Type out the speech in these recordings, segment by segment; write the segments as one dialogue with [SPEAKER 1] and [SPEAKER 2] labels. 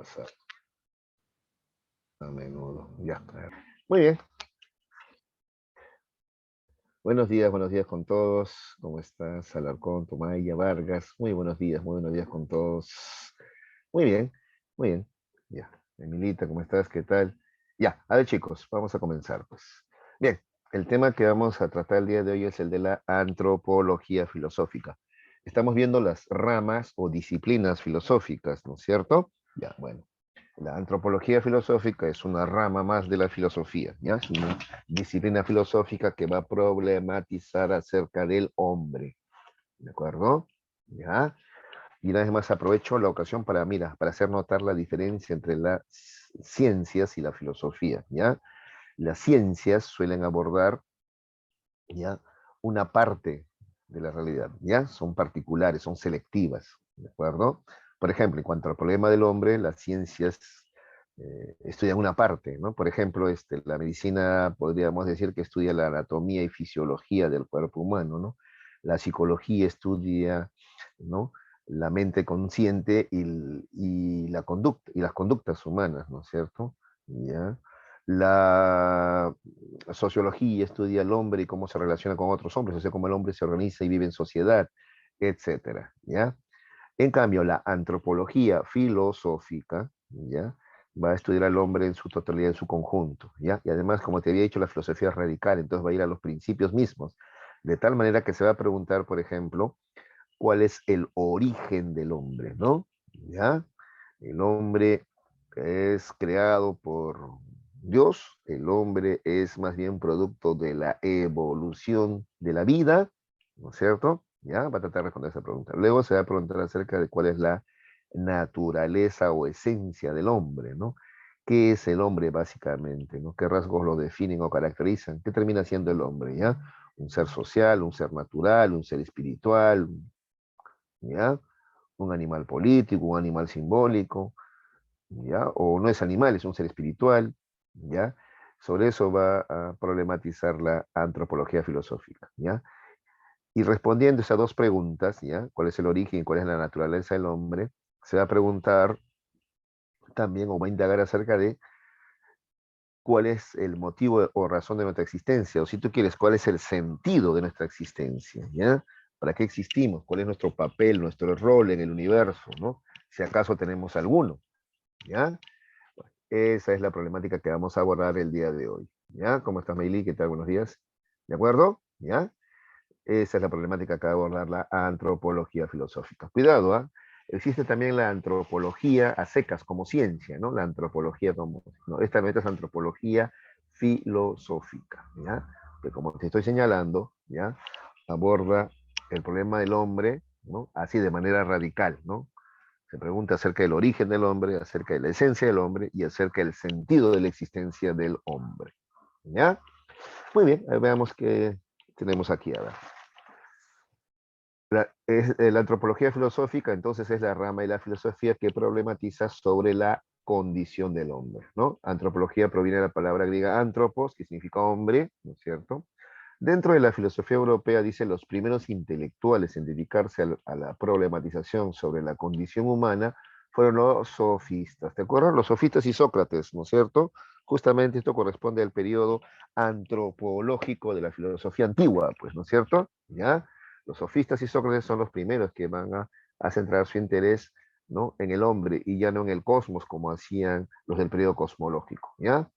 [SPEAKER 1] pasa a menudo. Ya. Muy bien. Buenos días con todos. ¿Cómo estás? Alarcón, Tomaya, Vargas. Muy buenos días con todos. Muy bien, muy bien. Ya. Emilita, ¿cómo estás? ¿Qué tal? Ya, a ver chicos, vamos a comenzar pues. Bien, el tema que vamos a tratar el día de hoy es el de la antropología filosófica. Estamos viendo las ramas o disciplinas filosóficas, ¿no es cierto? Ya, bueno. La antropología filosófica es una rama más de la filosofía, ¿ya? Es una disciplina filosófica que va a problematizar acerca del hombre, ¿de acuerdo? ¿Ya? Y una vez más aprovecho la ocasión para, mira, para hacer notar la diferencia entre las ciencias y la filosofía, ¿ya? Las ciencias suelen abordar, ¿ya? Una parte de la realidad, ¿ya? Son particulares, son selectivas, ¿de acuerdo? Por ejemplo, en cuanto al problema del hombre, las ciencias estudian una parte, ¿no? Por ejemplo, la medicina podríamos decir que estudia la anatomía y fisiología del cuerpo humano, ¿no? La psicología estudia, ¿no? La mente consciente y la conducta, y las conductas humanas, ¿no es cierto? ¿Ya? La sociología estudia al hombre y cómo se relaciona con otros hombres, o sea, cómo el hombre se organiza y vive en sociedad, etcétera, ¿ya? En cambio, la antropología filosófica, ¿ya? Va a estudiar al hombre en su totalidad, en su conjunto, ¿ya? Y además, como te había dicho, la filosofía es radical, entonces va a ir a los principios mismos, de tal manera que se va a preguntar, por ejemplo, cuál es el origen del hombre, ¿no? ¿Ya? El hombre es creado por Dios, el hombre es más bien producto de la evolución de la vida, ¿no es cierto? ¿Ya? Va a tratar de responder esa pregunta. Luego se va a preguntar acerca de cuál es la naturaleza o esencia del hombre, ¿no? ¿Qué es el hombre básicamente? ¿No? ¿Qué rasgos lo definen o caracterizan? ¿Qué termina siendo el hombre? ¿Ya? Un ser social, un ser natural, un ser espiritual, ¿ya? Un animal político, un animal simbólico, ¿ya? O no es animal, es un ser espiritual, ¿ya? Sobre eso va a problematizar la antropología filosófica, ¿ya? Y respondiendo esas dos preguntas, ¿ya? ¿Cuál es el origen y cuál es la naturaleza del hombre? Se va a preguntar también o va a indagar acerca de cuál es el motivo o razón de nuestra existencia, o si tú quieres, cuál es el sentido de nuestra existencia, ¿ya? ¿Para qué existimos? ¿Cuál es nuestro papel, nuestro rol en el universo, ¿no? Si acaso tenemos alguno, ¿ya? Bueno, esa es la problemática que vamos a abordar el día de hoy, ¿ya? ¿Cómo estás, Meili? ¿Qué tal? Buenos días. ¿De acuerdo? ¿Ya? Esa es la problemática que va a abordar la antropología filosófica. Cuidado, ¿ah? Existe también la antropología a secas como ciencia, ¿no? La antropología como... No, esta meta es antropología filosófica, ¿ya? Que como te estoy señalando, ¿ya? Aborda el problema del hombre, ¿no? Así de manera radical, ¿no? Se pregunta acerca del origen del hombre, acerca de la esencia del hombre y acerca del sentido de la existencia del hombre, ¿ya? Muy bien, veamos qué tenemos aquí, a ver. La antropología filosófica, entonces, es la rama de la filosofía que problematiza sobre la condición del hombre, ¿no? Antropología proviene de la palabra griega antropos, que significa hombre, ¿no es cierto? Dentro de la filosofía europea, dice, los primeros intelectuales en dedicarse a la problematización sobre la condición humana fueron los sofistas. ¿Te acuerdas? Los sofistas y Sócrates, ¿no es cierto? Justamente esto corresponde al periodo antropológico de la filosofía antigua, pues, ¿no es cierto? ¿Ya? Los sofistas y Sócrates son los primeros que van a centrar su interés, ¿no? En el hombre y ya no en el cosmos como hacían los del periodo cosmológico, ¿ya?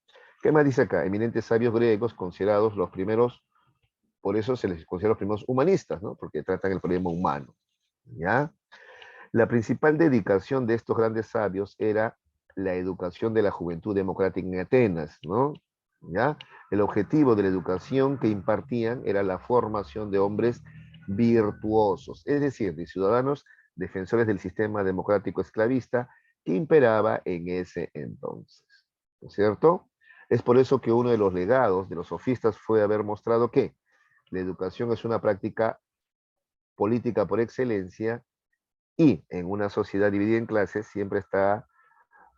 [SPEAKER 1] ¿Qué más dice acá? Eminentes sabios griegos considerados los primeros, por eso se les considera los primeros humanistas, ¿no? Porque tratan el problema humano, ¿ya? La principal dedicación de estos grandes sabios era la educación de la juventud democrática en Atenas, ¿no? ¿Ya? El objetivo de la educación que impartían era la formación de hombres virtuosos, es decir, de ciudadanos defensores del sistema democrático esclavista que imperaba en ese entonces, ¿no es cierto? Es por eso que uno de los legados de los sofistas fue haber mostrado que la educación es una práctica política por excelencia y en una sociedad dividida en clases siempre está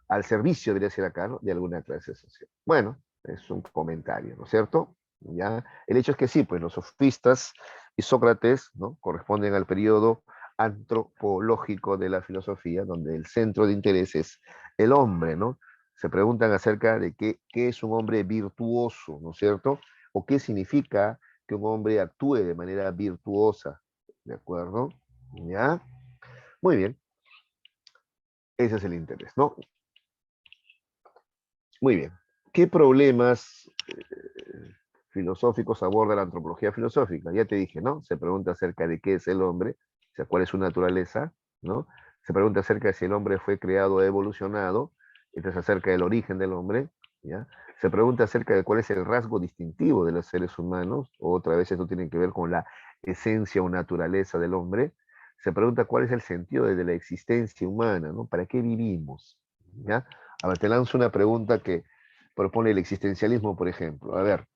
[SPEAKER 1] al servicio, debería ser acá, ¿no? De alguna clase social. Bueno, es un comentario, ¿no es cierto? ¿Ya? El hecho es que sí, pues los sofistas y Sócrates, ¿no? Corresponden al periodo antropológico de la filosofía, donde el centro de interés es el hombre, ¿no? Se preguntan acerca de qué es un hombre virtuoso, ¿no es cierto? O qué significa que un hombre actúe de manera virtuosa, ¿de acuerdo? ¿Ya? Muy bien, ese es el interés, ¿no? Muy bien. ¿Qué problemas filosóficos aborda la antropología filosófica? Ya te dije, ¿no? Se pregunta acerca de qué es el hombre, o sea, cuál es su naturaleza, ¿no? Se pregunta acerca de si el hombre fue creado o evolucionado, entonces acerca del origen del hombre, ¿ya? Se pregunta acerca de cuál es el rasgo distintivo de los seres humanos, otra vez esto tiene que ver con la esencia o naturaleza del hombre. Se pregunta cuál es el sentido de la existencia humana, ¿no? ¿Para qué vivimos? ¿Ya? A ver, te lanzo una pregunta que propone el existencialismo, por ejemplo. A ver,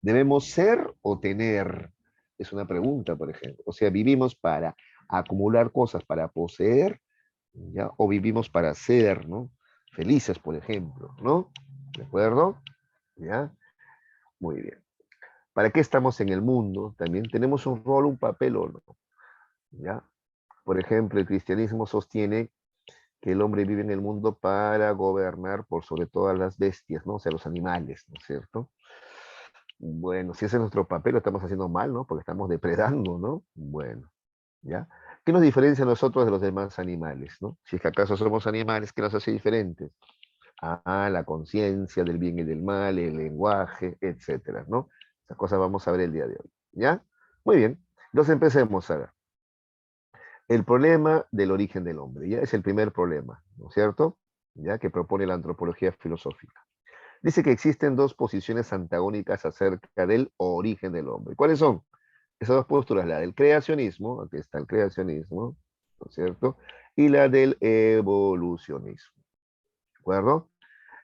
[SPEAKER 1] ¿debemos ser o tener? Es una pregunta, por ejemplo. O sea, ¿vivimos para acumular cosas, para poseer, ¿ya? O vivimos para ser, ¿no? Felices, por ejemplo, ¿no? ¿De acuerdo? ¿Ya? Muy bien. ¿Para qué estamos en el mundo? También tenemos un rol, un papel o no, ¿ya? Por ejemplo, el cristianismo sostiene que el hombre vive en el mundo para gobernar por sobre todas las bestias, ¿no? O sea, los animales, ¿no es cierto? Bueno, si ese es nuestro papel, lo estamos haciendo mal, ¿no? Porque estamos depredando, ¿no? Bueno, ¿ya? ¿Qué nos diferencia a nosotros de los demás animales, ¿no? Si es que acaso somos animales, ¿qué nos hace diferentes? Ah, la conciencia del bien y del mal, el lenguaje, etcétera, ¿no? Esas cosas vamos a ver el día de hoy, ¿ya? Muy bien, entonces empecemos a ver. El problema del origen del hombre, ya es el primer problema, ¿no es cierto? Ya que propone la antropología filosófica. Dice que existen dos posiciones antagónicas acerca del origen del hombre. ¿Cuáles son? Esas dos posturas, la del creacionismo, aquí está el creacionismo, ¿no es cierto? Y la del evolucionismo, ¿de acuerdo?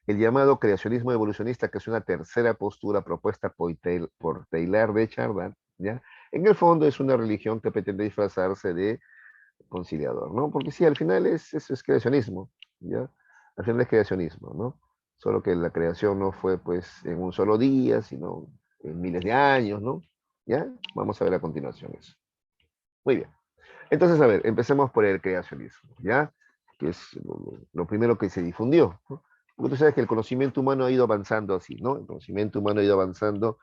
[SPEAKER 1] El llamado creacionismo evolucionista, que es una tercera postura propuesta por Taylor de Chardin, ¿ya? En el fondo es una religión que pretende disfrazarse de conciliador, ¿no? Porque sí, al final es creacionismo, ¿ya? Al final es creacionismo, ¿no? Solo que la creación no fue pues en un solo día, sino en miles de años, ¿no? ¿Ya? Vamos a ver a continuación eso. Muy bien. Entonces, a ver, empecemos por el creacionismo, ¿ya? Que es lo primero que se difundió, ¿no? Porque tú sabes que el conocimiento humano ha ido avanzando así, ¿no? El conocimiento humano ha ido avanzando.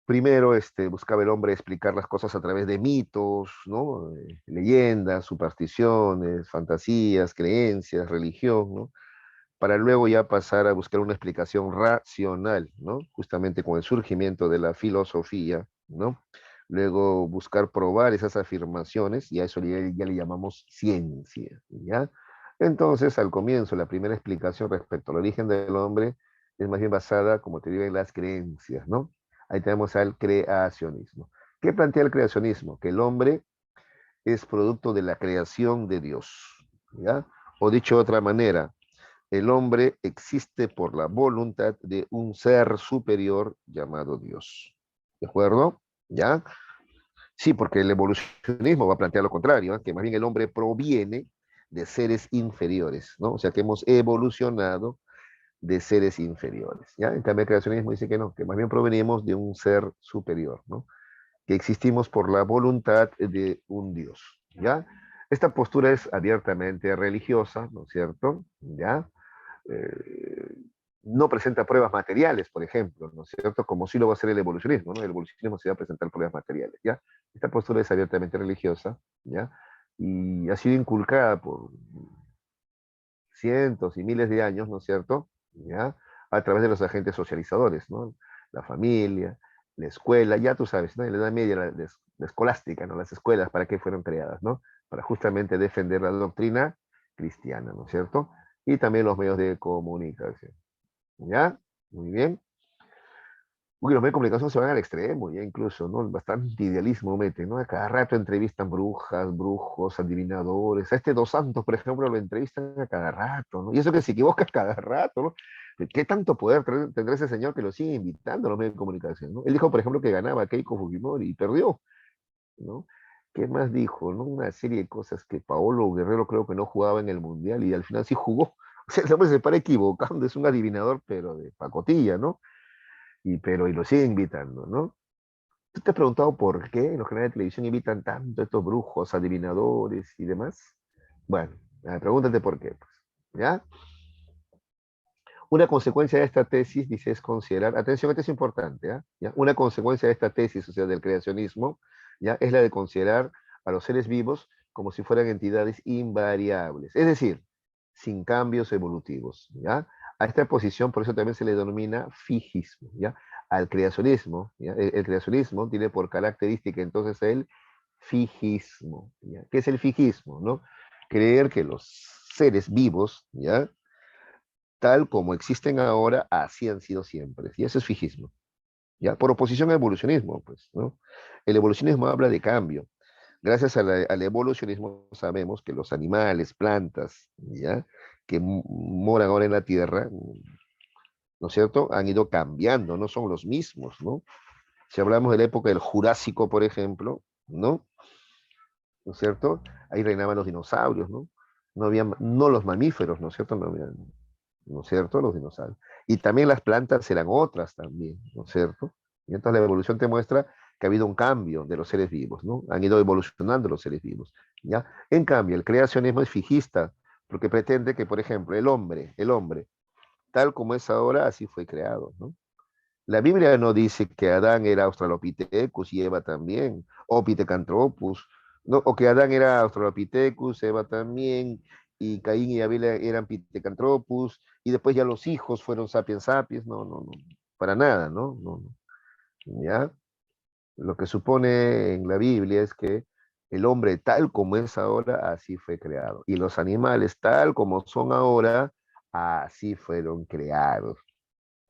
[SPEAKER 1] Primero, buscaba el hombre explicar las cosas a través de mitos, ¿no? Leyendas, supersticiones, fantasías, creencias, religión, ¿no? Para luego ya pasar a buscar una explicación racional, ¿no? Justamente con el surgimiento de la filosofía, ¿no? Luego buscar probar esas afirmaciones, y a eso ya le llamamos ciencia, ¿ya? Entonces, al comienzo, la primera explicación respecto al origen del hombre es más bien basada, como te digo, en las creencias, ¿no? Ahí tenemos al creacionismo. ¿Qué plantea el creacionismo? Que el hombre es producto de la creación de Dios, ¿ya? O dicho de otra manera, el hombre existe por la voluntad de un ser superior llamado Dios. ¿De acuerdo? ¿Ya? Sí, porque el evolucionismo va a plantear lo contrario, ¿eh? Que más bien el hombre proviene de seres inferiores, ¿no? O sea, que hemos evolucionado de seres inferiores, ¿ya? En cambio, el creacionismo dice que no, que más bien provenimos de un ser superior, ¿no? Que existimos por la voluntad de un Dios, ¿ya? Esta postura es abiertamente religiosa, ¿no es cierto? ¿Ya? eh, no presenta pruebas materiales, por ejemplo, ¿no es cierto? Como sí lo va a hacer el evolucionismo, ¿no? El evolucionismo se va a presentar pruebas materiales, ¿ya? Esta postura es abiertamente religiosa, ¿ya? Y ha sido inculcada por cientos y miles de años, ¿no es cierto? ¿Ya? A través de los agentes socializadores, ¿no? La familia, la escuela, ya tú sabes, ¿no? En la Edad Media, la escolástica, ¿no? Las escuelas, ¿para qué fueron creadas, ¿no? Para justamente defender la doctrina cristiana, ¿no es cierto? Y también los medios de comunicación. ¿Ya? Muy bien. Uy, los medios de comunicación se van al extremo, ya incluso, ¿no? Bastante idealismo meten, ¿no? A cada rato entrevistan brujas, brujos, adivinadores. A este Dos Santos, por ejemplo, lo entrevistan a cada rato, ¿no? Y eso que se equivoca a cada rato, ¿no? ¿Qué tanto poder tendrá ese señor que lo sigue invitando a los medios de comunicación, ¿no? Él dijo, por ejemplo, que ganaba Keiko Fujimori y perdió, ¿no? ¿Qué más dijo, no? Una serie de cosas que Paolo Guerrero creo que no jugaba en el Mundial y al final sí jugó. O sea, el hombre se para equivocando, es un adivinador, pero de pacotilla, ¿no? Y lo sigue invitando, ¿no? ¿Tú te has preguntado por qué en los canales de televisión invitan tanto a estos brujos, adivinadores y demás? Bueno, pregúntate por qué, pues. ¿ya? Una consecuencia de esta tesis, dice, es considerar, atención, esto es importante, ¿ah? ¿Ya? Una consecuencia de esta tesis, o sea, del creacionismo, ¿ya? Es la de considerar a los seres vivos como si fueran entidades invariables, es decir, sin cambios evolutivos, ¿ya? A esta posición, por eso también se le denomina fijismo, ¿ya? Al creacionismo, ¿ya? El creacionismo tiene por característica entonces el fijismo, ¿ya? ¿Qué es el fijismo, no? Creer que los seres vivos, ¿ya? Tal como existen ahora, así han sido siempre. Y eso es fijismo. ¿Ya? Por oposición al evolucionismo, pues, ¿no? El evolucionismo habla de cambio. Gracias al evolucionismo sabemos que los animales, plantas, ¿ya? Que moran ahora en la Tierra, ¿no es cierto? Han ido cambiando, no son los mismos, ¿no? Si hablamos de la época del Jurásico, por ejemplo, ¿no? ¿No es cierto? Ahí reinaban los dinosaurios, ¿no? No había, no los mamíferos, ¿no es cierto? No había, ¿no es cierto? Los dinosaurios. Y también las plantas eran otras también, ¿no es cierto? Y entonces la evolución te muestra que ha habido un cambio de los seres vivos, ¿no? Han ido evolucionando los seres vivos, ¿ya? En cambio, el creacionismo es fijista, porque pretende que, por ejemplo, el hombre, tal como es ahora, así fue creado, ¿no? La Biblia no dice que Adán era Australopithecus y Eva también, o Pithecanthropus, ¿no? O que Adán era Australopithecus, Eva también, y Caín y Abel eran Pithecanthropus, y después ya los hijos fueron sapiens sapiens, no, no, no, para nada, ¿no? No, no, ¿ya? Lo que supone en la Biblia es que el hombre tal como es ahora, así fue creado, y los animales tal como son ahora, así fueron creados,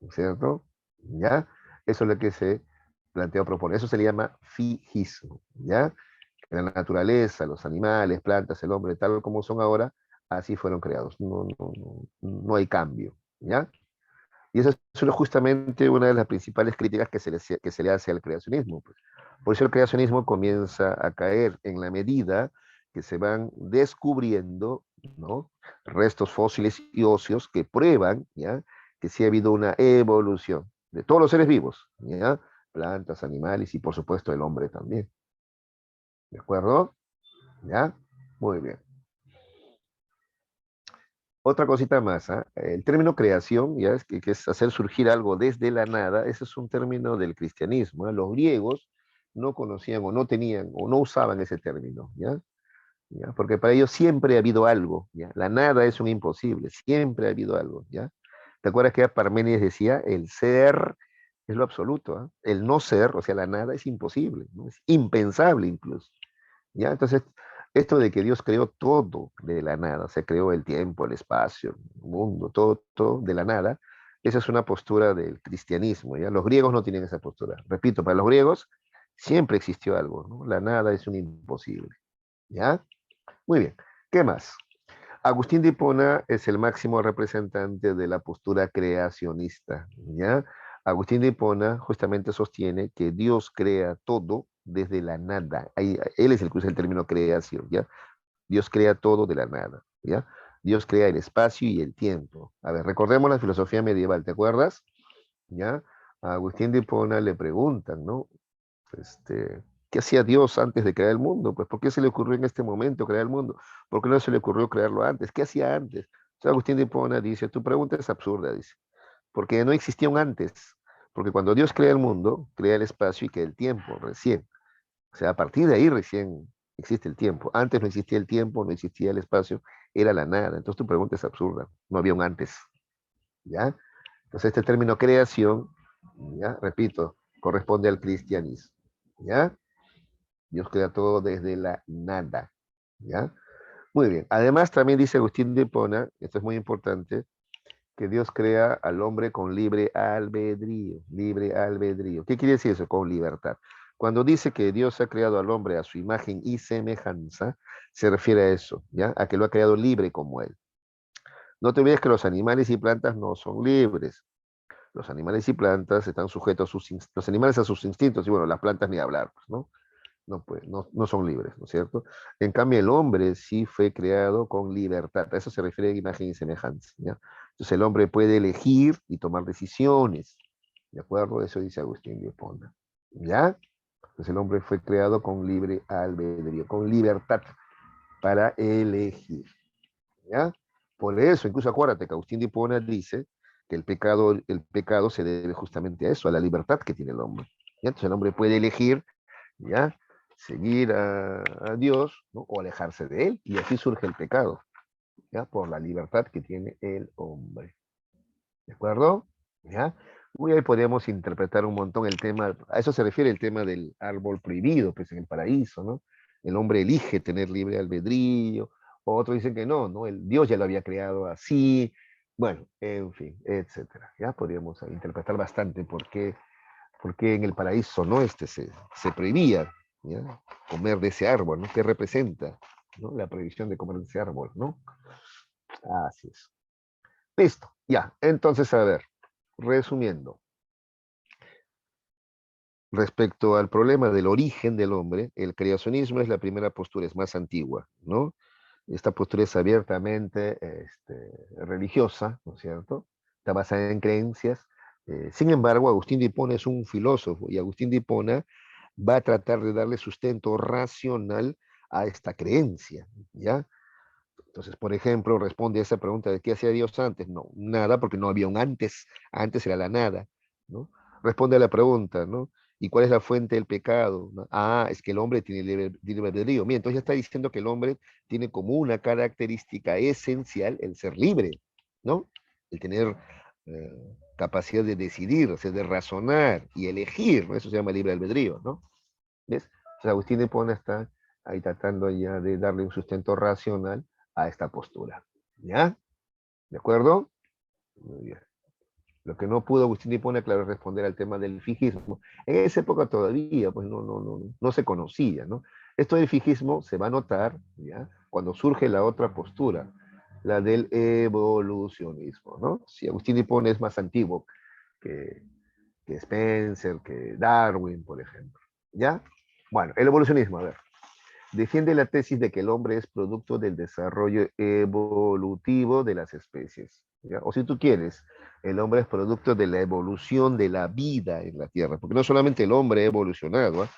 [SPEAKER 1] ¿no es cierto? ¿Ya? Eso es lo que se planteó proponer. Eso se le llama fijismo, ¿ya? La naturaleza, los animales, plantas, el hombre, tal como son ahora, así fueron creados. No, no, no, no hay cambio, ¿ya? Y esa es justamente una de las principales críticas que se le hace al creacionismo, pues. Por eso el creacionismo comienza a caer en la medida que se van descubriendo, ¿no? Restos fósiles y óseos que prueban, ¿ya? Que sí ha habido una evolución de todos los seres vivos, ¿ya? Plantas, animales y por supuesto el hombre también. ¿De acuerdo? ¿Ya? Muy bien. Otra cosita más, ¿ah? El término creación, ya es que es hacer surgir algo desde la nada, ese es un término del cristianismo, ¿ah? Los griegos no conocían o no tenían o no usaban ese término, ¿ya? ¿Ya? Porque para ellos siempre ha habido algo, ¿ya? La nada es un imposible, siempre ha habido algo, ¿ya? ¿Te acuerdas que Parménides decía, el ser es lo absoluto, ¿ah? El no ser, o sea, la nada es imposible, ¿no? Es impensable incluso. ¿Ya? Entonces, esto de que Dios creó todo de la nada, se creó el tiempo, el espacio, el mundo, todo, todo de la nada, esa es una postura del cristianismo, ¿ya? Los griegos no tienen esa postura. Repito, para los griegos siempre existió algo, ¿no? La nada es un imposible, ¿ya? Muy bien. ¿Qué más? Agustín de Hipona es el máximo representante de la postura creacionista, ¿ya? Agustín de Hipona justamente sostiene que Dios crea todo desde la nada. Él es el que usa el término creación, ¿ya? Dios crea todo de la nada, ¿ya? Dios crea el espacio y el tiempo. A ver, recordemos la filosofía medieval, ¿te acuerdas? ¿Ya? A Agustín de Hipona le preguntan, ¿no? ¿Qué hacía Dios antes de crear el mundo? Pues, ¿por qué se le ocurrió en este momento crear el mundo? ¿Por qué no se le ocurrió crearlo antes? ¿Qué hacía antes? Entonces, Agustín de Hipona dice, tu pregunta es absurda, dice, porque no existía un antes, porque cuando Dios crea el mundo, crea el espacio y crea el tiempo recién. O sea, a partir de ahí recién existe el tiempo. Antes no existía el tiempo, no existía el espacio, era la nada. Entonces tu pregunta es absurda, no había un antes, ¿ya? Entonces este término creación, ¿ya? Repito, corresponde al cristianismo, ¿ya? Dios crea todo desde la nada, ¿ya? Muy bien. Además, también dice Agustín de Hipona, esto es muy importante, que Dios crea al hombre con libre albedrío, libre albedrío. ¿Qué quiere decir eso? Con libertad. Cuando dice que Dios ha creado al hombre a su imagen y semejanza, se refiere a eso, ¿ya? A que lo ha creado libre como él. No te olvides que los animales y plantas no son libres. Los animales y plantas están sujetos a los animales a sus instintos, y bueno, las plantas ni hablar, pues, ¿no? No, pues, no, no son libres, ¿no es cierto? En cambio, el hombre sí fue creado con libertad. A eso se refiere a imagen y semejanza, ¿ya? Entonces el hombre puede elegir y tomar decisiones, ¿de acuerdo? Eso dice Agustín de Hipona, ¿ya? Entonces el hombre fue creado con libre albedrío, con libertad para elegir, ¿ya? Por eso, incluso acuérdate que Agustín de Hipona dice que el pecado se debe justamente a eso, a la libertad que tiene el hombre. ¿Ya? Entonces el hombre puede elegir, ¿ya? Seguir a Dios, ¿no? O alejarse de él, y así surge el pecado, ¿ya? Por la libertad que tiene el hombre. ¿De acuerdo? ¿Ya? Muy ahí podríamos interpretar un montón el tema, a eso se refiere el tema del árbol prohibido, pues en el paraíso, ¿no? El hombre elige tener libre albedrío, otros dicen que no, ¿no? Dios ya lo había creado así, bueno, en fin, etcétera. Ya podríamos interpretar bastante por qué en el paraíso, ¿no? Se prohibía, ¿ya? Comer de ese árbol, ¿no? ¿Qué representa, ¿no? La prohibición de comer de ese árbol, ¿no? Así es. Listo, ya. Entonces, a ver, resumiendo, respecto al problema del origen del hombre, el creacionismo es la primera postura, es más antigua, ¿no? Esta postura es abiertamente religiosa, ¿no es cierto? Está basada en creencias. Sin embargo, Agustín de Hipona es un filósofo y Agustín de Hipona va a tratar de darle sustento racional a esta creencia, ¿ya? Entonces, por ejemplo, responde a esa pregunta de qué hacía Dios antes. No, nada, porque no había un antes. Antes era la nada, ¿no? Responde a la pregunta, ¿no? ¿Y cuál es la fuente del pecado? ¿No? Ah, es que el hombre tiene libre albedrío. Mira, entonces ya está diciendo que el hombre tiene como una característica esencial el ser libre, ¿no? El tener eh, capacidad de decidir, o sea, de razonar y elegir, ¿no? Eso se llama libre albedrío, ¿no? ¿Ves? Entonces Agustín de Hipona está ahí tratando ya de darle un sustento racional a esta postura. ¿Ya? ¿De acuerdo? Muy bien. Lo que no pudo Agustín de Hipona, claro, es responder al tema del fijismo. En esa época todavía, pues no se conocía, ¿no? Esto del fijismo se va a notar, ¿ya? Cuando surge la otra postura, la del evolucionismo, ¿no? Si Agustín de Hipona es más antiguo que, que Spencer, que Darwin, por ejemplo, ¿ya? Bueno, el evolucionismo, a ver. Defiende la tesis de que el hombre es producto del desarrollo evolutivo de las especies, ¿ya? O si tú quieres, el hombre es producto de la evolución de la vida en la Tierra, porque no solamente el hombre ha evolucionado, ¿eh?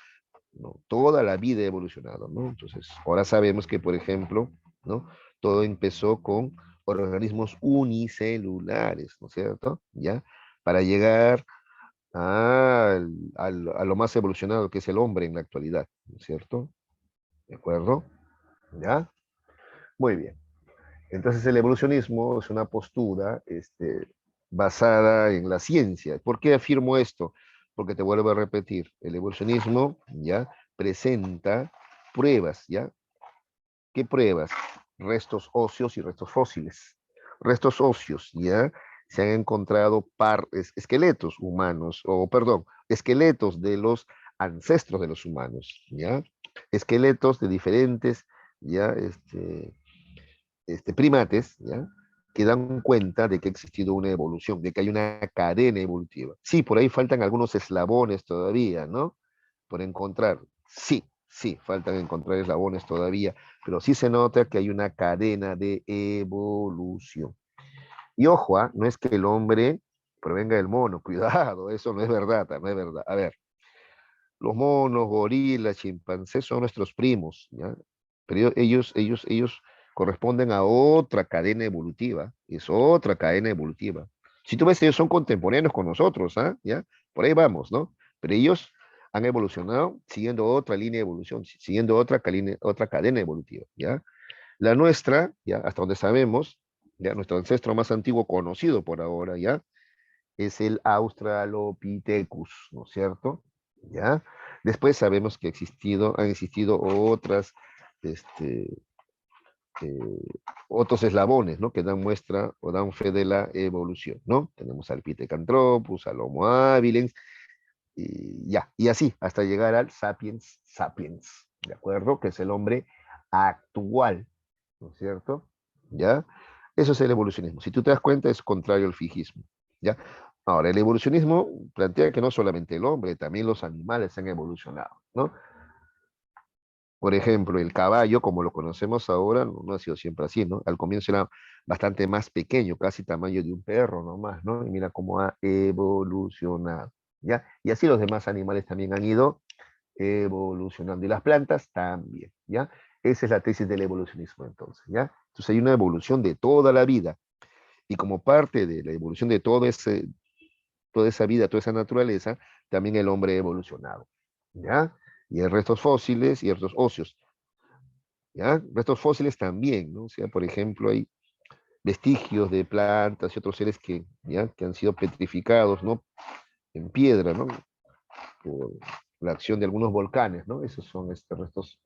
[SPEAKER 1] No, toda la vida ha evolucionado, ¿no? Entonces, ahora sabemos que, por ejemplo, ¿no? Todo empezó con organismos unicelulares, ¿no es cierto? ¿Ya? Para llegar a lo más evolucionado que es el hombre en la actualidad, ¿no es cierto? ¿De acuerdo? ¿Ya? Muy bien. Entonces el evolucionismo es una postura basada en la ciencia. ¿Por qué afirmo esto? Porque te vuelvo a repetir, el evolucionismo ya presenta pruebas, ¿ya? ¿Qué pruebas? Restos óseos y restos fósiles. Restos óseos, ¿ya? Se han encontrado esqueletos humanos, o perdón, esqueletos de los ancestros de los humanos, ¿ya? Esqueletos de diferentes, ¿ya? Primates, ¿ya? Que dan cuenta de que ha existido una evolución, de que hay una cadena evolutiva. Sí, por ahí faltan algunos eslabones todavía, ¿no? Por encontrar. Sí, sí, faltan encontrar eslabones todavía, pero sí se nota que hay una cadena de evolución. Y ojo, ¿ah? No es que el hombre provenga del mono, cuidado, eso no es verdad, no es verdad. A ver, los monos, gorilas, chimpancés son nuestros primos, ¿ya? Pero ellos corresponden a otra cadena evolutiva, es otra cadena evolutiva. Si tú ves, ellos son contemporáneos con nosotros, ¿ah? ¿Ya? Por ahí vamos, ¿no? Pero ellos han evolucionado siguiendo otra línea de evolución, siguiendo otra cadena evolutiva, ¿ya? La nuestra, ¿ya? Hasta donde sabemos, ¿ya? Nuestro ancestro más antiguo conocido por ahora, ¿ya? Es el Australopithecus, ¿no es cierto? ¿Ya? Después sabemos que han existido este, eh, otros eslabones, ¿no? Que dan muestra o dan fe de la evolución, ¿no? Tenemos al Pithecanthropus, al Homo habilis, y ya, y así, hasta llegar al Sapiens sapiens, ¿de acuerdo? Que es el hombre actual, ¿no es cierto? ¿Ya? Eso es el evolucionismo. Si tú te das cuenta, es contrario al fijismo, ¿ya? Ahora, el evolucionismo plantea que no solamente el hombre, también los animales han evolucionado, ¿no? Por ejemplo, el caballo, como lo conocemos ahora, no ha sido siempre así, ¿no? Al comienzo era bastante más pequeño, casi tamaño de un perro nomás, ¿no? Y mira cómo ha evolucionado, ¿ya? Y así los demás animales también han ido evolucionando, y las plantas también, ¿ya? Esa es la tesis del evolucionismo, entonces, ¿ya? Entonces hay una evolución de toda la vida. Y como parte de la evolución de toda esa vida, toda esa naturaleza, también el hombre ha evolucionado. ¿Ya? Y hay restos fósiles y restos óseos. ¿Ya? Restos fósiles también, ¿no? O sea, por ejemplo, hay vestigios de plantas y otros seres ¿ya? Que han sido petrificados, ¿no? En piedra, ¿no? Por la acción de algunos volcanes, ¿no? Esos son restos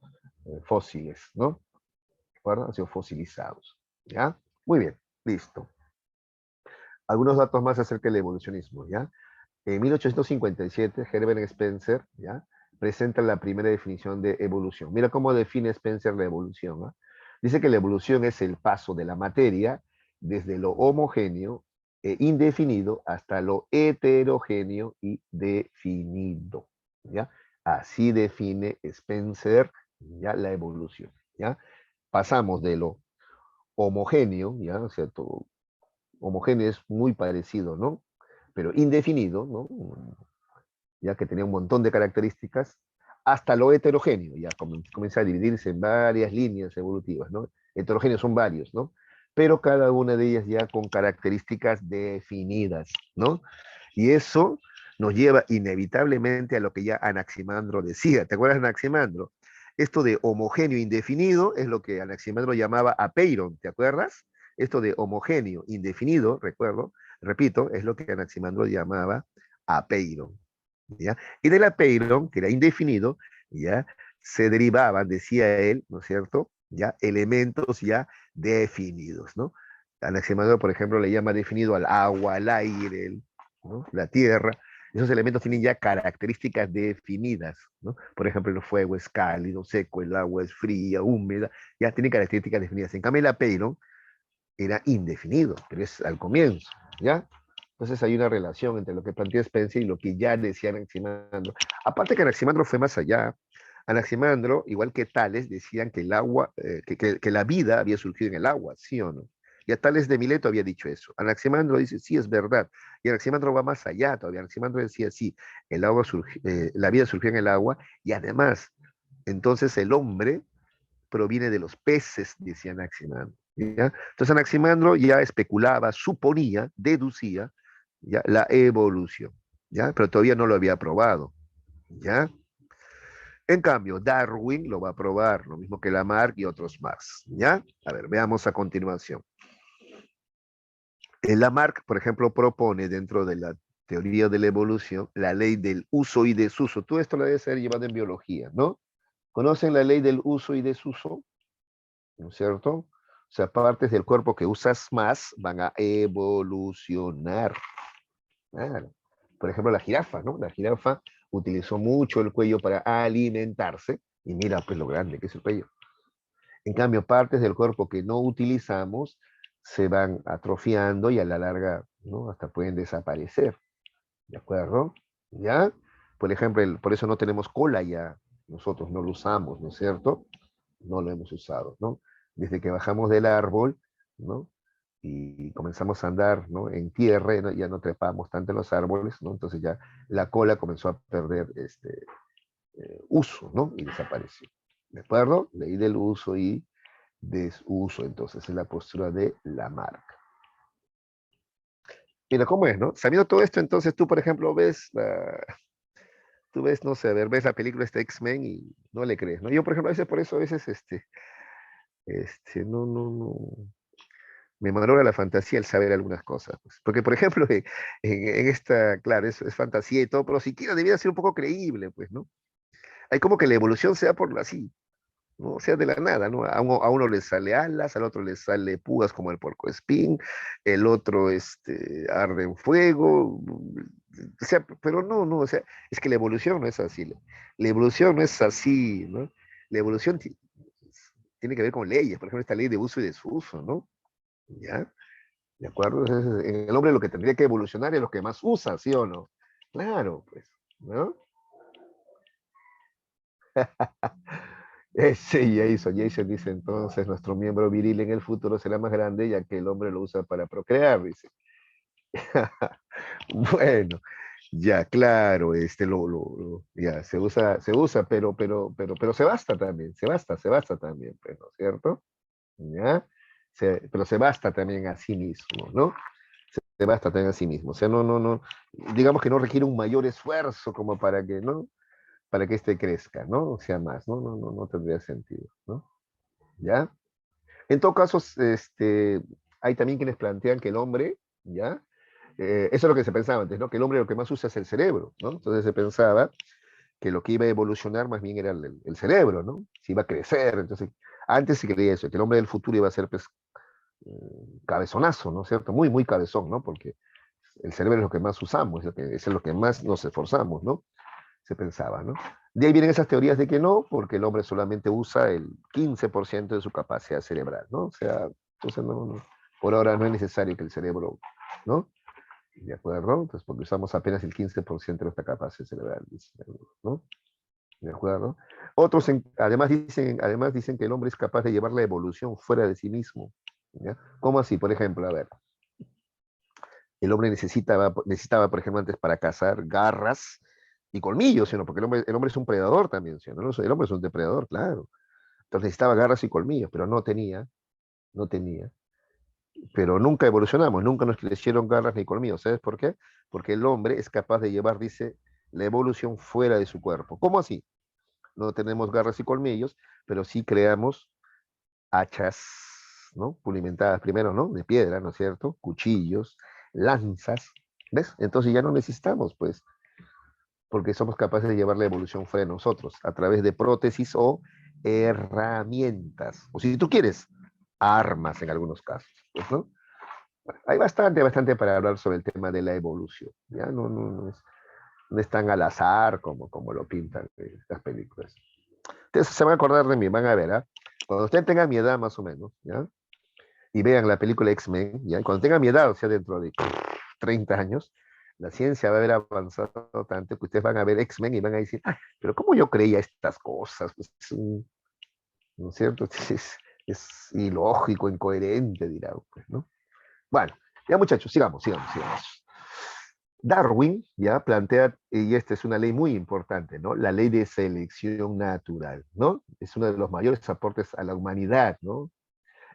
[SPEAKER 1] fósiles, ¿no? ¿De acuerdo? Han sido fosilizados. ¿Ya? Muy bien, listo. Algunos datos más acerca del evolucionismo, ¿ya? En 1857, Herbert Spencer, ¿ya? Presenta la primera definición de evolución. Mira cómo define Spencer la evolución, ¿eh? Dice que la evolución es el paso de la materia desde lo homogéneo e indefinido hasta lo heterogéneo y definido, ¿ya? Así define Spencer, ¿ya? La evolución, ¿ya? Pasamos de lo homogéneo, ¿ya? O sea, todo homogéneo es muy parecido, ¿no? Pero indefinido, ¿no? Ya que tenía un montón de características, hasta lo heterogéneo, ya comienza a dividirse en varias líneas evolutivas, ¿no? Heterogéneos son varios, ¿no? Pero cada una de ellas ya con características definidas, ¿no? Y eso nos lleva inevitablemente a lo que ya Anaximandro decía. ¿Te acuerdas de Anaximandro? Esto de homogéneo indefinido es lo que Anaximandro llamaba apeiron, ¿te acuerdas? Esto de homogéneo indefinido, recuerdo, repito, es lo que Anaximandro llamaba apeiron. ¿Ya? Y del apeiron, que era indefinido, ¿ya? Se derivaban, decía él, ¿no es cierto? ¿Ya? Elementos ya definidos, ¿no? Anaximandro, por ejemplo, le llama definido al agua, al aire, ¿no? La tierra. Esos elementos tienen ya características definidas, ¿no? Por ejemplo, el fuego es cálido, seco, el agua es fría, húmeda, ya tiene características definidas. En cambio, el apeiron era indefinido, pero es al comienzo, ¿ya? Entonces hay una relación entre lo que plantea Spencer y lo que ya decía Anaximandro. Aparte que Anaximandro fue más allá. Anaximandro, igual que Tales, decían que el agua, que la vida había surgido en el agua, ¿sí o no? Y a Tales de Mileto había dicho eso. Anaximandro dice, sí, es verdad. Y Anaximandro va más allá todavía. Anaximandro decía, sí, la vida surgió en el agua y además, entonces el hombre proviene de los peces, decía Anaximandro. ¿Ya? Entonces Anaximandro ya especulaba, suponía, deducía ¿ya? La evolución, ¿ya? Pero todavía no lo había probado. ¿Ya? En cambio, Darwin lo va a probar, lo mismo que Lamarck y otros más. ¿Ya? A ver, veamos a continuación. Lamarck, por ejemplo, propone dentro de la teoría de la evolución la ley del uso y desuso. Tú esto lo debes haber llevado en biología, ¿no? ¿Conocen la ley del uso y desuso? ¿No es cierto? O sea, partes del cuerpo que usas más van a evolucionar. Claro. Por ejemplo, la jirafa, ¿no? La jirafa utilizó mucho el cuello para alimentarse y mira pues lo grande que es el cuello. En cambio, partes del cuerpo que no utilizamos se van atrofiando y a la larga, ¿no? Hasta pueden desaparecer. ¿De acuerdo? ¿Ya? Por ejemplo, por eso no tenemos cola ya. Nosotros no lo usamos, ¿no es cierto? No lo hemos usado, ¿no? Desde que bajamos del árbol, ¿no? Y comenzamos a andar, ¿no? En tierra, ¿no? Ya no trepamos tanto en los árboles, ¿no? Entonces ya la cola comenzó a perder uso, ¿no? Y desapareció. ¿De acuerdo? Ley del uso y desuso, entonces, es la postura de Lamarck. Mira, ¿cómo es, no? Sabiendo todo esto, entonces tú, por ejemplo, tú ves, no sé, ves la película X-Men y no le crees, ¿no? Yo, por ejemplo, a veces, por eso, a veces, no, me malogra la fantasía el saber algunas cosas, pues. Porque, por ejemplo, en esta, claro, es fantasía y todo, pero siquiera debía ser un poco creíble, pues, ¿no? Hay como que la evolución sea por así, ¿no? O sea, de la nada, ¿no? A uno le sale alas, al otro le sale púas como el puercoespín, el otro arde en fuego, o sea, pero no, o sea, es que la evolución no es así, la evolución no es así, ¿no? La evolución tiene que ver con leyes, por ejemplo, esta ley de uso y desuso, ¿no? ¿Ya? ¿De acuerdo? Entonces, en el hombre lo que tendría que evolucionar es lo que más usa, ¿sí o no? Claro, pues, ¿no? Jason dice entonces, nuestro miembro viril en el futuro será más grande ya que el hombre lo usa para procrear, dice. Bueno, ya, claro, ya, se usa, pero se basta también, se basta también, pues, ¿no es cierto? ¿Ya? pero se basta también a sí mismo, ¿no? Se basta también a sí mismo. O sea, digamos que no requiere un mayor esfuerzo como para que, ¿no? Para que este crezca, ¿no? O sea, más, no tendría sentido, ¿no? ¿Ya? En todo caso, hay también quienes plantean que el hombre, ¿ya? Eso es lo que se pensaba antes, ¿no? Que el hombre lo que más usa es el cerebro, ¿no? Entonces se pensaba que lo que iba a evolucionar más bien era el cerebro, ¿no? Si iba a crecer, entonces, antes se creía eso, que el hombre del futuro iba a ser, pues, cabezonazo, ¿no es cierto? Muy, muy cabezón, ¿no? Porque el cerebro es lo que más usamos, es lo que más nos esforzamos, ¿no? Se pensaba, ¿no? De ahí vienen esas teorías de que no, porque el hombre solamente usa el 15% de su capacidad cerebral, ¿no? O sea, entonces por ahora no es necesario que el cerebro, ¿no? ¿De acuerdo? Entonces, porque usamos apenas el 15% de nuestra capacidad cerebral, ¿no? ¿De acuerdo? Otros además dicen que el hombre es capaz de llevar la evolución fuera de sí mismo. ¿Ya? ¿Cómo así? Por ejemplo, a ver, el hombre necesitaba, por ejemplo, antes para cazar garras y colmillos, sino porque el hombre es un predador también, ¿sí? ¿No? El hombre es un depredador, claro. Entonces necesitaba garras y colmillos, pero no tenía. Pero nunca evolucionamos, nunca nos crecieron garras ni colmillos. ¿Sabes por qué? Porque el hombre es capaz de llevar, dice, la evolución fuera de su cuerpo. ¿Cómo así? No tenemos garras y colmillos, pero sí creamos hachas, ¿no? Pulimentadas primero, ¿no? De piedra, ¿no es cierto? Cuchillos, lanzas, ¿ves? Entonces ya no necesitamos, pues, porque somos capaces de llevar la evolución fuera de nosotros, a través de prótesis o herramientas, o si tú quieres, armas en algunos casos, pues, ¿no? Bueno, hay bastante para hablar sobre el tema de la evolución, ¿ya? No es tan al azar como lo pintan estas películas. Entonces se van a acordar de mí, van a ver, ¿ah? Cuando ustedes tengan mi edad más o menos, ¿ya? Y vean la película X-Men, ¿ya? Cuando tengan mi edad, o sea, dentro de 30 años, la ciencia va a haber avanzado tanto que ustedes van a ver X-Men y van a decir, "Ah, pero ¿cómo yo creía estas cosas? Pues, ¿no es cierto? Es ilógico, incoherente, dirá, pues, ¿no? Bueno, ya muchachos, sigamos. Darwin ya plantea, y esta es una ley muy importante, ¿no? La ley de selección natural, ¿no? Es uno de los mayores aportes a la humanidad, ¿no?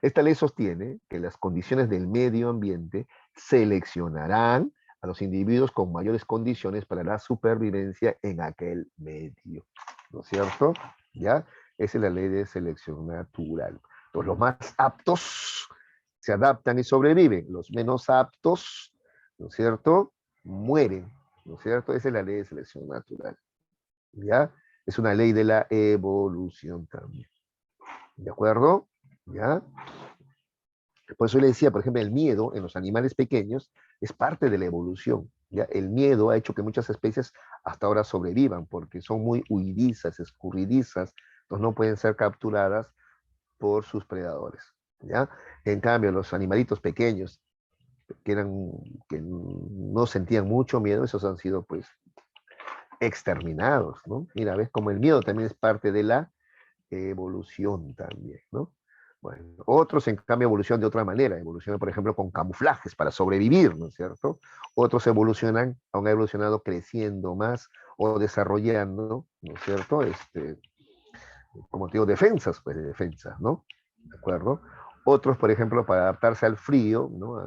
[SPEAKER 1] Esta ley sostiene que las condiciones del medio ambiente seleccionarán a los individuos con mayores condiciones para la supervivencia en aquel medio, ¿no es cierto? ¿Ya? Esa es la ley de selección natural. Entonces, los más aptos se adaptan y sobreviven, los menos aptos, ¿no es cierto? Mueren, ¿no es cierto? Esa es la ley de selección natural, ¿ya? Es una ley de la evolución también, ¿de acuerdo? ¿Ya? Por eso le decía, por ejemplo, el miedo en los animales pequeños es parte de la evolución. ¿Ya? El miedo ha hecho que muchas especies hasta ahora sobrevivan porque son muy huidizas, escurridizas, entonces no pueden ser capturadas por sus predadores. ¿Ya? En cambio, los animalitos pequeños que no sentían mucho miedo, esos han sido pues exterminados, ¿no? Mira, ves como el miedo también es parte de la evolución también, ¿no? Bueno, otros en cambio evolucionan de otra manera, evolucionan por ejemplo con camuflajes para sobrevivir, ¿no es cierto? Otros han evolucionado creciendo más o desarrollando, ¿no es cierto? Como te digo, defensas, ¿no? ¿De acuerdo? Otros, por ejemplo, para adaptarse al frío, ¿no?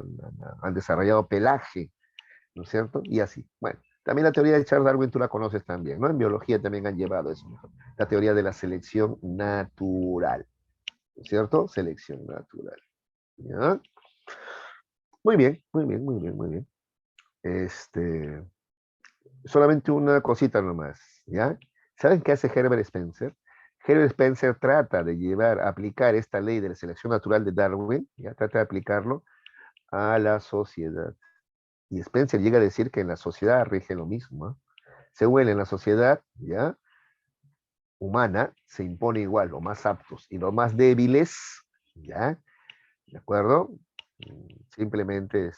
[SPEAKER 1] Han desarrollado pelaje, ¿no es cierto? Y así. Bueno, también la teoría de Charles Darwin tú la conoces también, ¿no? En biología también han llevado eso, ¿no? La teoría de la selección natural, ¿no es cierto? Selección natural. ¿Ya? Muy bien, muy bien, muy bien, muy bien. Solamente una cosita nomás, ¿ya? ¿Saben qué hace Herbert Spencer? Herbert Spencer trata de aplicar esta ley de la selección natural de Darwin, ¿ya? Trata de aplicarlo a la sociedad. Y Spencer llega a decir que en la sociedad rige lo mismo, ¿eh? Según él, en la sociedad, ¿ya? Humana se impone igual los más aptos y los más débiles, ¿ya? ¿De acuerdo? Simplemente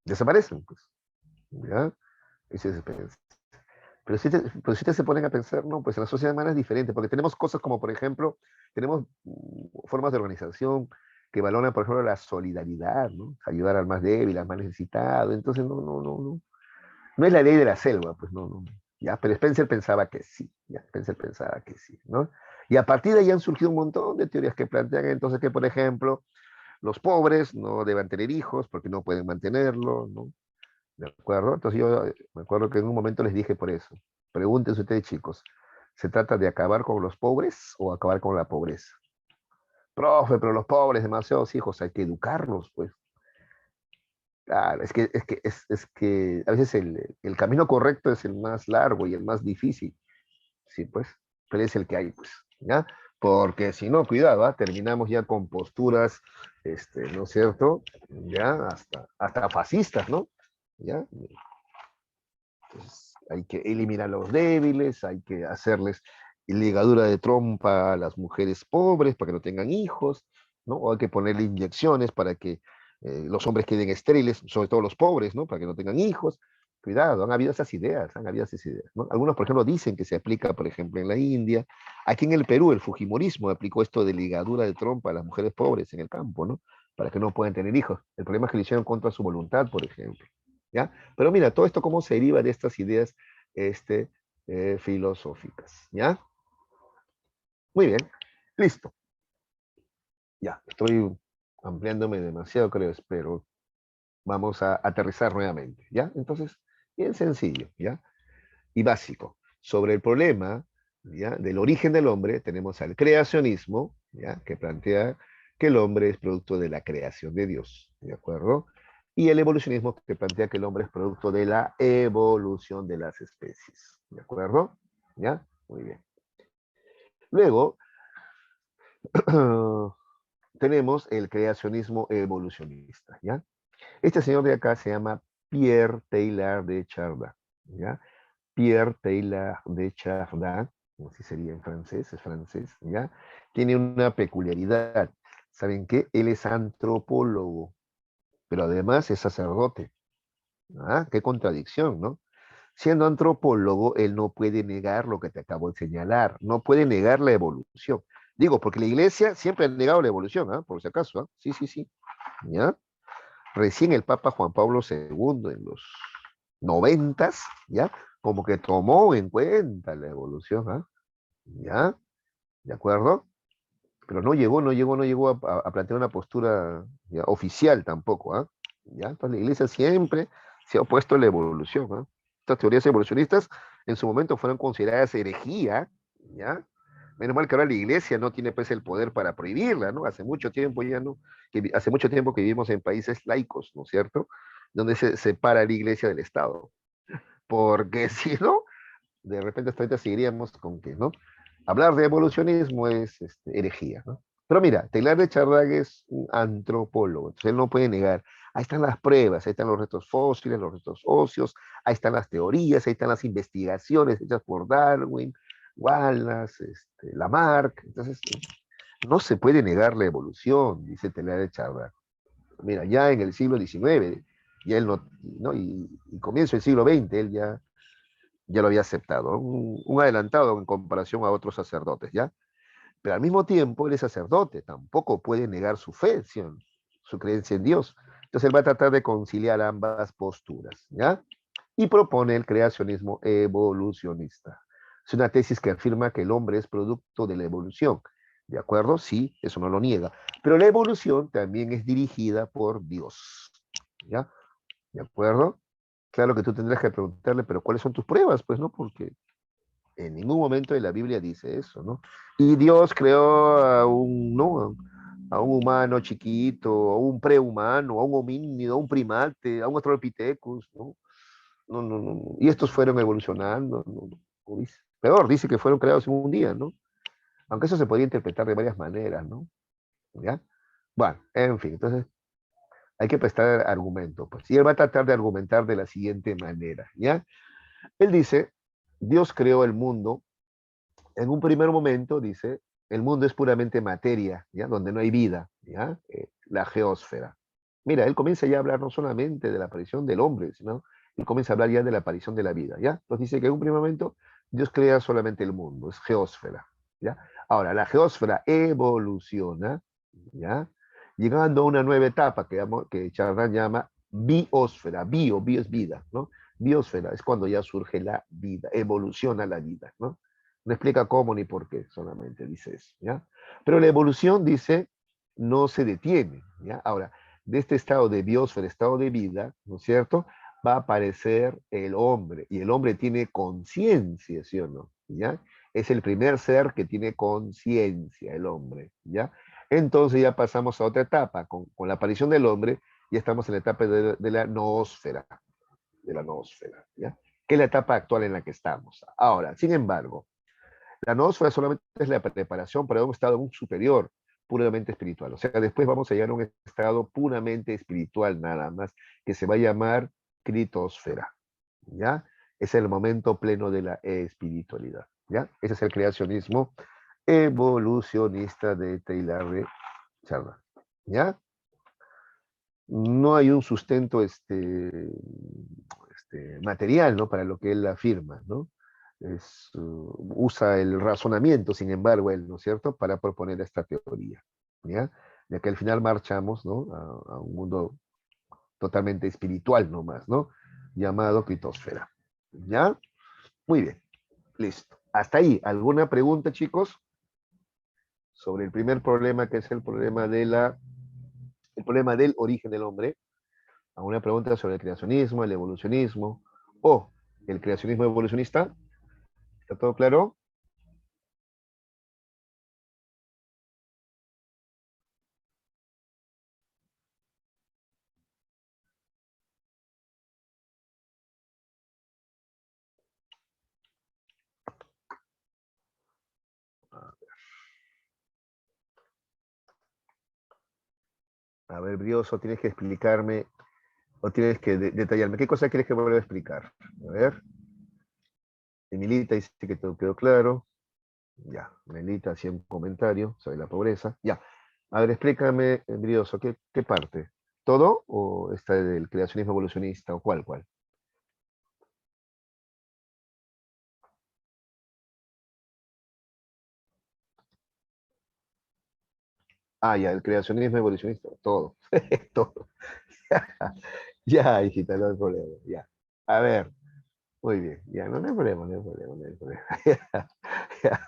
[SPEAKER 1] desaparecen, pues, ¿ya? Ese es Spencer. Pero si ustedes se ponen a pensar, no, pues en la sociedad humana es diferente, porque tenemos cosas como, por ejemplo, tenemos formas de organización que valoran, por ejemplo, la solidaridad, ¿no? Ayudar al más débil, al más necesitado. Entonces, no es la ley de la selva, pues no. Ya, pero Spencer pensaba que sí, ya, Spencer pensaba que sí, ¿no? Y a partir de ahí han surgido un montón de teorías que plantean entonces que, por ejemplo, los pobres no deben tener hijos porque no pueden mantenerlo, ¿no? ¿De acuerdo? Entonces yo me acuerdo que en un momento les dije por eso. Pregúntense ustedes, chicos, ¿se trata de acabar con los pobres o acabar con la pobreza? Profe, pero los pobres, demasiados hijos, hay que educarlos, pues. Claro, es que a veces el camino correcto es el más largo y el más difícil, sí, pues, pero es el que hay, pues, ¿ya? Porque si no, cuidado, ¿ah? Terminamos ya con posturas, ¿no es cierto? Ya, hasta fascistas, ¿no? ¿Ya? Entonces, hay que eliminar a los débiles, hay que hacerles ligadura de trompa a las mujeres pobres para que no tengan hijos, ¿no? O hay que ponerle inyecciones para que los hombres queden estériles, sobre todo los pobres, ¿no? Para que no tengan hijos. Cuidado, han habido esas ideas, han habido esas ideas, ¿no? Algunos, por ejemplo, dicen que se aplica, por ejemplo, en la India. Aquí en el Perú, el Fujimorismo aplicó esto de ligadura de trompa a las mujeres pobres en el campo, ¿no? Para que no puedan tener hijos. El problema es que lo hicieron contra su voluntad, por ejemplo. ¿Ya? Pero mira, todo esto cómo se deriva de estas ideas este, filosóficas, ¿ya? Muy bien, listo. Ya, estoy ampliándome demasiado, creo, pero vamos a aterrizar nuevamente, ¿ya? Entonces, bien sencillo, ¿ya? Y básico. Sobre el problema, ¿ya? Del origen del hombre, tenemos al creacionismo, ¿ya? Que plantea que el hombre es producto de la creación de Dios, ¿de acuerdo? Y el evolucionismo que plantea que el hombre es producto de la evolución de las especies, ¿de acuerdo? ¿Ya? Muy bien. Luego, tenemos el creacionismo evolucionista, ¿ya? Este señor de acá se llama Pierre Teilhard de Chardin, ¿ya? Pierre Teilhard de Chardin, así sería en francés, es francés, ¿ya? Tiene una peculiaridad. ¿Saben qué? Él es antropólogo, pero además es sacerdote. ¿Ah? Qué contradicción, ¿no? Siendo antropólogo, él no puede negar lo que te acabo de señalar, no puede negar la evolución. Digo, porque la iglesia siempre ha negado la evolución, ¿ah? Por si acaso, ¿ah? Sí, sí, sí, ¿ya? Recién el Papa Juan Pablo II en los noventas, ¿ya? Como que tomó en cuenta la evolución, ¿ah? ¿Ya? ¿De acuerdo? Pero no llegó a plantear una postura ya, oficial tampoco, ¿ah? ¿Ya? Entonces la iglesia siempre se ha opuesto a la evolución, ¿ah? Estas teorías evolucionistas en su momento fueron consideradas herejía, ¿ya? Menos mal que ahora la iglesia no tiene pues el poder para prohibirla, ¿no? Hace mucho tiempo ya no, hace mucho tiempo que vivimos en países laicos, ¿no es cierto? Donde se separa la iglesia del Estado. Porque si no, de repente hasta ahorita seguiríamos con que, ¿no? Hablar de evolucionismo es herejía, ¿no? Pero mira, Teilhard de Chardin es un antropólogo, entonces él no puede negar. Ahí están las pruebas, ahí están los restos fósiles, los restos óseos, ahí están las teorías, ahí están las investigaciones hechas por Darwin, Wallace, Lamarck. Entonces, no se puede negar la evolución, dice Teilhard de Chardin. Mira, ya en el siglo XIX, ya él no y comienzo del siglo XX, él ya lo había aceptado, un adelantado en comparación a otros sacerdotes, ¿ya? Pero al mismo tiempo, él es sacerdote, tampoco puede negar su fe, ¿sí? Su creencia en Dios. Entonces, él va a tratar de conciliar ambas posturas, ¿ya? Y propone el creacionismo evolucionista. Es una tesis que afirma que el hombre es producto de la evolución, ¿de acuerdo? Sí, eso no lo niega. Pero la evolución también es dirigida por Dios, ¿ya? ¿De acuerdo? Claro que tú tendrás que preguntarle, pero ¿cuáles son tus pruebas? Pues no, porque en ningún momento de la Biblia dice eso, ¿no? Y Dios creó a un, ¿no? A un humano chiquito, a un prehumano, a un homínido, a un primate, a un Australopithecus, ¿no? No, no, no. Y estos fueron evolucionando, ¿no? Peor, dice que fueron creados en un día, ¿no? Aunque eso se podría interpretar de varias maneras, ¿no? ¿Ya? Bueno, en fin, entonces hay que prestar argumento, pues. Y él va a tratar de argumentar de la siguiente manera, ¿ya? Él dice, Dios creó el mundo. En un primer momento, dice, el mundo es puramente materia, ¿ya? Donde no hay vida, ¿ya? La geósfera. Mira, él comienza ya a hablar no solamente de la aparición del hombre, sino él comienza a hablar ya de la aparición de la vida, ¿ya? Entonces dice que en un primer momento Dios crea solamente el mundo, es geósfera, ¿ya? Ahora, la geósfera evoluciona, ¿ya? Llegando a una nueva etapa que Chardin llama biosfera, bio es vida, ¿no? Biosfera es cuando ya surge la vida, evoluciona la vida, ¿no? No explica cómo ni por qué, solamente dice eso, ¿ya? Pero la evolución, dice, no se detiene, ¿ya? Ahora, de este estado de biosfera, estado de vida, ¿no es cierto? Va a aparecer el hombre, y el hombre tiene conciencia, ¿sí o no? ¿Ya? Es el primer ser que tiene conciencia, el hombre, ¿ya? Entonces ya pasamos a otra etapa, con la aparición del hombre, ya estamos en la etapa de la noósfera, ¿ya? Que es la etapa actual en la que estamos. Ahora, sin embargo, la noósfera solamente es la preparación para un estado aún superior, puramente espiritual. O sea, después vamos a llegar a un estado puramente espiritual nada más, que se va a llamar critosfera, ¿ya? Es el momento pleno de la espiritualidad, ¿ya? Ese es el creacionismo evolucionista de Taylor de Chardin, ¿ya? No hay un sustento material, ¿no? Para lo que él afirma, ¿no? Usa el razonamiento, sin embargo, él, ¿no es cierto?, para proponer esta teoría, ¿ya? De que al final marchamos, ¿no?, a un mundo totalmente espiritual nomás, ¿no?, llamado critosfera, ¿ya? Muy bien, listo. Hasta ahí, ¿alguna pregunta, chicos? Sobre el primer problema, que es el problema del origen del hombre. ¿Alguna pregunta sobre el creacionismo, el evolucionismo o el creacionismo evolucionista? ¿Está todo claro? A ver, Brioso, tienes que explicarme o tienes que detallarme. ¿Qué cosa quieres que vuelva a explicar? A ver, Emilita dice que todo quedó claro. Ya, Melita hacía un comentario sobre la pobreza. Ya, a ver, explícame, Brioso, ¿qué parte? ¿Todo o esta del creacionismo evolucionista o cuál? Ah, ya, el creacionismo evolucionista, todo, todo. Ya, hijita, no hay problema, ya. A ver, muy bien, ya, no hay problema, no hay problema, no hay problema. Ya.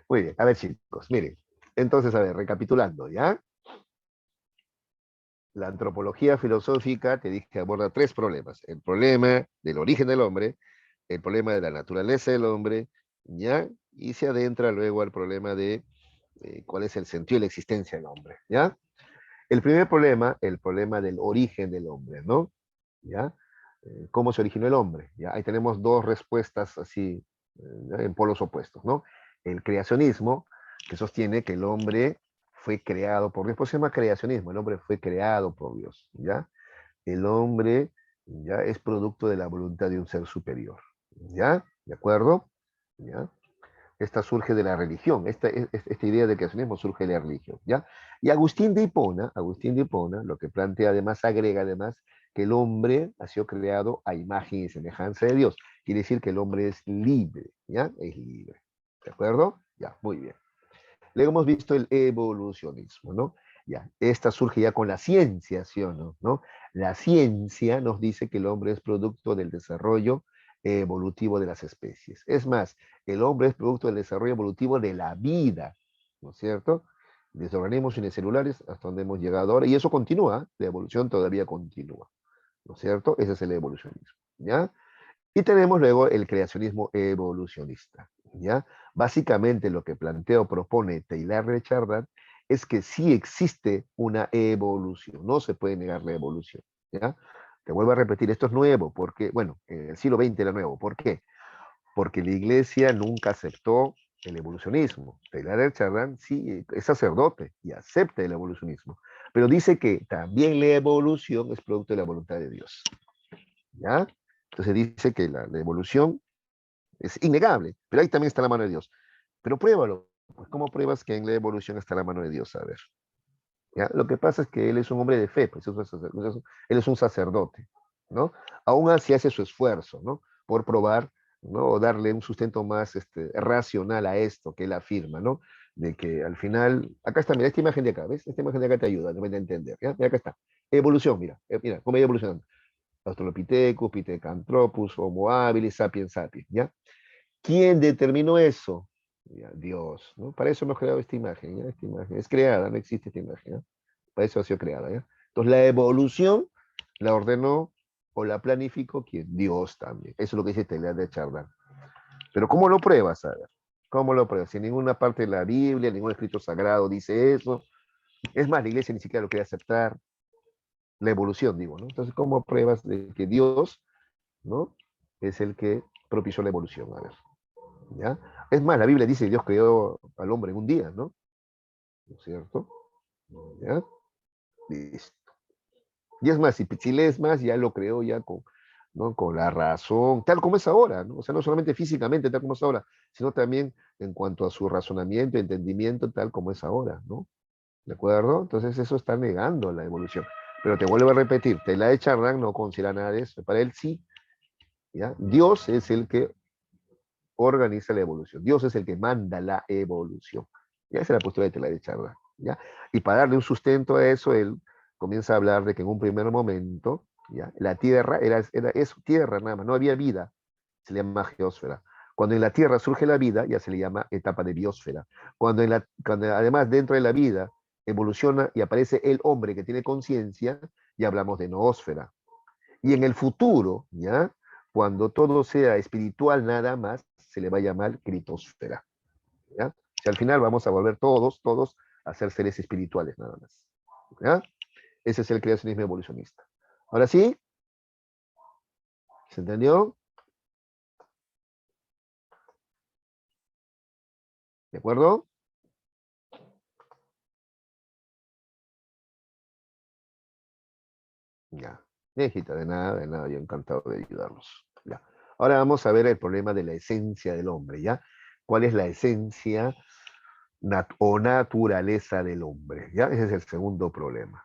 [SPEAKER 1] Muy bien, a ver, chicos, miren. Entonces, a ver, recapitulando, ¿ya? La antropología filosófica, te dije que aborda tres problemas. El problema del origen del hombre, el problema de la naturaleza del hombre, ¿ya? Y se adentra luego al problema de cuál es el sentido de la existencia del hombre, ¿ya? El primer problema, el problema del origen del hombre, ¿no? ¿Ya? ¿Cómo se originó el hombre? ¿Ya? Ahí tenemos dos respuestas así, en polos opuestos, ¿no? El creacionismo, que sostiene que el hombre fue creado por Dios, por eso se llama creacionismo, el hombre fue creado por Dios, ¿ya? El hombre ya es producto de la voluntad de un ser superior, ¿ya? ¿De acuerdo? ¿Ya? Esta surge de la religión, esta idea de creacionismo surge de la religión, ¿ya? Y Agustín de Hipona, lo que plantea además, agrega además, que el hombre ha sido creado a imagen y semejanza de Dios. Quiere decir que el hombre es libre, ¿ya? Es libre, ¿de acuerdo? Ya, muy bien. Luego hemos visto el evolucionismo, ¿no? Ya, esta surge ya con la ciencia, ¿sí o no? ¿No? La ciencia nos dice que el hombre es producto del desarrollo evolutivo de las especies. Es más, el hombre es producto del desarrollo evolutivo de la vida, ¿no es cierto? Desde organismos unicelulares hasta donde hemos llegado ahora, y eso continúa, la evolución todavía continúa, ¿no es cierto? Ese es el evolucionismo, ¿ya? Y tenemos luego el creacionismo evolucionista, ¿ya? Básicamente lo que plantea o propone Taylor de Chardin es que sí existe una evolución, no se puede negar la evolución, ¿ya? Te vuelvo a repetir, esto es nuevo, porque, bueno, en el siglo XX era nuevo. ¿Por qué? Porque la iglesia nunca aceptó el evolucionismo. Taylor de Chardin sí es sacerdote y acepta el evolucionismo, pero dice que también la evolución es producto de la voluntad de Dios, ¿ya? Entonces dice que la evolución es innegable, pero ahí también está la mano de Dios. Pero pruébalo. Pues, ¿cómo pruebas que en la evolución está la mano de Dios? A ver. ¿Ya? Lo que pasa es que él es un hombre de fe, pues él es un sacerdote, ¿no? Aún así hace su esfuerzo, ¿no? Por probar, ¿no? O darle un sustento más racional a esto que él afirma, ¿no? De que al final, acá está, mira, esta imagen de acá, ¿ves? Esta imagen de acá te ayuda, no me a entender, ¿ya? Mira, acá está. Evolución, mira, mira, cómo ha ido evolucionando. Australopithecus, Pithecanthropus, Homo habilis, Sapiens sapiens, ¿ya? ¿Quién determinó eso? Ya, Dios, ¿no? Para eso hemos creado esta imagen, ¿ya? Esta imagen es creada, no existe esta imagen, ¿ya? Para eso ha sido creada, ¿ya? Entonces la evolución la ordenó o la planificó, ¿quién? Dios también. Eso es lo que dice Teilhard de Chardin. Pero ¿cómo lo pruebas? A ver, ¿cómo lo pruebas? Si en ninguna parte de la Biblia, ningún escrito sagrado dice eso. Es más, la iglesia ni siquiera lo quiere aceptar. La evolución, digo, ¿no? Entonces, ¿cómo pruebas de que Dios, ¿no? Es el que propició la evolución? A ver, ¿ya? Es más, la Biblia dice que Dios creó al hombre en un día, ¿no? ¿No es cierto? ¿Ya? Listo. Y es más, si lees más, ya lo creó ya con, ¿no? Con la razón, tal como es ahora, ¿no? O sea, no solamente físicamente, tal como es ahora, sino también en cuanto a su razonamiento, entendimiento, tal como es ahora, ¿no? ¿De acuerdo? Entonces eso está negando la evolución. Pero te vuelvo a repetir, te la echa Rank no considera nada de eso. Para él sí, ¿ya? Dios es el que organiza la evolución. Dios es el que manda la evolución. Ya esa es la postura de Tela de Charla. ¿Ya? Y para darle un sustento a eso, él comienza a hablar de que en un primer momento, ¿ya? La Tierra era eso, tierra nada más, no había vida, se le llama geósfera. Cuando en la Tierra surge la vida, ya se le llama etapa de biosfera. Cuando además dentro de la vida evoluciona y aparece el hombre que tiene conciencia, ya hablamos de noósfera. Y en el futuro, ¿ya? Cuando todo sea espiritual nada más, se le va a llamar critosfera, ¿ya? O sea, al final vamos a volver todos a ser seres espirituales nada más, ¿ya? Ese es el creacionismo evolucionista. Ahora sí, ¿se entendió? ¿De acuerdo? Ya. Viejita, de nada, yo encantado de ayudarlos. Ya. Ahora vamos a ver el problema de la esencia del hombre, ¿ya? ¿Cuál es la esencia o naturaleza del hombre? ¿Ya? Ese es el segundo problema.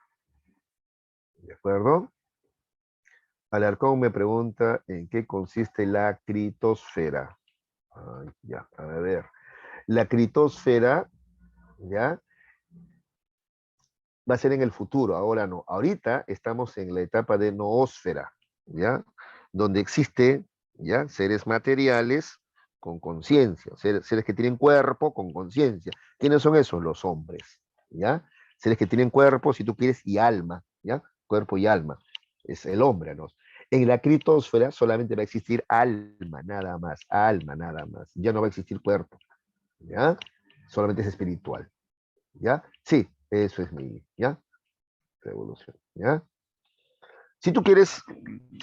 [SPEAKER 1] ¿De acuerdo? Alarcón me pregunta en qué consiste la critosfera. Ay, ya, a ver. La critosfera, ¿ya? Va a ser en el futuro, ahora no. Ahorita estamos en la etapa de noósfera, ¿ya? Donde existe, ¿ya? Seres materiales con conciencia, seres que tienen cuerpo con conciencia. ¿Quiénes son esos? Los hombres, ¿ya? Seres que tienen cuerpo, si tú quieres, y alma, ¿ya? Cuerpo y alma. Es el hombre, ¿no? En la critosfera solamente va a existir alma nada más. Ya no va a existir cuerpo, ¿ya? Solamente es espiritual, ¿ya? Sí, eso es mi, ¿ya? Revolución, ¿ya? Si tú quieres,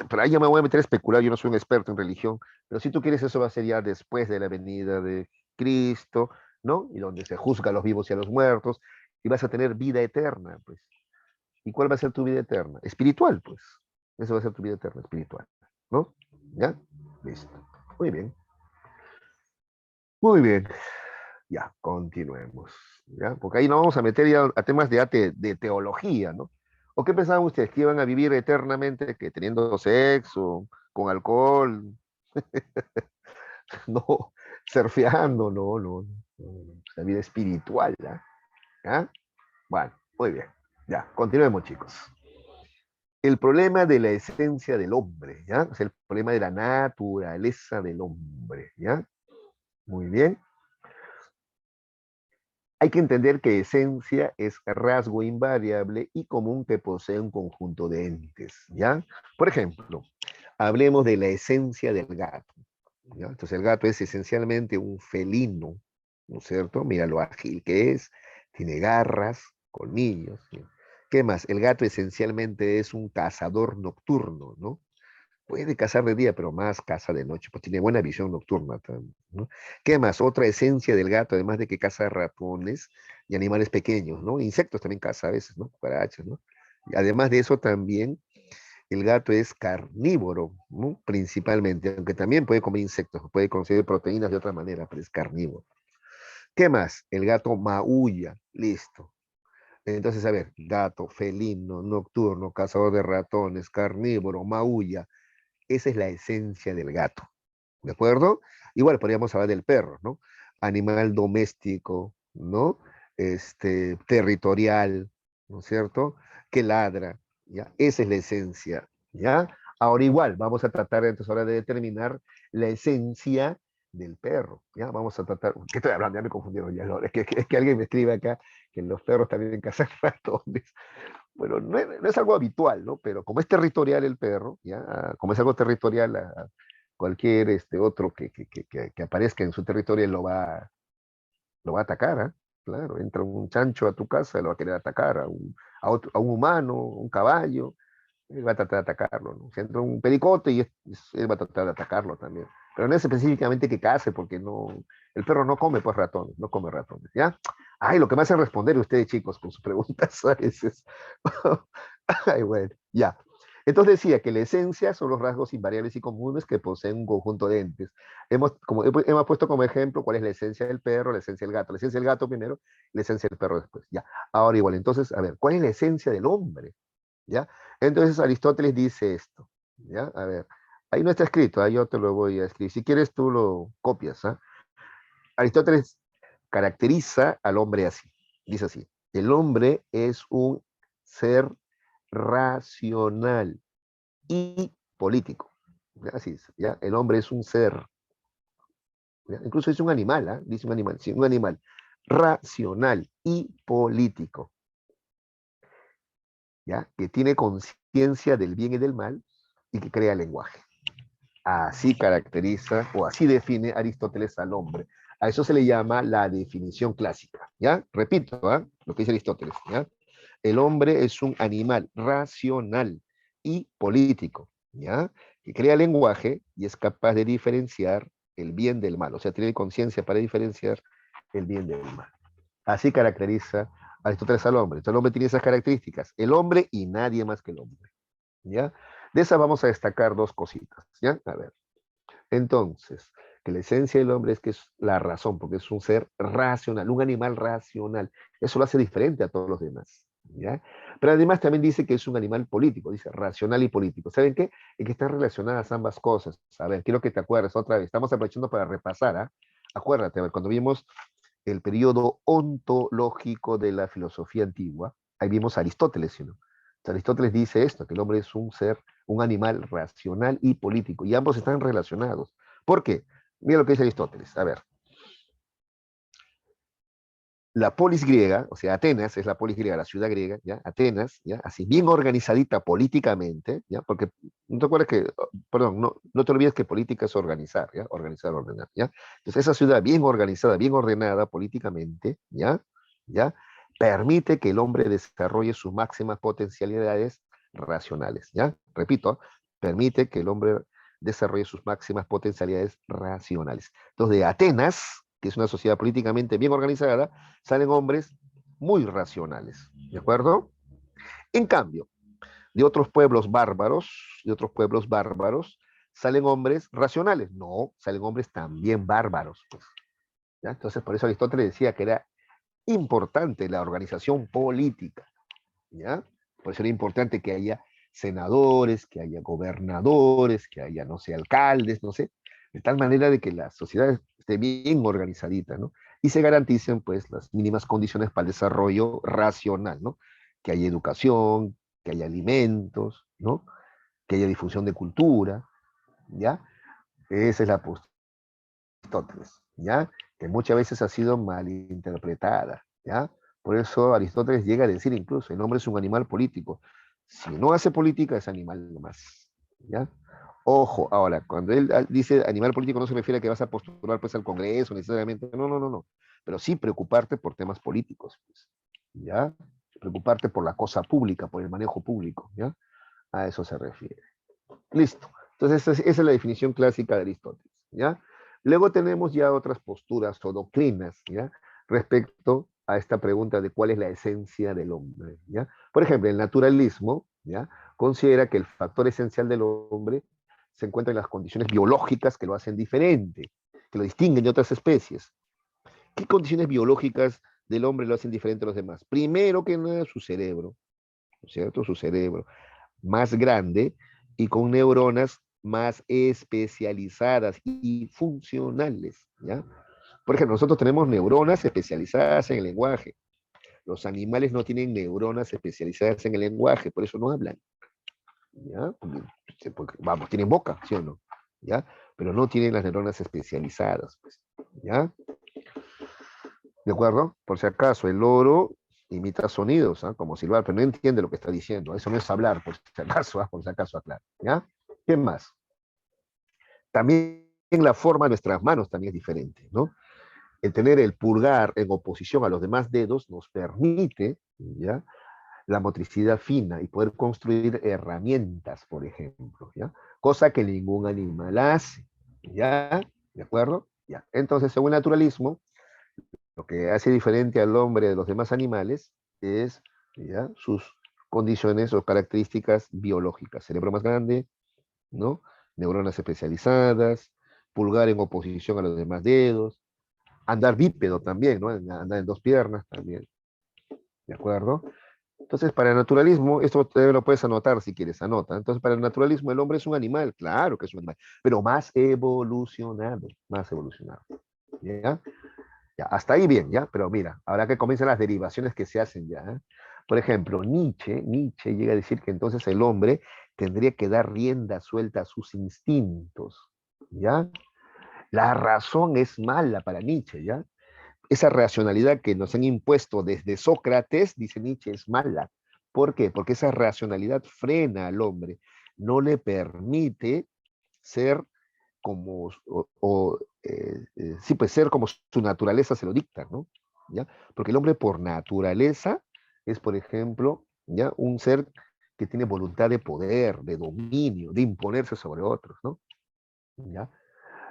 [SPEAKER 1] pero ahí ya me voy a meter a especular, yo no soy un experto en religión, pero si tú quieres, eso va a ser ya después de la venida de Cristo, ¿no? Y donde se juzga a los vivos y a los muertos, y vas a tener vida eterna, pues. ¿Y cuál va a ser tu vida eterna? Espiritual, pues. Eso va a ser tu vida eterna, espiritual, ¿no? ¿Ya? Listo. Muy bien. Muy bien. Ya, continuemos. ¿Ya? Porque ahí nos vamos a meter ya a temas de teología, ¿no? ¿O qué pensaban ustedes? ¿Que iban a vivir eternamente, que teniendo sexo, con alcohol, no, surfeando, no. La vida espiritual, ¿ya? ¿Ya? Bueno, muy bien. Ya, continuemos, chicos. El problema de la esencia del hombre, ¿ya? Es el problema de la naturaleza del hombre, ¿ya? Muy bien. Hay que entender que esencia es rasgo invariable y común que posee un conjunto de entes, ¿ya? Por ejemplo, hablemos de la esencia del gato, ¿ya? Entonces el gato es esencialmente un felino, ¿no es cierto? Mira lo ágil que es, tiene garras, colmillos, ¿sí? ¿Qué más? El gato esencialmente es un cazador nocturno, ¿no? Puede cazar de día, pero más caza de noche, pues tiene buena visión nocturna también, ¿no? ¿Qué más? Otra esencia del gato, además de que caza ratones y animales pequeños, ¿no? Insectos también caza a veces, ¿no? Cucarachas, ¿no? Y además de eso también el gato es carnívoro, ¿no? Principalmente, aunque también puede comer insectos, puede conseguir proteínas de otra manera, pero es carnívoro. ¿Qué más? El gato maulla, listo. Entonces, a ver, gato, felino, nocturno, cazador de ratones, carnívoro, maulla, esa es la esencia del gato, ¿de acuerdo? Igual podríamos hablar del perro, ¿no? Animal doméstico, ¿no? Territorial, ¿no es cierto? Que ladra, ¿ya? Esa es la esencia, ¿ya? Ahora igual, vamos a tratar entonces ahora de determinar la esencia del perro. ¿Ya? Vamos a tratar, ¿qué estoy hablando? Ya me confundieron ya. Es que alguien me escribe acá que los perros también cazan ratones. Bueno, no es algo habitual, ¿no? Pero como es territorial el perro, ¿ya? Como es algo territorial, cualquier otro que aparezca en su territorio lo va a atacar, ¿ah? Claro, entra un chancho a tu casa, lo va a querer atacar, a un humano, un caballo, él va a tratar de atacarlo, ¿no? Si entra un pericote él va a tratar de atacarlo también. Pero no es específicamente que case, porque el perro no come pues ratones, no come ratones, ¿ya? Ay, lo que me hace responder ustedes, chicos, con sus preguntas a veces. Ay, bueno, ya. Entonces decía que la esencia son los rasgos invariables y comunes que poseen un conjunto de entes. Hemos puesto como ejemplo cuál es la esencia del perro, la esencia del gato. La esencia del gato primero, la esencia del perro después. Ya. Ahora igual, entonces, a ver, ¿cuál es la esencia del hombre? ¿Ya? Entonces Aristóteles dice esto. ¿Ya? A ver, ahí no está escrito, ahí yo te lo voy a escribir. Si quieres tú lo copias. ¿Ah? Aristóteles caracteriza al hombre así. Dice así, el hombre es un ser racional y político. ¿Ya? Así es, ¿ya? El hombre es un ser, ¿ya? Incluso es un animal, ¿eh? Dice un animal, sí, un animal racional y político, ¿ya? Que tiene conciencia del bien y del mal y que crea lenguaje. Así caracteriza o así define Aristóteles al hombre. A eso se le llama la definición clásica, ¿ya? Repito, ¿eh? Lo que dice Aristóteles, ¿ya? El hombre es un animal racional y político, ¿ya? Que crea lenguaje y es capaz de diferenciar el bien del mal, o sea, tiene conciencia para diferenciar el bien del mal. Así caracteriza Aristóteles al hombre. Entonces el hombre tiene esas características, el hombre y nadie más que el hombre, ¿ya? De esas vamos a destacar dos cositas, ¿ya? A ver, entonces, que la esencia del hombre es que es la razón, porque es un ser racional, un animal racional. Eso lo hace diferente a todos los demás, ¿ya? Pero además también dice que es un animal político, dice racional y político. ¿Saben qué? En que están relacionadas ambas cosas. A ver, quiero que te acuerdes otra vez. Estamos aprovechando para repasar, ¿ah? Acuérdate, a ver, cuando vimos el periodo ontológico de la filosofía antigua, ahí vimos a Aristóteles, ¿sí, no? Aristóteles dice esto, que el hombre es un ser, un animal racional y político, y ambos están relacionados. ¿Por qué? Mira lo que dice Aristóteles. A ver, la polis griega, o sea, Atenas es la polis griega, la ciudad griega, ¿ya? Atenas, ¿ya? Así bien organizadita políticamente, ¿ya? Porque no te acuerdas que, perdón, no te olvides que política es organizar, ¿ya? Organizar, ordenar, ¿ya? Entonces esa ciudad bien organizada, bien ordenada políticamente, ¿ya? ¿Ya? Permite que el hombre desarrolle sus máximas potencialidades racionales, ¿ya? Repito, permite que el hombre desarrolle sus máximas potencialidades racionales. Entonces, de Atenas, que es una sociedad políticamente bien organizada, salen hombres muy racionales, ¿de acuerdo? En cambio, de otros pueblos bárbaros, salen hombres racionales. No, salen hombres también bárbaros. Pues, ¿ya? Entonces, por eso Aristóteles decía que era importante la organización política, ¿ya? Por eso era importante que haya senadores, que haya gobernadores, que haya, no sé, alcaldes, no sé, de tal manera de que la sociedad esté bien organizadita, ¿no? Y se garanticen, pues, las mínimas condiciones para el desarrollo racional, ¿no? Que haya educación, que haya alimentos, ¿no? Que haya difusión de cultura, ¿ya? Esa es la postura de Aristóteles, ¿ya? Que muchas veces ha sido malinterpretada, ¿ya? Por eso Aristóteles llega a decir incluso, el hombre es un animal político. Si no hace política, es animal nomás, ¿ya? Ojo, ahora, cuando él dice animal político no se refiere a que vas a postular pues al Congreso necesariamente, no, no, no, no, pero sí preocuparte por temas políticos, pues, ¿ya? Preocuparte por la cosa pública, por el manejo público, ¿ya? A eso se refiere. Listo. Entonces, esa es la definición clásica de Aristóteles, ¿ya? Luego tenemos ya otras posturas o doctrinas, ¿ya? Respecto a esta pregunta de cuál es la esencia del hombre, ¿ya? Por ejemplo, el naturalismo, ¿ya? Considera que el factor esencial del hombre se encuentra en las condiciones biológicas que lo hacen diferente, que lo distinguen de otras especies. ¿Qué condiciones biológicas del hombre lo hacen diferente a los demás? Primero que nada, su cerebro, ¿no es cierto? Su cerebro más grande y con neuronas más especializadas y funcionales, ¿ya? Por ejemplo, nosotros tenemos neuronas especializadas en el lenguaje. Los animales no tienen neuronas especializadas en el lenguaje, por eso no hablan, ¿ya? Porque, vamos, tienen boca, ¿sí o no? ¿ya? Pero no tienen las neuronas especializadas, pues, ¿ya? ¿De acuerdo? Por si acaso, el loro imita sonidos, ¿ah? Como silbar, pero no entiende lo que está diciendo. Eso no es hablar, por si acaso, ¿ah? Por si acaso, aclaro, ¿ya? ¿Qué más? También la forma de nuestras manos también es diferente, ¿no? El tener el pulgar en oposición a los demás dedos nos permite, ¿ya? La motricidad fina y poder construir herramientas, por ejemplo, ¿ya? Cosa que ningún animal hace, ¿ya? ¿De acuerdo? Ya. Entonces, según el naturalismo, lo que hace diferente al hombre de los demás animales es, ¿ya? Sus condiciones o características biológicas. Cerebro más grande, ¿no? Neuronas especializadas, pulgar en oposición a los demás dedos, andar bípedo también, ¿no? Andar en dos piernas también, ¿de acuerdo? Entonces, para el naturalismo, esto lo puedes anotar si quieres, anota. Entonces, para el naturalismo, el hombre es un animal, claro que es un animal, pero más evolucionado, ¿ya? Ya, hasta ahí bien, ¿ya? Pero mira, ahora que comienzan las derivaciones que se hacen ya, ¿eh? Por ejemplo, Nietzsche llega a decir que entonces el hombre tendría que dar rienda suelta a sus instintos, ¿ya? La razón es mala para Nietzsche, ¿ya? Esa racionalidad que nos han impuesto desde Sócrates, dice Nietzsche, es mala. ¿Por qué? Porque esa racionalidad frena al hombre, no le permite ser como, sí, pues ser como su naturaleza se lo dicta, ¿no? ¿Ya? Porque el hombre por naturaleza es, por ejemplo, ¿ya? Un ser que tiene voluntad de poder, de dominio, de imponerse sobre otros, ¿no? ¿Ya?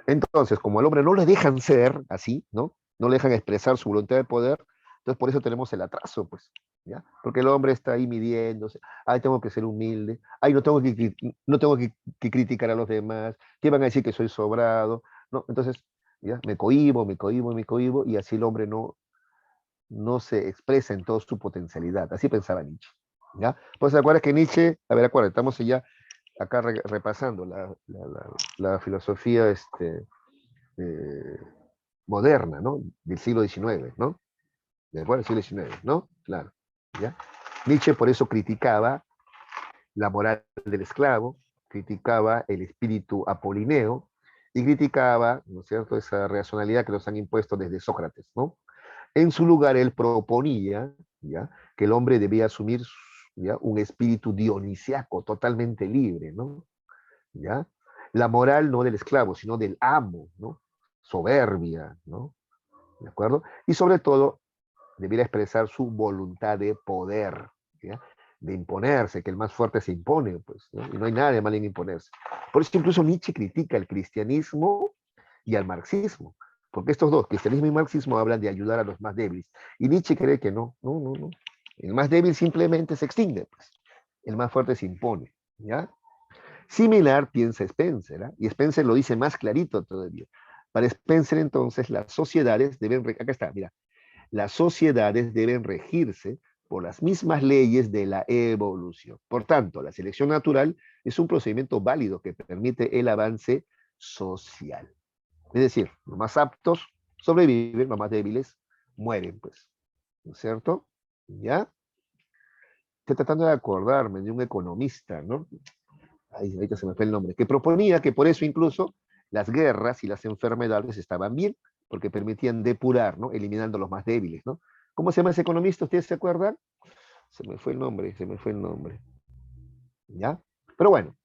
[SPEAKER 1] Entonces, como al hombre no le dejan ser así, ¿no? No le dejan expresar su voluntad de poder, entonces por eso tenemos el atraso, pues, ¿ya? Porque el hombre está ahí midiéndose, ay, tengo que ser humilde, ay, no tengo que criticar a los demás, ¿qué van a decir que soy sobrado? ¿No? Entonces, ¿ya? Me cohibo, y así el hombre no se expresa en toda su potencialidad. Así pensaba Nietzsche, ¿ya? Pues, ¿te acuerdas que Nietzsche, a ver, acuérdate, estamos ya acá repasando la filosofía, eh, moderna, ¿no? Del siglo XIX, ¿no? Después del siglo XIX, ¿no? Claro, ¿ya? Nietzsche por eso criticaba la moral del esclavo, criticaba el espíritu apolineo y criticaba, ¿no es cierto?, esa racionalidad que nos han impuesto desde Sócrates, ¿no? En su lugar, él proponía, ¿ya?, que el hombre debía asumir, ¿ya?, un espíritu dionisiaco, totalmente libre, ¿no? ¿Ya? La moral no del esclavo, sino del amo, ¿no? Soberbia, ¿no? ¿De acuerdo? Y sobre todo, debiera expresar su voluntad de poder, ¿ya? De imponerse, que el más fuerte se impone, pues, ¿no? Y no hay nada de mal en imponerse. Por eso incluso Nietzsche critica el cristianismo y al marxismo, porque estos dos, cristianismo y marxismo, hablan de ayudar a los más débiles. Y Nietzsche cree que no. El más débil simplemente se extingue, pues. El más fuerte se impone, ¿ya? Similar piensa Spencer, ¿eh? Y Spencer lo dice más clarito todavía. Para Spencer, entonces, las sociedades deben, acá está, mira, las sociedades deben regirse por las mismas leyes de la evolución. Por tanto, la selección natural es un procedimiento válido que permite el avance social. Es decir, los más aptos sobreviven, los más débiles mueren, pues. ¿No es cierto? ¿Ya? Estoy tratando de acordarme de un economista, ¿no? Ay, ahorita se me fue el nombre, que proponía que por eso incluso las guerras y las enfermedades estaban bien, porque permitían depurar, ¿no? Eliminando los más débiles, ¿no? ¿Cómo se llama ese economista? ¿Ustedes se acuerdan? Se me fue el nombre, ¿ya? Pero bueno,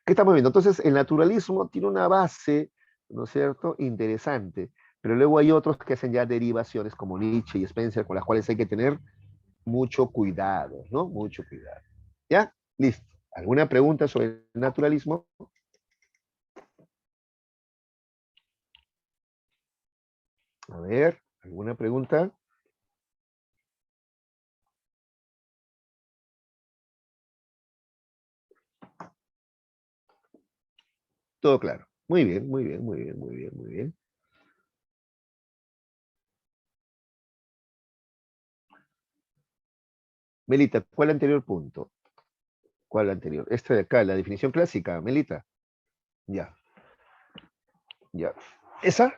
[SPEAKER 1] ¿qué estamos viendo? Entonces, el naturalismo tiene una base, ¿no es cierto?, interesante, pero luego hay otros que hacen ya derivaciones como Nietzsche y Spencer, con las cuales hay que tener mucho cuidado, ¿no? Mucho cuidado. ¿Ya? Listo. ¿Alguna pregunta sobre el naturalismo? A ver, ¿alguna pregunta? Todo claro. Muy bien, muy bien, muy bien, muy bien, muy bien. Melita, ¿cuál anterior punto? ¿Cuál anterior? Este de acá, la definición clásica, Melita. Ya, ya. ¿Esa?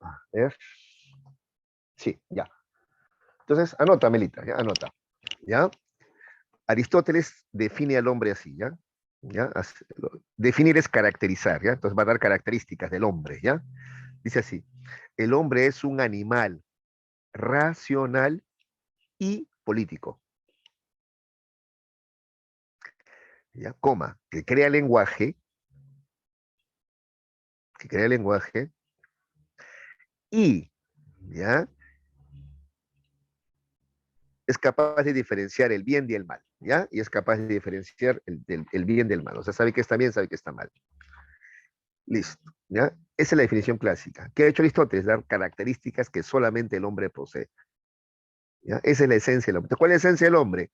[SPEAKER 1] A ver. Sí, ya. Entonces, anota, Melita, ya, anota. ¿Ya? Aristóteles define al hombre así, ¿ya? ¿ya? Definir es caracterizar, ¿ya? Entonces va a dar características del hombre, ¿ya? Dice así, el hombre es un animal racional y político, ¿ya? Coma, que crea lenguaje y, ¿ya? Es capaz de diferenciar el bien y el mal, ¿ya? Y es capaz de diferenciar el bien del mal. O sea, sabe que está bien, sabe que está mal. Listo, ¿ya? Esa es la definición clásica. ¿Qué ha hecho Aristóteles? Dar características que solamente el hombre posee, ¿ya? Esa es la esencia del hombre. ¿Cuál es la esencia del hombre?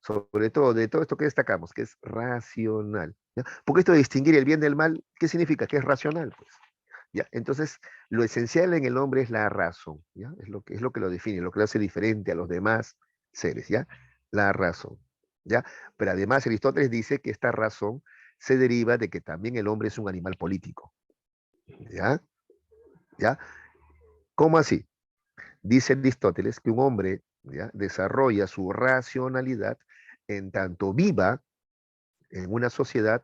[SPEAKER 1] Sobre todo, de todo esto que destacamos, que es racional, ¿ya? Porque esto de distinguir el bien del mal, ¿qué significa? Que es racional, pues. ¿Ya? Entonces, lo esencial en el hombre es la razón, ¿ya? Es lo que lo define, lo que lo hace diferente a los demás seres, ¿ya? La razón, ¿ya? Pero además Aristóteles dice que esta razón se deriva de que también el hombre es un animal político, ¿ya? ¿Ya? ¿Cómo así? Dice Aristóteles que un hombre, ¿ya? Desarrolla su racionalidad en tanto viva en una sociedad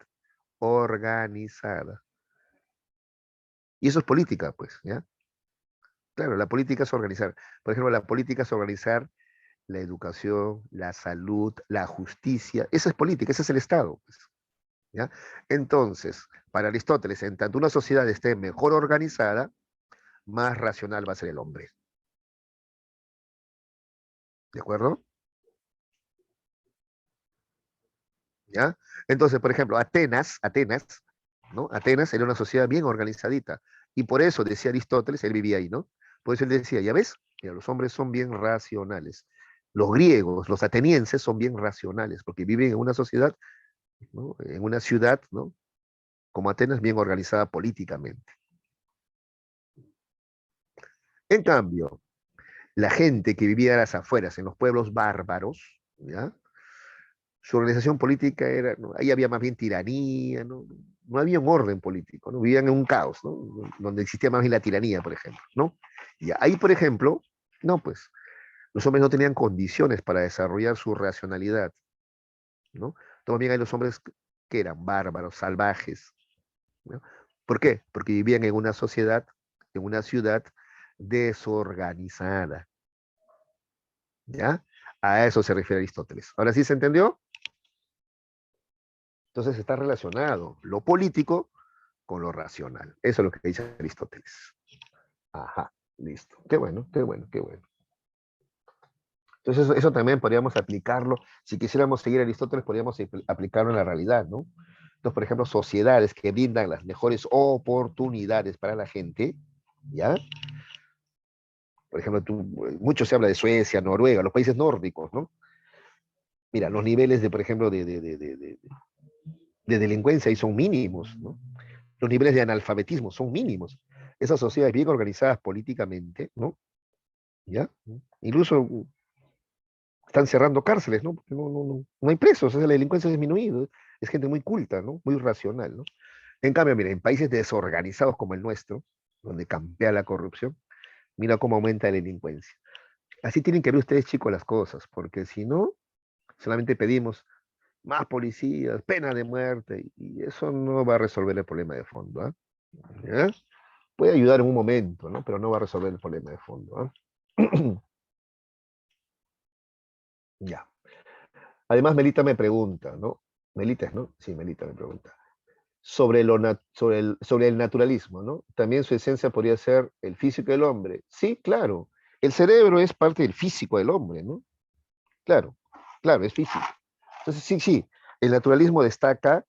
[SPEAKER 1] organizada. Y eso es política, pues, ¿ya? Claro, la política es organizar. Por ejemplo, la política es organizar la educación, la salud, la justicia. Esa es política, ese es el Estado, pues, ¿ya? Entonces, para Aristóteles, en tanto una sociedad esté mejor organizada, más racional va a ser el hombre. ¿De acuerdo? ¿Ya? Entonces, por ejemplo, Atenas, ¿no? Atenas era una sociedad bien organizadita. Y por eso decía Aristóteles, él vivía ahí, ¿no? Por eso él decía, ya ves, mira, los hombres son bien racionales. Los griegos, los atenienses son bien racionales, porque viven en una sociedad, ¿no? En una ciudad, ¿no? Como Atenas, bien organizada políticamente. En cambio, la gente que vivía a las afueras, en los pueblos bárbaros, ¿ya? Su organización política era, ¿no? Ahí había más bien tiranía, ¿no? No había un orden político, ¿no? Vivían en un caos, ¿no? Donde existía más bien la tiranía, por ejemplo, ¿no? Y ahí, por ejemplo, no, pues, los hombres no tenían condiciones para desarrollar su racionalidad, ¿no? También hay los hombres que eran bárbaros, salvajes, ¿no? ¿Por qué? Porque vivían en una sociedad, en una ciudad desorganizada, ¿ya? A eso se refiere Aristóteles. ¿Ahora sí se entendió? Entonces está relacionado lo político con lo racional. Eso es lo que dice Aristóteles. Ajá, listo. Qué bueno, qué bueno, qué bueno. Entonces eso también podríamos aplicarlo, si quisiéramos seguir a Aristóteles, podríamos aplicarlo en la realidad, ¿no? Entonces, por ejemplo, sociedades que brindan las mejores oportunidades para la gente, ¿ya? Por ejemplo, mucho se habla de Suecia, Noruega, los países nórdicos, ¿no? Mira, los niveles de, por ejemplo, de delincuencia ahí son mínimos, ¿no? Los niveles de analfabetismo son mínimos. Esas sociedades bien organizadas políticamente, ¿no? ¿Ya? Incluso están cerrando cárceles, ¿no? Porque no hay presos, o sea, la delincuencia ha disminuido, es gente muy culta, ¿no? Muy racional, ¿no? En cambio, mira, en países desorganizados como el nuestro, donde campea la corrupción, mira cómo aumenta la delincuencia. Así tienen que ver ustedes, chicos, las cosas, porque si no, solamente pedimos más policías, pena de muerte, y eso no va a resolver el problema de fondo, ¿ah? ¿Ya? Puede ayudar en un momento, ¿no? Pero no va a resolver el problema de fondo, ¿ah? Ya. Además, Melita me pregunta, ¿no? Melita, ¿no? Sí, Melita me pregunta. Sobre el naturalismo, ¿no? También su esencia podría ser el físico del hombre. Sí, claro. El cerebro es parte del físico del hombre, ¿no? Claro, claro, es físico. Entonces, sí, sí, el naturalismo destaca,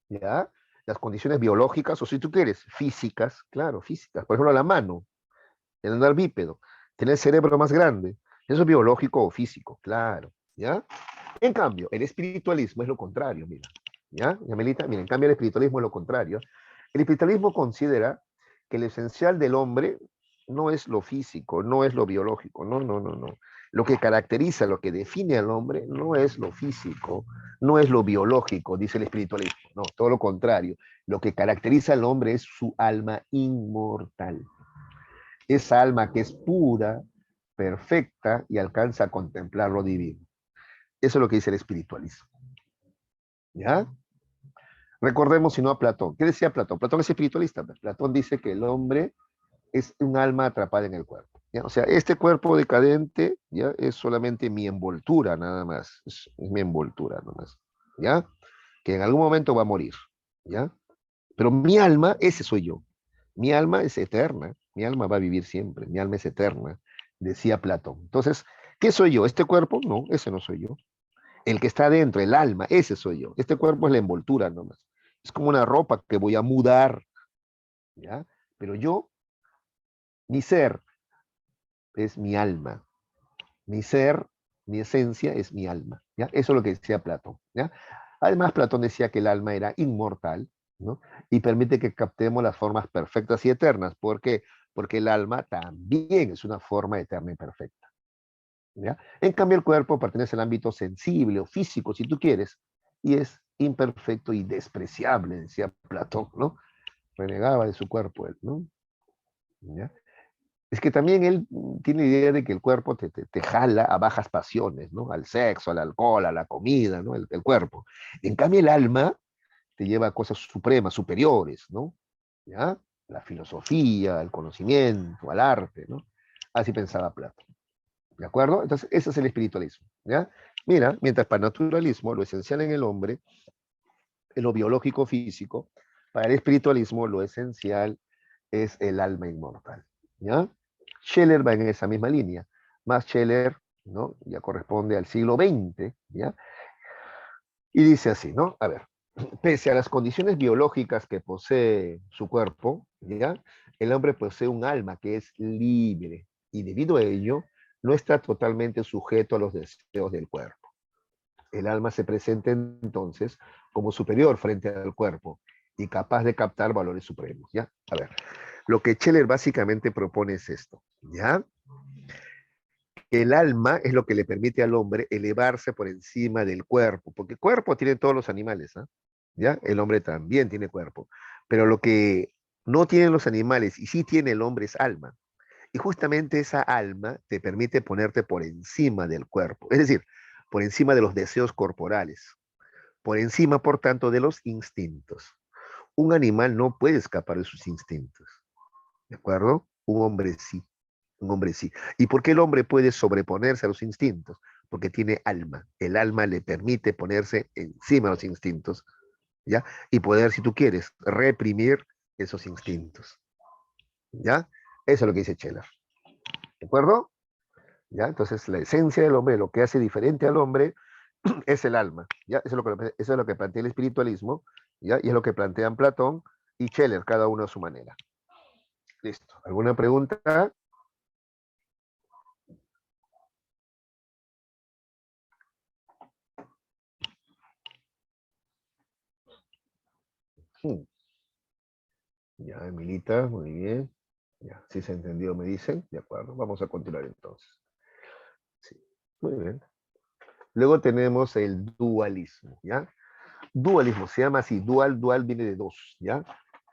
[SPEAKER 1] ¿ya? Las condiciones biológicas, o si tú quieres, físicas, claro, físicas. Por ejemplo, la mano, el andar bípedo, tener el cerebro más grande. Eso es biológico o físico, claro, ¿ya? En cambio, el espiritualismo es lo contrario, mira. ¿Ya? Yamelita, mira, en cambio el espiritualismo es lo contrario. El espiritualismo considera que lo esencial del hombre no es lo físico, no es lo biológico, no, no, no, no. Lo que caracteriza, lo que define al hombre no es lo físico, no es lo biológico, dice el espiritualismo, no, todo lo contrario. Lo que caracteriza al hombre es su alma inmortal. Esa alma que es pura, perfecta y alcanza a contemplar lo divino. Eso es lo que dice el espiritualismo. ¿Ya? Recordemos si no a Platón. ¿Qué decía Platón? Platón es espiritualista. Platón dice que el hombre es un alma atrapada en el cuerpo. ¿Ya? O sea, este cuerpo decadente ya es solamente mi envoltura, nada más. Es mi envoltura, nada más. ¿Ya? Que en algún momento va a morir. ¿Ya? Pero mi alma, ese soy yo. Mi alma es eterna. Mi alma va a vivir siempre. Mi alma es eterna, decía Platón. Entonces, ¿qué soy yo? ¿Este cuerpo? No, ese no soy yo. El que está dentro, el alma, ese soy yo. Este cuerpo es la envoltura nomás. Es como una ropa que voy a mudar, ¿ya? Pero yo, mi ser, es mi alma. Mi ser, mi esencia es mi alma, ¿ya? Eso es lo que decía Platón, ¿ya? Además, Platón decía que el alma era inmortal, ¿no? Y permite que captemos las formas perfectas y eternas. ¿Por qué? Porque el alma también es una forma eterna y perfecta, ¿ya? En cambio, el cuerpo pertenece al ámbito sensible o físico, si tú quieres, y es imperfecto y despreciable, decía Platón, ¿no? Renegaba de su cuerpo él, ¿no? ¿Ya? Es que también él tiene idea de que el cuerpo te jala a bajas pasiones, ¿no? Al sexo, al alcohol, a la comida, ¿no? El cuerpo. En cambio, el alma te lleva a cosas supremas, superiores, ¿no? ¿Ya? La filosofía, el conocimiento, al arte, ¿no? Así pensaba Platón. ¿De acuerdo? Entonces, ese es el espiritualismo, ¿ya? Mira, mientras para el naturalismo lo esencial en el hombre es lo biológico físico, para el espiritualismo lo esencial es el alma inmortal, ¿ya? Scheller va en esa misma línea, más Scheller, ¿no? Ya corresponde al siglo XX, ¿ya? Y dice así, ¿no? A ver, pese a las condiciones biológicas que posee su cuerpo, ¿ya? El hombre posee un alma que es libre y debido a ello no está totalmente sujeto a los deseos del cuerpo. El alma se presenta entonces como superior frente al cuerpo y capaz de captar valores supremos, ¿ya? A ver, lo que Scheller básicamente propone es esto, ¿ya? El alma es lo que le permite al hombre elevarse por encima del cuerpo, porque cuerpo tienen todos los animales, ¿ah? ¿Ya? El hombre también tiene cuerpo, pero lo que no tienen los animales y sí tiene el hombre es alma. Y justamente esa alma te permite ponerte por encima del cuerpo, es decir, por encima de los deseos corporales, por encima, por tanto, de los instintos. Un animal no puede escapar de sus instintos, ¿de acuerdo? Un hombre sí. Un hombre sí. ¿Y por qué el hombre puede sobreponerse a los instintos? Porque tiene alma. El alma le permite ponerse encima de los instintos, ¿ya? Y poder, si tú quieres, reprimir esos instintos, ¿ya? Eso es lo que dice Scheller, ¿de acuerdo? ¿Ya? Entonces, la esencia del hombre, lo que hace diferente al hombre, es el alma, ¿ya? Eso es lo que plantea el espiritualismo, ¿ya? Y es lo que plantean Platón y Scheller, cada uno a su manera. Listo. ¿Alguna pregunta? Hmm. Ya, Emilita, muy bien. Ya, sí se entendió, me dicen. De acuerdo, vamos a continuar entonces. Sí, muy bien. Luego tenemos el dualismo, ¿ya? Dualismo se llama así, dual viene de dos, ¿ya?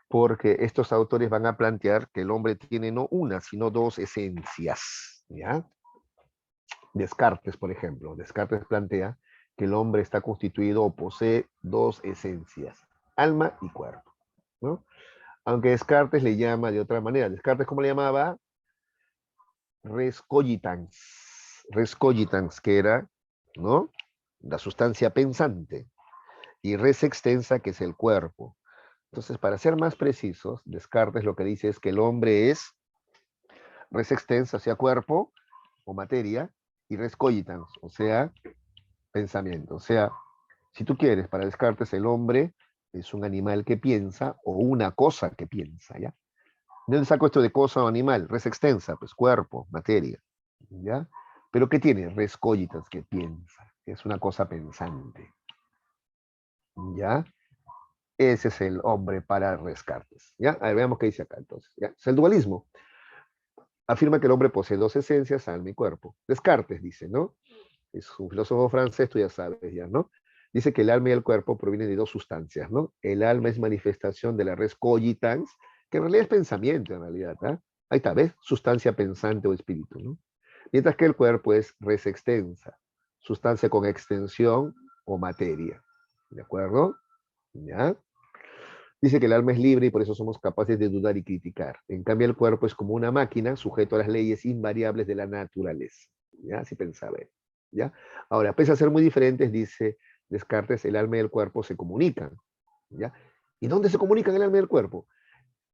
[SPEAKER 1] Porque estos autores van a plantear que el hombre tiene no una, sino dos esencias, ¿ya? Descartes, por ejemplo. Descartes plantea que el hombre está constituido o posee dos esencias, alma y cuerpo, ¿no? Aunque Descartes le llama de otra manera. Descartes, ¿cómo le llamaba? Res cogitans, que era, ¿no? La sustancia pensante, y res extensa, que es el cuerpo. Entonces, para ser más precisos, Descartes lo que dice es que el hombre es res extensa, o sea, cuerpo o materia, y res cogitans, o sea, pensamiento. O sea, si tú quieres, para Descartes, el hombre es un animal que piensa o una cosa que piensa, ¿ya? ¿De dónde saco esto de cosa o animal? Res extensa, pues cuerpo, materia, ¿ya? Pero ¿qué tiene? Res cogitans, que piensa, que es una cosa pensante, ¿ya? Ese es el hombre para Descartes, ¿ya? A ver, veamos qué dice acá entonces, ¿ya? Es el dualismo. Afirma que el hombre posee dos esencias, alma y cuerpo. Descartes dice, ¿no? Es un filósofo francés, tú ya sabes, ya, ¿no? Dice que el alma y el cuerpo provienen de dos sustancias, ¿no? El alma es manifestación de la res cogitans, que en realidad es pensamiento, en realidad, ¿ah? Ahí está, ¿ves? Sustancia pensante o espíritu, ¿no? Mientras que el cuerpo es res extensa, sustancia con extensión o materia, ¿de acuerdo? ¿Ya? Dice que el alma es libre y por eso somos capaces de dudar y criticar. En cambio, el cuerpo es como una máquina sujeto a las leyes invariables de la naturaleza. ¿Ya? Así pensaba él. ¿Ya? Ahora, pese a ser muy diferentes, dice Descartes, el alma y el cuerpo se comunican. ¿Ya? ¿Y dónde se comunican el alma y el cuerpo?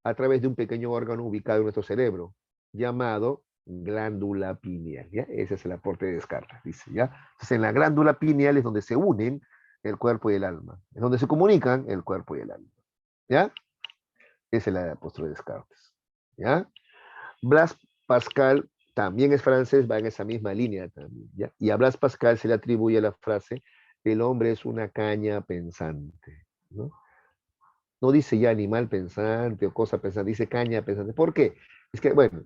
[SPEAKER 1] A través de un pequeño órgano ubicado en nuestro cerebro, llamado glándula pineal. ¿Ya? Ese es el aporte de Descartes, dice. ¿Ya? Entonces, en la glándula pineal es donde se unen el cuerpo y el alma. Es donde se comunican el cuerpo y el alma. ¿Ya? Esa es la postura de Descartes. ¿Ya? Blas Pascal también es francés, va en esa misma línea también. ¿Ya? Y a Blas Pascal se le atribuye la frase, el hombre es una caña pensante. ¿No? No dice ya animal pensante o cosa pensante, dice caña pensante. ¿Por qué? Es que, bueno,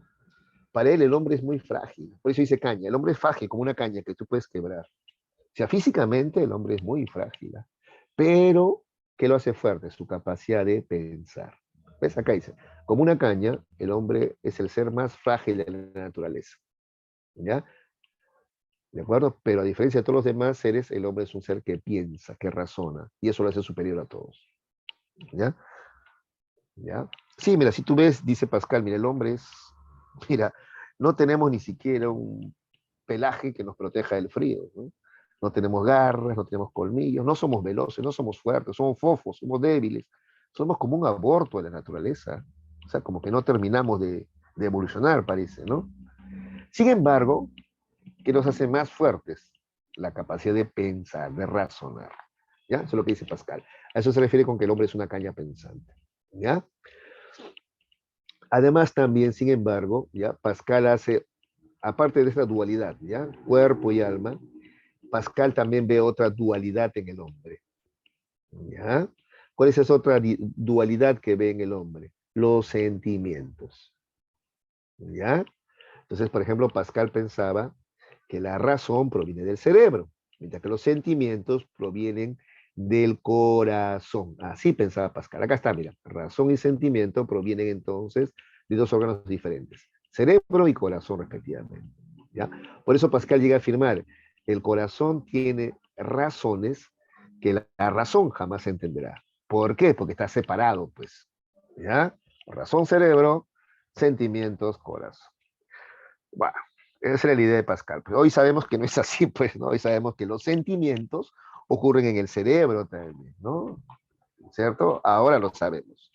[SPEAKER 1] para él el hombre es muy frágil, por eso dice caña. El hombre es frágil como una caña que tú puedes quebrar. O sea, físicamente el hombre es muy frágil, ¿eh? Pero, ¿qué lo hace fuerte? Su capacidad de pensar. ¿Ves? Acá dice, como una caña, el hombre es el ser más frágil de la naturaleza. ¿Ya? ¿De acuerdo? Pero a diferencia de todos los demás seres, el hombre es un ser que piensa, que razona, y eso lo hace superior a todos. ¿Ya? ¿Ya? Sí, mira, si tú ves, dice Pascal, mira, el hombre es, mira, no tenemos ni siquiera un pelaje que nos proteja del frío, ¿no? No tenemos garras, no tenemos colmillos, no somos veloces, no somos fuertes, somos fofos, somos débiles, somos como un aborto de la naturaleza, o sea, como que no terminamos de evolucionar, parece, ¿no? Sin embargo, ¿qué nos hace más fuertes? La capacidad de pensar, de razonar, ¿ya? Eso es lo que dice Pascal. A eso se refiere con que el hombre es una caña pensante, ¿ya? Además, también, sin embargo, ¿ya? Pascal hace, aparte de esta dualidad, ¿ya? Cuerpo y alma, Pascal también ve otra dualidad en el hombre, ¿ya? ¿Cuál es esa otra dualidad que ve en el hombre? Los sentimientos, ¿ya? Entonces, por ejemplo, Pascal pensaba que la razón proviene del cerebro, mientras que los sentimientos provienen del corazón. Así pensaba Pascal. Acá está, mira, razón y sentimiento provienen entonces de dos órganos diferentes, cerebro y corazón respectivamente. ¿Ya? Por eso Pascal llega a afirmar, el corazón tiene razones que la razón jamás entenderá. ¿Por qué? Porque está separado, pues. ¿Ya? Razón, cerebro, sentimientos, corazón. Bueno, esa era la idea de Pascal. Pero hoy sabemos que no es así, pues, ¿no? Hoy sabemos que los sentimientos ocurren en el cerebro también, ¿no? ¿Cierto? Ahora lo sabemos,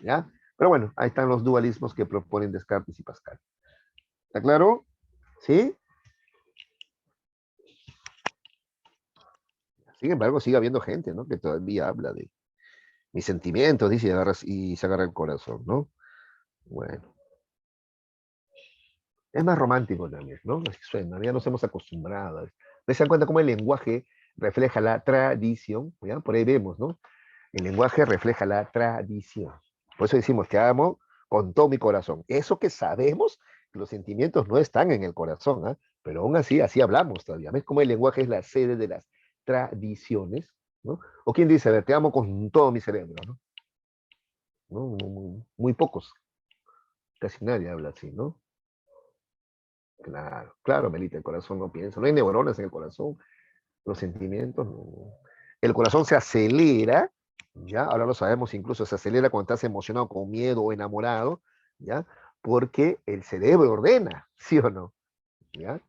[SPEAKER 1] ¿ya? Pero bueno, ahí están los dualismos que proponen Descartes y Pascal. ¿Está claro? ¿Sí? Sin embargo, sigue habiendo gente, ¿no? Que todavía habla de mis sentimientos, dice, y se agarra el corazón, ¿no? Bueno, es más romántico también, ¿no? Así suena, ya nos hemos acostumbrado. ¿Se dan cuenta cómo el lenguaje refleja la tradición? ¿Ya? Por ahí vemos, ¿no? El lenguaje refleja la tradición. Por eso decimos, te amo con todo mi corazón. Eso que sabemos, los sentimientos no están en el corazón, ¿eh? Pero aún así, así hablamos todavía. ¿Ves cómo el lenguaje es la sede de las tradiciones? ¿No? O quien dice, a ver, te amo con todo mi cerebro, ¿no? ¿No? Muy pocos, casi nadie habla así, ¿no? Claro, claro, Melita, el corazón no piensa, no hay neuronas en el corazón, los sentimientos, no. El corazón se acelera, ya, ahora lo sabemos, incluso se acelera cuando estás emocionado, con miedo o enamorado, ya, porque el cerebro ordena, ¿sí o no? ¿Ya?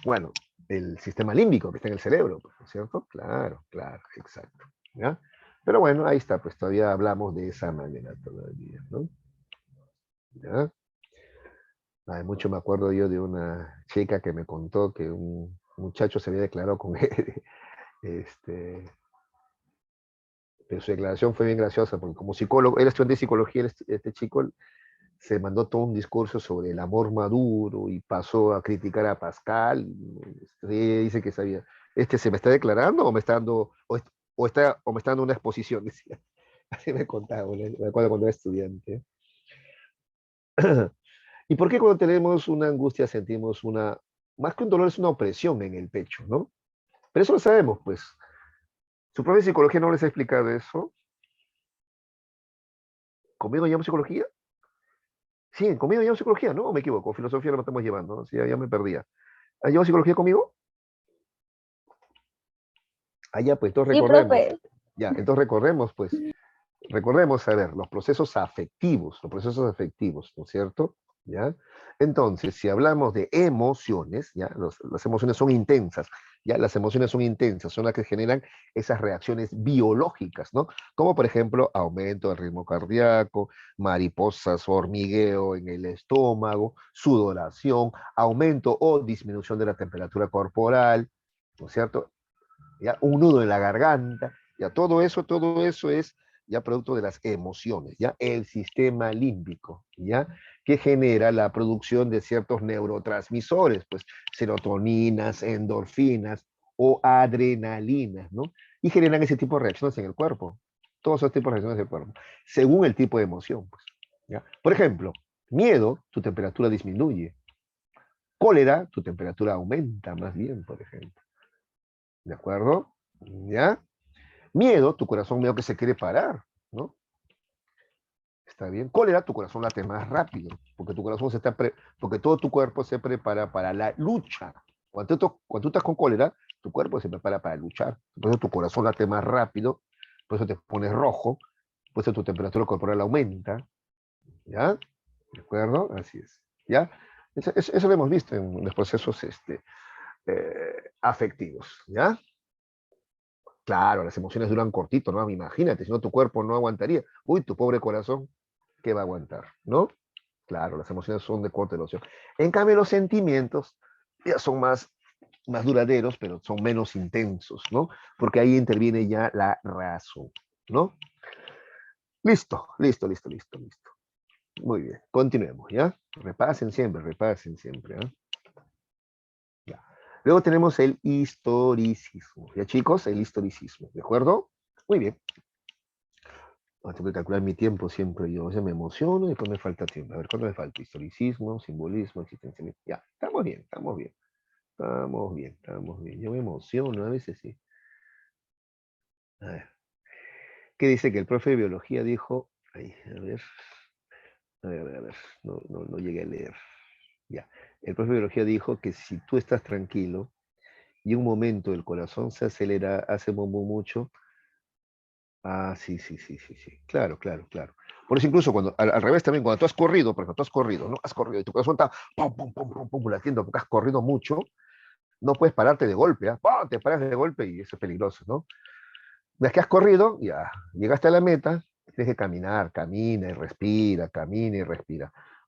[SPEAKER 1] Bueno, el sistema límbico que está en el cerebro, pues, ¿no es cierto? Claro, claro, exacto, ¿ya? Pero bueno, ahí está, pues todavía hablamos de esa manera todavía, ¿no? ¿Ya? Ay, mucho me acuerdo yo de una chica que me contó que un muchacho se había declarado con él, este, pero su declaración fue bien graciosa, porque como psicólogo, él estudiante de psicología, este chico se mandó todo un discurso sobre el amor maduro y pasó a criticar a Pascal. Dice que sabía, ¿este se me está declarando o me está dando, o me está dando una exposición? Decía. Así me contaba, me acuerdo cuando era estudiante. ¿Y por qué cuando tenemos una angustia sentimos una, más que un dolor, es una opresión en el pecho, ¿no? Pero eso lo sabemos, pues. ¿Su propia psicología no les ha explicado eso? ¿Conmigo llamo psicología? Sí, conmigo llamo psicología, ¿no? ¿O me equivoco? Filosofía lo estamos llevando, ¿no? Sí, ya me perdía. ¿Ha llevado psicología conmigo? Ah, ya, pues entonces
[SPEAKER 2] Sí,
[SPEAKER 1] recordemos.
[SPEAKER 2] profe.
[SPEAKER 1] Ya, entonces recordemos, pues. Recordemos, a ver, los procesos afectivos, ¿no es cierto? ¿Ya? Entonces, si hablamos de emociones, ¿ya? Las emociones son intensas, ¿ya? Las emociones son intensas, son las que generan esas reacciones biológicas, ¿no? Como por ejemplo, aumento del ritmo cardíaco, mariposas, hormigueo en el estómago, sudoración, aumento o disminución de la temperatura corporal, ¿no es cierto? ¿Ya? Un nudo en la garganta, ya todo eso es ya producto de las emociones, ya el sistema límbico, ya que genera la producción de ciertos neurotransmisores, pues serotoninas, endorfinas o adrenalinas, ¿no? Y generan ese tipo de reacciones en el cuerpo, todos esos tipos de reacciones del cuerpo, según el tipo de emoción, pues, ¿ya? Por ejemplo, miedo, tu temperatura disminuye, cólera, tu temperatura aumenta más bien, por ejemplo, ¿de acuerdo? ¿Ya? Miedo, tu corazón medio que se quiere parar, ¿no? Está bien. Cólera, tu corazón late más rápido, porque tu corazón porque todo tu cuerpo se prepara para la lucha. Cuando tú estás con cólera, tu cuerpo se prepara para luchar. Por eso tu corazón late más rápido, por eso te pones rojo, por eso tu temperatura corporal aumenta, ¿ya? ¿De acuerdo? Así es, ¿ya? Eso lo hemos visto en los procesos afectivos, ¿ya? Claro, las emociones duran cortito, ¿no? Imagínate, si no tu cuerpo no aguantaría. Uy, tu pobre corazón, ¿qué va a aguantar? ¿No? Claro, las emociones son de corta duración. En cambio, los sentimientos ya son más duraderos, pero son menos intensos, ¿no? Porque ahí interviene ya la razón, ¿no? Listo, listo, listo, listo, listo. Muy bien, continuemos, ¿ya? Repasen siempre, ¿eh? Ya. Luego tenemos el historicismo, ¿ya chicos? El historicismo, ¿de acuerdo? Muy bien. Tengo que calcular mi tiempo siempre yo. O sea, me emociono y después me falta tiempo. A ver, ¿cuánto me falta? Historicismo, simbolismo, existencialismo. Ya, estamos bien, estamos bien. Estamos bien, estamos bien. Yo me emociono, a veces sí. A ver, ¿qué dice que el profe de biología dijo? Ay, a ver. No llegué a leer. Ya. El profe de biología dijo que si tú estás tranquilo y un momento el corazón se acelera, hace mucho. Ah, sí, sí, sí, sí, sí. Claro, claro, claro. Por eso incluso cuando, al revés también, cuando tú has corrido, porque tú has corrido, ¿no? Has corrido y tu corazón está pum, pum, pum, pum, pum, latiendo porque has corrido mucho, no puedes pararte de golpe, ¿ah? ¡Pum! Te paras de golpe y eso es peligroso, ¿no? Ves que has corrido, ya, llegaste a la meta, tienes que caminar, camina y respira,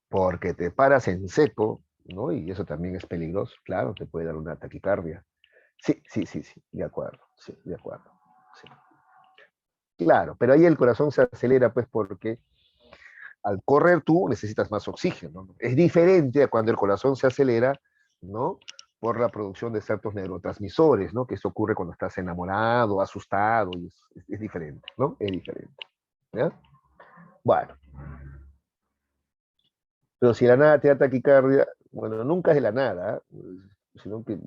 [SPEAKER 1] porque te paras en seco, ¿no? Y eso también es peligroso, claro, te puede dar una taquicardia. Sí, sí, sí, sí, de acuerdo, sí, de acuerdo. Sí. Claro, pero ahí el corazón se acelera, pues, porque al correr tú necesitas más oxígeno, ¿no? Es diferente a cuando el corazón se acelera, ¿no? Por la producción de ciertos neurotransmisores, ¿no? Que eso ocurre cuando estás enamorado, asustado, y es diferente, ¿no? Es diferente, ¿ya? Bueno, pero si de la nada te da taquicardia, bueno, nunca es de la nada, sino que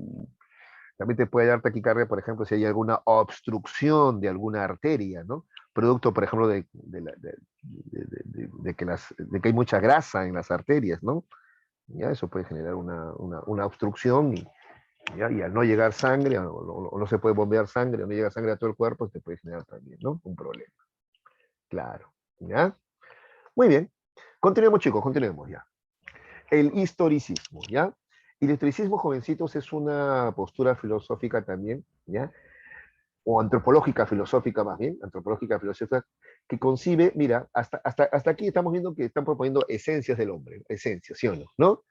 [SPEAKER 1] también te puede dar taquicardia, por ejemplo, si hay alguna obstrucción de alguna arteria, ¿no? Producto, por ejemplo, de que hay mucha grasa en las arterias, ¿no? ¿Ya? Eso puede generar una obstrucción y al no llegar sangre o no se puede bombear sangre, o no llega sangre a todo el cuerpo, te puede generar también, ¿no? Un problema. Claro. ¿Ya? Muy bien. Continuemos, chicos, continuemos ya. El historicismo, ¿ya? Y el historicismo, jovencitos, es una postura filosófica también, ¿ya? O antropológica filosófica más bien, antropológica filosófica, que concibe, mira, hasta aquí estamos viendo que están proponiendo esencias del hombre, esencias, ¿sí o no? ¿No?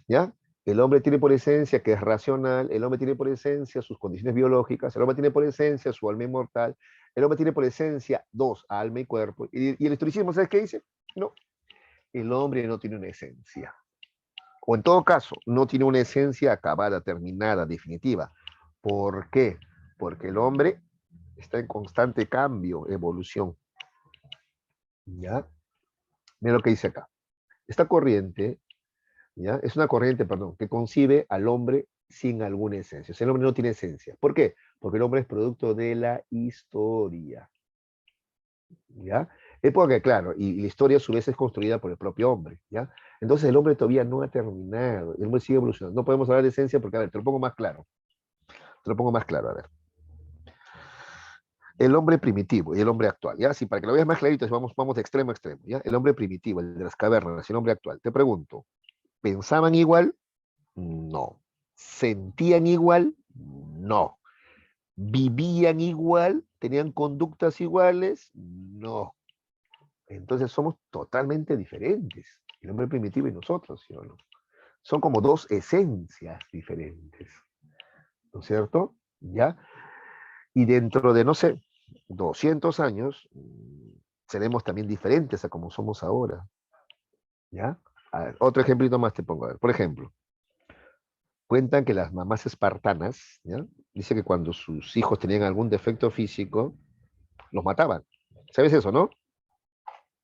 [SPEAKER 1] ¿Ya? El hombre tiene por esencia que es racional, el hombre tiene por esencia sus condiciones biológicas, el hombre tiene por esencia su alma inmortal, el hombre tiene por esencia dos, alma y cuerpo. Y el historicismo, ¿sabes qué dice? No, el hombre no tiene una esencia. O en todo caso, no tiene una esencia acabada, terminada, definitiva. ¿Por qué? Porque el hombre está en constante cambio, evolución. ¿Ya? Mira lo que dice acá. Esta corriente, ¿ya? Es una corriente, perdón, que concibe al hombre sin alguna esencia. O sea, el hombre no tiene esencia. ¿Por qué? Porque el hombre es producto de la historia. ¿Ya? Es porque, claro, y la historia a su vez es construida por el propio hombre, ¿ya? Entonces el hombre todavía no ha terminado, el hombre sigue evolucionando. No podemos hablar de esencia porque, a ver, te lo pongo más claro. Te lo pongo más claro, a ver. El hombre primitivo y el hombre actual, ¿ya? Sí, para que lo veas más clarito, vamos de extremo a extremo, ¿ya? El hombre primitivo, el de las cavernas, y el hombre actual. Te pregunto, ¿pensaban igual? No. ¿Sentían igual? No. ¿Vivían igual? ¿Tenían conductas iguales? No. Entonces somos totalmente diferentes, el hombre primitivo y nosotros, ¿sí o no? Son como dos esencias diferentes, ¿no es cierto? ¿Ya? Y dentro de, no sé, 200 años, seremos también diferentes a como somos ahora, ¿ya? A ver, otro ejemplito más te pongo, a ver, por ejemplo, cuentan que las mamás espartanas, ¿ya? Dice que cuando sus hijos tenían algún defecto físico, los mataban. ¿Sabes eso, no?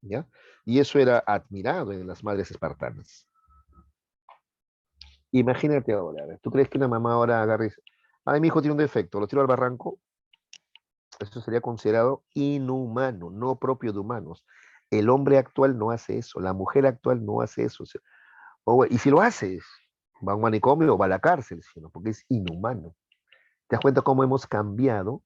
[SPEAKER 1] ¿Ya? Y eso era admirado en las madres espartanas. Imagínate ahora, a ver, ¿tú crees que una mamá ahora agarre y dice, ay, mi hijo tiene un defecto, lo tiro al barranco? Eso sería considerado inhumano, no propio de humanos. El hombre actual no hace eso, la mujer actual no hace eso. Y si lo haces, va a un manicomio o va a la cárcel, sino porque es inhumano. ¿Te das cuenta cómo hemos cambiado?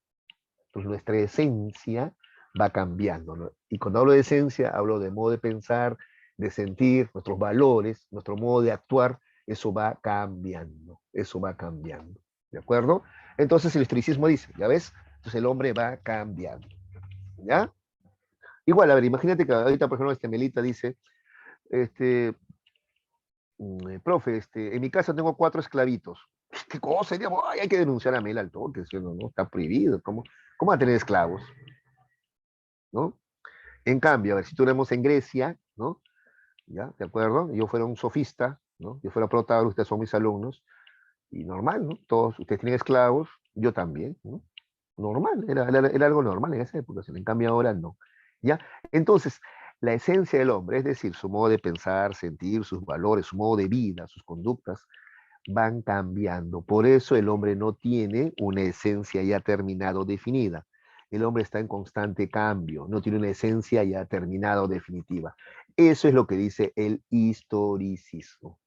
[SPEAKER 1] Pues nuestra esencia va cambiando, ¿no? Y cuando hablo de esencia, hablo de modo de pensar, de sentir, nuestros valores, nuestro modo de actuar, eso va cambiando, eso va cambiando, ¿de acuerdo? Entonces el historicismo dice, ¿ya ves? Entonces el hombre va cambiando, ¿ya? Igual, a ver, imagínate que ahorita, por ejemplo, Melita dice, este, profe, en mi casa tengo 4 esclavitos. ¿Qué cosa? Ay, hay que denunciar a Mel al toque, ¿sí? No, no, está prohibido. ¿Cómo va a tener esclavos? ¿No? En cambio, a ver, si estuviéramos en Grecia, ¿no? ¿Ya? ¿De acuerdo? Yo fuera un sofista, ¿no? Yo fuera Protágoras, ustedes son mis alumnos, y normal, ¿no? Todos ustedes tienen esclavos, yo también, ¿no? Normal, era algo normal en esa época, en cambio ahora no. ¿Ya? Entonces, la esencia del hombre, es decir, su modo de pensar, sentir, sus valores, su modo de vida, sus conductas, van cambiando. Por eso el hombre no tiene una esencia ya terminada o definida. El hombre está en constante cambio, no tiene una esencia ya terminada o definitiva. Eso es lo que dice el historicismo.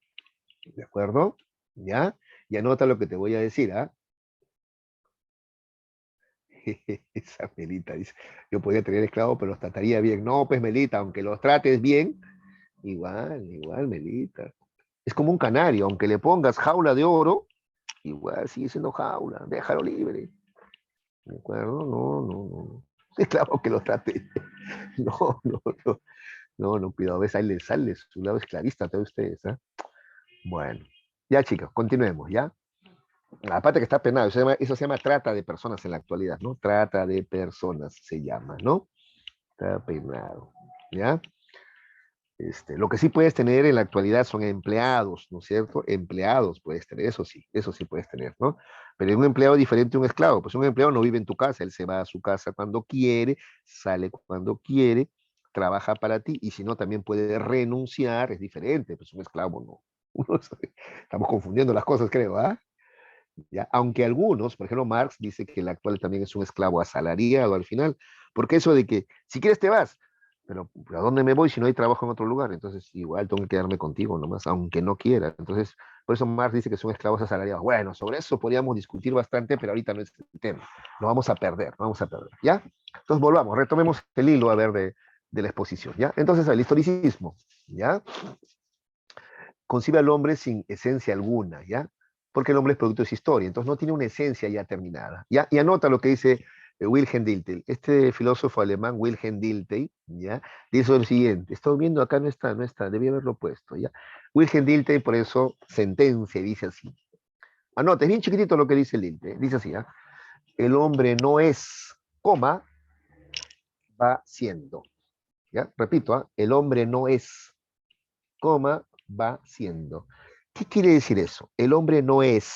[SPEAKER 1] ¿De acuerdo? ¿Ya? Y anota lo que te voy a decir, ¿ah? Esa Melita dice, yo podría tener esclavos, pero los trataría bien. No, pues Melita, aunque los trates bien, igual, Melita. Es como un canario, aunque le pongas jaula de oro, igual sigue siendo jaula, déjalo libre. ¿De acuerdo? No, no, no. Esclavo que lo trate. No, no, no. No, no, cuidado, ves, ahí les sale su lado esclavista a todos ustedes, ¿eh? Bueno, ya chicos, continuemos, ¿ya? Aparte que está penado, eso se llama trata de personas en la actualidad, ¿no? Trata de personas se llama, ¿no? Está penado, ¿ya? Lo que sí puedes tener en la actualidad son empleados, ¿no es cierto? Empleados puedes tener, eso sí puedes tener, ¿no? Pero un empleado diferente a un esclavo, pues un empleado no vive en tu casa, él se va a su casa cuando quiere, sale cuando quiere, trabaja para ti, y si no, también puede renunciar, es diferente, pues un esclavo no. Estamos confundiendo las cosas, creo, ¿ah? ¿Ya? Aunque algunos, por ejemplo, Marx dice que el actual también es un esclavo asalariado al final, porque eso de que si quieres te vas, pero ¿a dónde me voy si no hay trabajo en otro lugar? Entonces igual tengo que quedarme contigo nomás, aunque no quiera. Entonces, por eso Marx dice que son esclavos asalariados. Bueno, sobre eso podríamos discutir bastante, pero ahorita no es el tema. Lo vamos a perder, lo vamos a perder, ¿ya? Entonces volvamos, retomemos el hilo a ver de la exposición, ¿ya? Entonces, el historicismo, ¿ya? Concibe al hombre sin esencia alguna, ¿ya? Porque el hombre es producto de su historia, entonces no tiene una esencia ya terminada, ¿ya? Y anota lo que dice Wilhelm Dilthey. Este filósofo alemán, Wilhelm Dilthey, ¿ya? Dice lo siguiente, estoy viendo acá, no está, debía haberlo puesto, ¿ya? Wilhelm Dilthey, por eso, sentencia, dice así. Anota, es bien chiquitito lo que dice Dilthey, dice así, ¿ya? El hombre no es, coma, va siendo, ¿ya? Repito, ¿ah? El hombre no es, coma, va siendo. ¿Qué quiere decir eso? El hombre no es,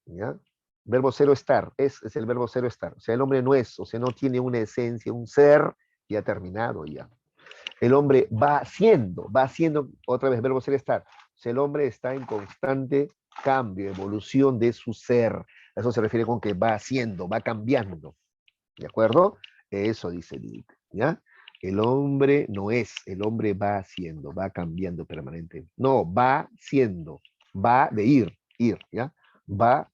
[SPEAKER 1] ¿ya? Verbo cero estar, es el verbo cero estar. O sea, el hombre no es, o sea, no tiene una esencia, un ser ya terminado ya. El hombre va siendo, otra vez, verbo ser estar. O sea, el hombre está en constante cambio, evolución de su ser. A eso se refiere con que va haciendo, va cambiando. ¿De acuerdo? Eso dice Dick, ¿ya? El hombre no es, el hombre va haciendo, va cambiando permanentemente. No, va siendo, va de ir, ¿ya? Va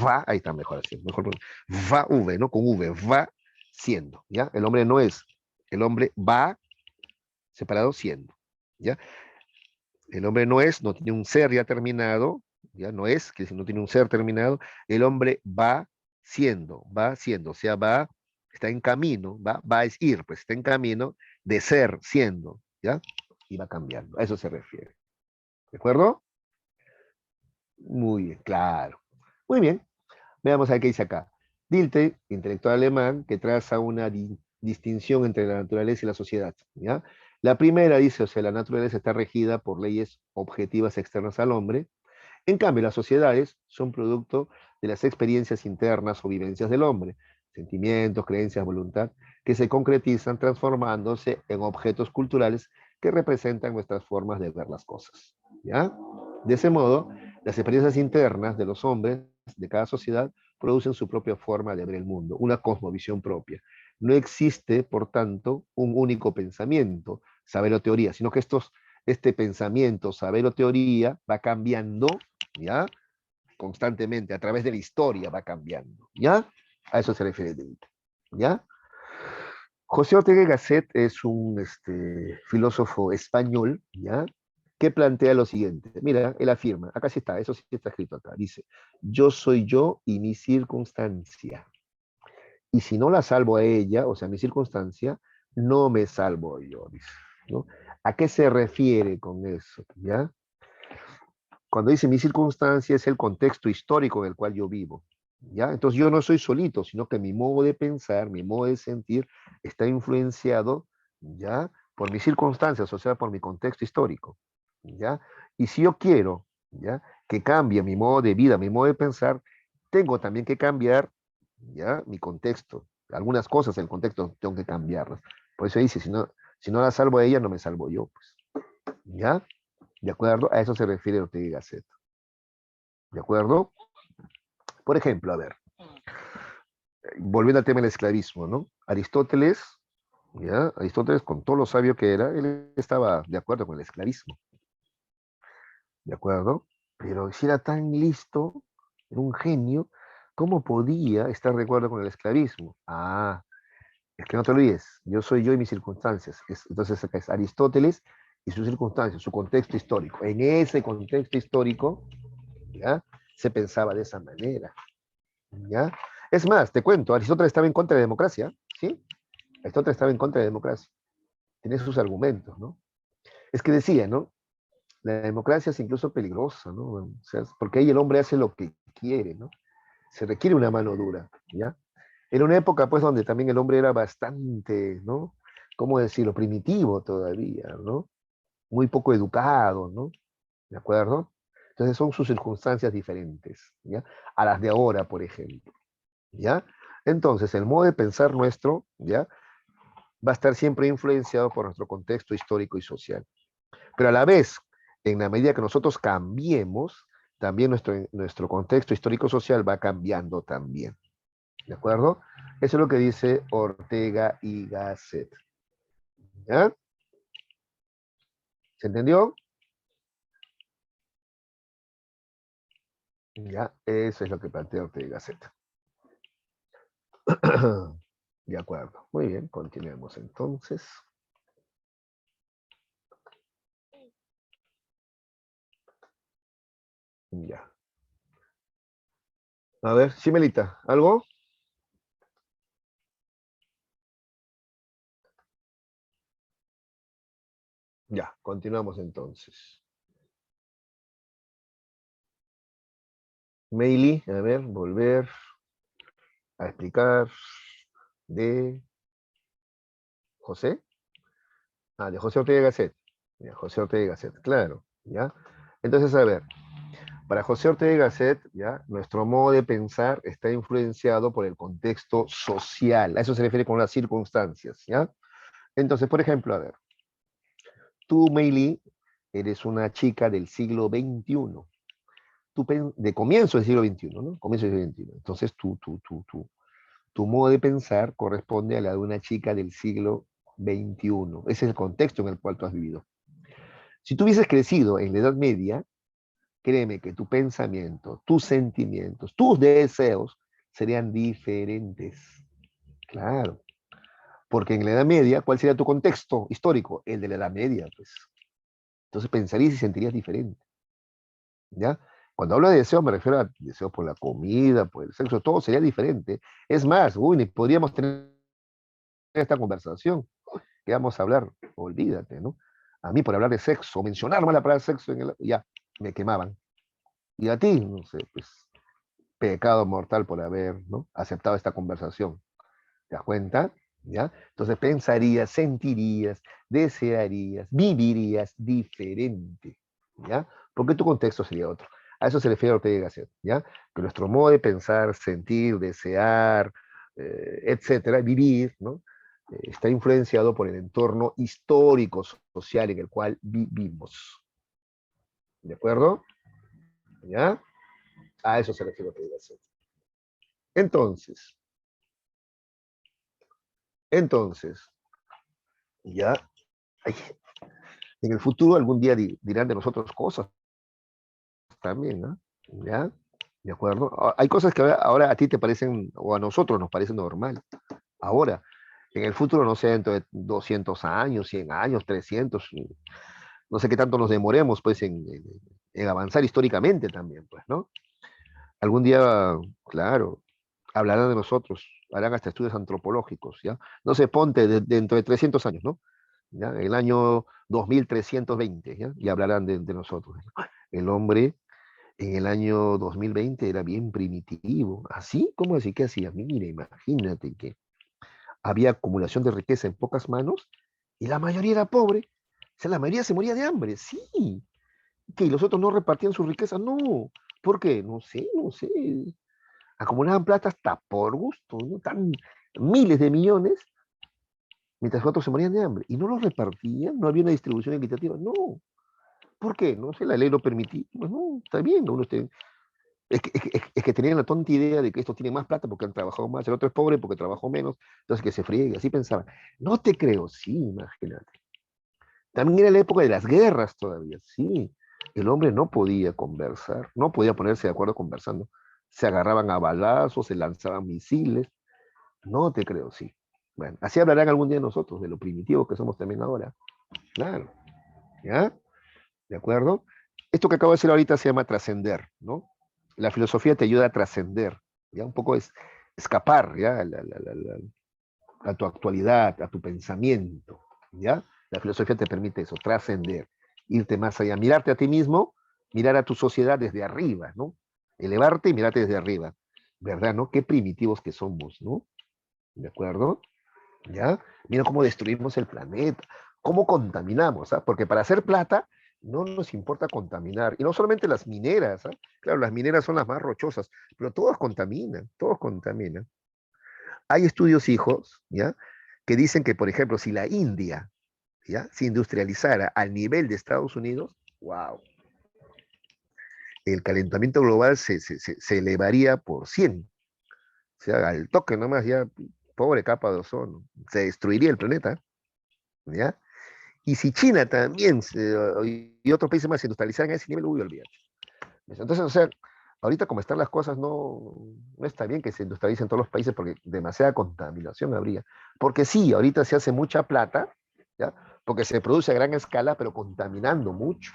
[SPEAKER 1] Va, ahí está mejor así, mejor. Va V, ¿no? Con V, va siendo, ¿ya? El hombre no es, el hombre va separado siendo, ¿ya? El hombre no es, no tiene un ser ya terminado, ya no es, que si no tiene un ser terminado, el hombre va siendo, o sea, va, está en camino, va es ir, pues está en camino de ser, siendo, ¿ya? Y va cambiando, a eso se refiere. ¿De acuerdo? Muy bien, claro. Muy bien, veamos a qué dice acá. Dilthey, intelectual alemán, que traza una distinción entre la naturaleza y la sociedad, ¿ya? La primera dice, o sea, la naturaleza está regida por leyes objetivas externas al hombre. En cambio, las sociedades son producto de las experiencias internas o vivencias del hombre, sentimientos, creencias, voluntad, que se concretizan transformándose en objetos culturales que representan nuestras formas de ver las cosas. ¿Ya? De ese modo, las experiencias internas de los hombres de cada sociedad producen su propia forma de ver el mundo, una cosmovisión propia. No existe, por tanto, un único pensamiento, saber o teoría, sino que este pensamiento, saber o teoría va cambiando, ¿ya? Constantemente, a través de la historia va cambiando, ¿ya? A eso se refiere Delta, ¿ya? José Ortega y Gasset es un filósofo español, ¿ya? Que plantea lo siguiente. Mira, él afirma, acá sí está, eso sí está escrito acá, dice, yo soy yo y mi circunstancia. Y si no la salvo a ella, o sea, mi circunstancia, no me salvo yo, dice, ¿no? ¿A qué se refiere con eso? ¿Ya? Cuando dice mi circunstancia es el contexto histórico en el cual yo vivo. ¿Ya? Entonces yo no soy solito, sino que mi modo de pensar, mi modo de sentir está influenciado, ¿ya? Por mis circunstancias, o sea, por mi contexto histórico, ¿ya? Y si yo quiero, ¿ya? Que cambie mi modo de vida, mi modo de pensar, tengo también que cambiar, ¿ya? Mi contexto. Algunas cosas en el contexto tengo que cambiarlas. Por eso dice, si no la salvo a ella, no me salvo yo, pues, ¿ya? ¿De acuerdo? A eso se refiere Ortega y Gasset. ¿De acuerdo? Por ejemplo, a ver, volviendo al tema del esclavismo, ¿no? Aristóteles, ¿ya? Aristóteles, con todo lo sabio que era, él estaba de acuerdo con el esclavismo, ¿de acuerdo? Pero si era tan listo, era un genio, ¿cómo podía estar de acuerdo con el esclavismo? Ah, es que no te olvides, yo soy yo y mis circunstancias. Entonces acá es Aristóteles y sus circunstancias, su contexto histórico. En ese contexto histórico, ¿ya? Se pensaba de esa manera. ¿Ya? Es más, te cuento, Aristóteles estaba en contra de la democracia, ¿sí? Aristóteles estaba en contra de la democracia. Tiene sus argumentos, ¿no? Es que decía, ¿no? La democracia es incluso peligrosa, ¿no? O sea, porque ahí el hombre hace lo que quiere, ¿no? Se requiere una mano dura, ¿ya? Era una época, pues, donde también el hombre era bastante, ¿no? ¿Cómo decirlo? Primitivo todavía, ¿no? Muy poco educado, ¿no? ¿De acuerdo? Entonces son sus circunstancias diferentes, ¿ya? A las de ahora, por ejemplo. ¿Ya? Entonces, el modo de pensar nuestro, ¿ya? Va a estar siempre influenciado por nuestro contexto histórico y social. Pero a la vez, en la medida que nosotros cambiemos, también nuestro contexto histórico-social va cambiando también. ¿De acuerdo? Eso es lo que dice Ortega y Gasset. ¿Ya? ¿Se entendió? Ya, eso es lo que plantea Ortega y Gasset. De acuerdo. Muy bien, continuemos entonces. Ya. A ver, Shimelita, ¿algo? Ya, continuamos entonces. Meili, a ver, volver a explicar de José. Ah, de José Ortega y Gasset. Ya, José Ortega y Gasset, claro, ¿ya? Entonces, a ver, para José Ortega y Gasset, ¿ya? Nuestro modo de pensar está influenciado por el contexto social. A eso se refiere con las circunstancias, ¿ya? Entonces, por ejemplo, a ver, tú, Meili, eres una chica del siglo XXI. De comienzo del siglo XXI, ¿no? Comienzo del siglo XXI. Entonces, tu modo de pensar corresponde a la de una chica del siglo XXI. Ese es el contexto en el cual tú has vivido. Si tú hubieses crecido en la Edad Media, créeme que tu pensamiento, tus sentimientos, tus deseos serían diferentes. Claro, porque en la Edad Media, ¿cuál sería tu contexto histórico? El de la Edad Media, pues. Entonces pensarías y sentirías diferente, ¿ya? Cuando hablo de deseo me refiero a deseos por la comida, por el sexo, todo sería diferente. Es más, uy, ni podríamos tener esta conversación. ¿Qué vamos a hablar? Olvídate, ¿no? A mí por hablar de sexo, mencionar mal la palabra sexo, ya, me quemaban. Y a ti, no sé, pues, pecado mortal por haber, ¿no?, aceptado esta conversación. ¿Te das cuenta? ¿Ya? Entonces pensarías, sentirías, desearías, vivirías diferente, ¿ya? Porque tu contexto sería otro. A eso se refiere Ortega y Gasset, ¿ya? Que nuestro modo de pensar, sentir, desear, etcétera, vivir, ¿no? Está influenciado por el entorno histórico, social en el cual vivimos. ¿De acuerdo? ¿Ya? A eso se refiere Ortega y Gasset. Entonces, entonces, ya, ay, en el futuro algún día dirán de nosotros cosas también, ¿no? ¿Ya? ¿De acuerdo? Hay cosas que ahora a ti te parecen, o a nosotros nos parecen normal. Ahora, en el futuro, no sé, dentro de 200 años, 100 años, 300, no sé qué tanto nos demoremos, pues, en avanzar históricamente también, pues, ¿no? Algún día, claro, hablarán de nosotros, harán hasta estudios antropológicos, ¿ya? No sé, ponte dentro de 300 años, ¿no? ¿Ya? El año 2320, ¿ya? Y hablarán de nosotros. El hombre en el año 2020 era bien primitivo. ¿Así? ¿Cómo así? ¿Qué hacía? Mira, imagínate que había acumulación de riqueza en pocas manos y la mayoría era pobre. O sea, la mayoría se moría de hambre, sí. Que los otros no repartían su riqueza, no. ¿Por qué? No sé, no sé. Acumulaban plata hasta por gusto, ¿no? Tan miles de millones, mientras los otros se morían de hambre. Y no los repartían, no había una distribución equitativa, no. ¿Por qué? No sé, la ley lo permitía. Pues no, está bien, ¿no? Es que tenían la tonta idea de que estos tienen más plata porque han trabajado más, el otro es pobre porque trabajó menos, entonces que se friegue, así pensaban. No te creo, sí, imagínate. También era la época de las guerras todavía, sí. El hombre no podía conversar, no podía ponerse de acuerdo conversando. Se agarraban a balazos, se lanzaban misiles. No te creo, sí. Bueno, así hablarán algún día nosotros, de lo primitivo que somos también ahora. Claro, ¿ya? ¿De acuerdo? Esto que acabo de decir ahorita se llama trascender, ¿no? La filosofía te ayuda a trascender, ¿ya? Un poco es escapar, ¿ya? A tu actualidad, a tu pensamiento, ¿ya? La filosofía te permite eso, trascender, irte más allá, mirarte a ti mismo, mirar a tu sociedad desde arriba, ¿no? Elevarte y mirarte desde arriba, ¿verdad, no? Qué primitivos que somos, ¿no? ¿De acuerdo? ¿Ya? Mira cómo destruimos el planeta, cómo contaminamos, ¿ah? Porque para hacer plata no nos importa contaminar. Y no solamente las mineras, ¿ah? Claro, las mineras son las más rochosas, pero todos contaminan, todos contaminan. Hay estudios, hijos, ¿ya? Que dicen que, por ejemplo, si la India, ¿ya?, se industrializara al nivel de Estados Unidos, wow, el calentamiento global se elevaría por 100. O sea, al toque nomás, ya, pobre capa de ozono, se destruiría el planeta, ¿ya? Y si China también y otros países más se industrializaran a ese nivel, uy, olvídate. Entonces, o sea, ahorita como están las cosas, no está bien que se industrialicen todos los países porque demasiada contaminación habría. Porque sí, ahorita se hace mucha plata, ¿ya? Porque se produce a gran escala, pero contaminando mucho.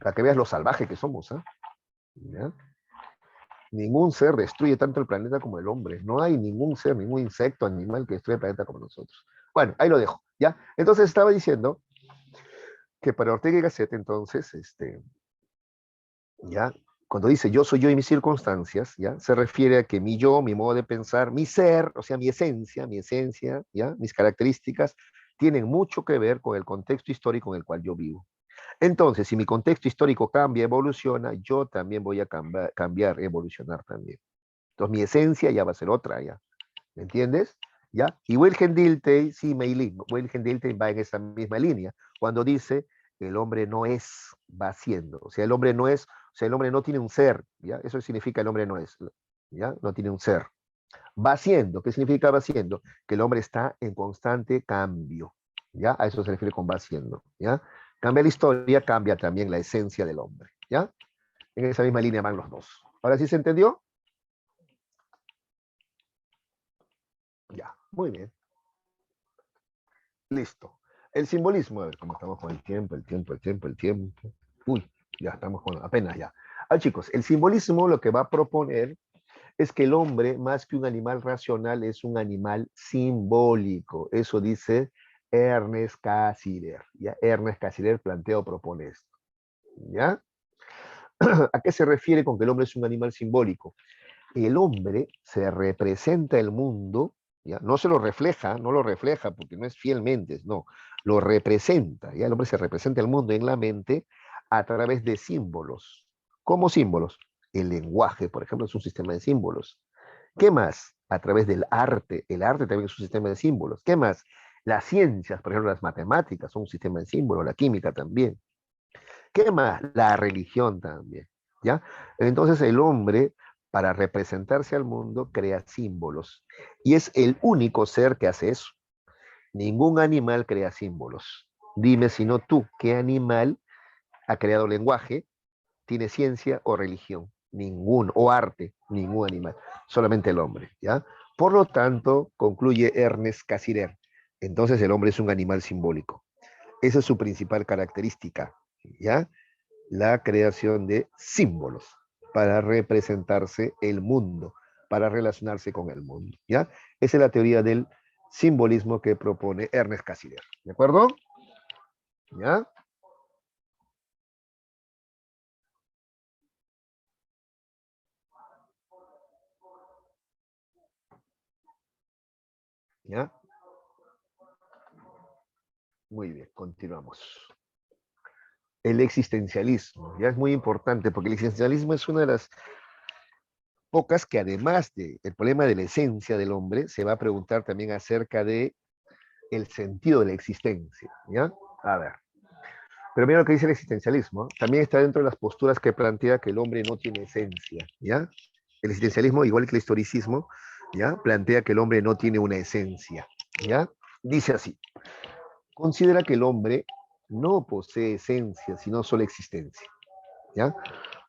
[SPEAKER 1] Para que veas lo salvaje que somos, ¿eh? ¿Ya? Ningún ser destruye tanto el planeta como el hombre. No hay ningún ser, ningún insecto, animal que destruya el planeta como nosotros. Bueno, ahí lo dejo, ¿ya? Entonces estaba diciendo que para Ortega y Gasset, entonces, ¿ya? Cuando dice yo soy yo y mis circunstancias, ¿ya? Se refiere a que mi yo, mi modo de pensar, mi ser, o sea, mi esencia, ¿ya? Mis características, tienen mucho que ver con el contexto histórico en el cual yo vivo. Entonces, si mi contexto histórico cambia, evoluciona, yo también voy a cambiar, evolucionar también. Entonces, mi esencia ya va a ser otra, ¿ya? ¿Me entiendes? ¿Ya? Y Wilhelm Dilthey, sí, Meilin, Wilhelm Dilthey va en esa misma línea, cuando dice, el hombre no es, va siendo. O sea, el hombre no es, o sea, el hombre no tiene un ser, ¿ya? Eso significa el hombre no es, ¿ya? No tiene un ser. Va siendo, ¿qué significa va siendo? Que el hombre está en constante cambio, ¿ya? A eso se refiere con va siendo, ¿ya? Cambia la historia, cambia también la esencia del hombre, ¿ya? En esa misma línea van los dos. ¿Ahora sí se entendió? Ya, muy bien. Listo. El simbolismo, a ver cómo estamos con el tiempo. Uy, ya estamos con apenas ya. Ah, chicos, el simbolismo lo que va a proponer es que el hombre, más que un animal racional, es un animal simbólico. Eso dice Ernest Cassirer. ¿Ya? Ernest Cassirer plantea o propone esto. ¿Ya? ¿A qué se refiere con que el hombre es un animal simbólico? El hombre se representa el mundo, ¿ya? No se lo refleja, no lo refleja porque no es fielmente, no, lo representa, ¿ya? El hombre se representa el mundo en la mente a través de símbolos. ¿Cómo símbolos? El lenguaje, por ejemplo, es un sistema de símbolos. ¿Qué más? A través del arte. El arte también es un sistema de símbolos. ¿Qué más? Las ciencias, por ejemplo, las matemáticas son un sistema de símbolos, la química también. ¿Qué más? La religión también, ¿ya? Entonces el hombre, para representarse al mundo, crea símbolos. Y es el único ser que hace eso. Ningún animal crea símbolos. Dime si no tú, ¿qué animal ha creado lenguaje, tiene ciencia o religión? Ningún, o arte, ningún animal. Solamente el hombre, ¿ya? Por lo tanto, concluye Ernest Cassirer, entonces el hombre es un animal simbólico. Esa es su principal característica, ¿ya? La creación de símbolos para representarse el mundo, para relacionarse con el mundo, ¿ya? Esa es la teoría del simbolismo que propone Ernest Cassirer, ¿de acuerdo? ¿Ya? ¿Ya? Muy bien, continuamos. El existencialismo, ya es muy importante, porque el existencialismo es una de las pocas que además del problema de la esencia del hombre, se va a preguntar también acerca de el sentido de la existencia, ¿ya? A ver, pero mira lo que dice el existencialismo, también está dentro de las posturas que plantea que el hombre no tiene esencia, ¿ya? El existencialismo, igual que el historicismo, ¿ya? Plantea que el hombre no tiene una esencia, ¿ya? Dice así, considera que el hombre no posee esencia, sino solo existencia, ¿ya?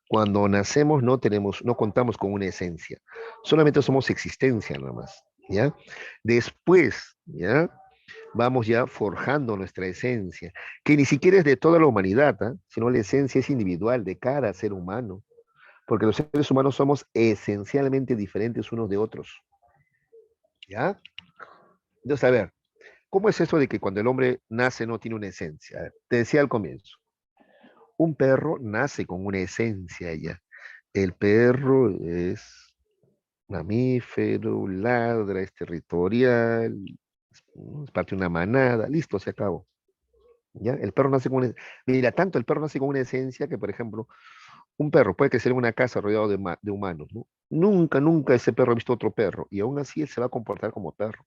[SPEAKER 1] Cuando nacemos no tenemos, no contamos con una esencia, solamente somos existencia nada más, ¿ya? Después, ¿ya? Vamos ya forjando nuestra esencia, que ni siquiera es de toda la humanidad, ¿eh? Sino la esencia es individual de cada ser humano, porque los seres humanos somos esencialmente diferentes unos de otros, ¿ya? Entonces, a ver, ¿cómo es eso de que cuando el hombre nace no tiene una esencia? A ver, te decía al comienzo, un perro nace con una esencia ya. El perro es mamífero, ladra, es territorial, es parte de una manada, listo, se acabó. ¿Ya? El perro nace con una... Mira, tanto el perro nace con una esencia que, por ejemplo, un perro puede crecer en una casa rodeado de humanos, ¿no? Nunca, nunca ese perro ha visto otro perro y aún así él se va a comportar como perro,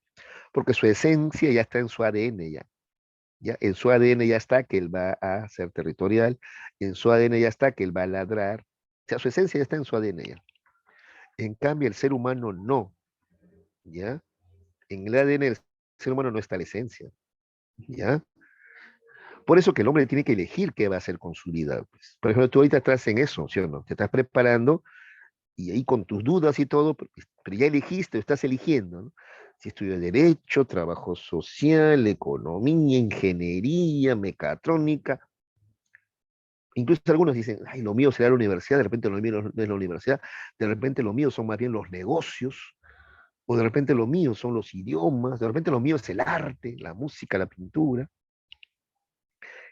[SPEAKER 1] porque su esencia ya está en su ADN ya. Ya, en su ADN ya está que él va a ser territorial, en su ADN ya está que él va a ladrar, o sea, su esencia ya está en su ADN ya. En cambio, el ser humano no, ¿ya? En el ADN del ser humano no está la esencia, ¿ya? Por eso que el hombre tiene que elegir qué va a hacer con su vida, pues. Por ejemplo, tú ahorita estás en eso, ¿sí o no? Te estás preparando y ahí con tus dudas y todo, pero ya elegiste, estás eligiendo, ¿no? Si estudio Derecho, Trabajo Social, Economía, Ingeniería, Mecatrónica. Incluso algunos dicen, ay, lo mío será la universidad, de repente lo mío no es la universidad, de repente lo mío son más bien los negocios, o de repente lo mío son los idiomas, de repente lo mío es el arte, la música, la pintura.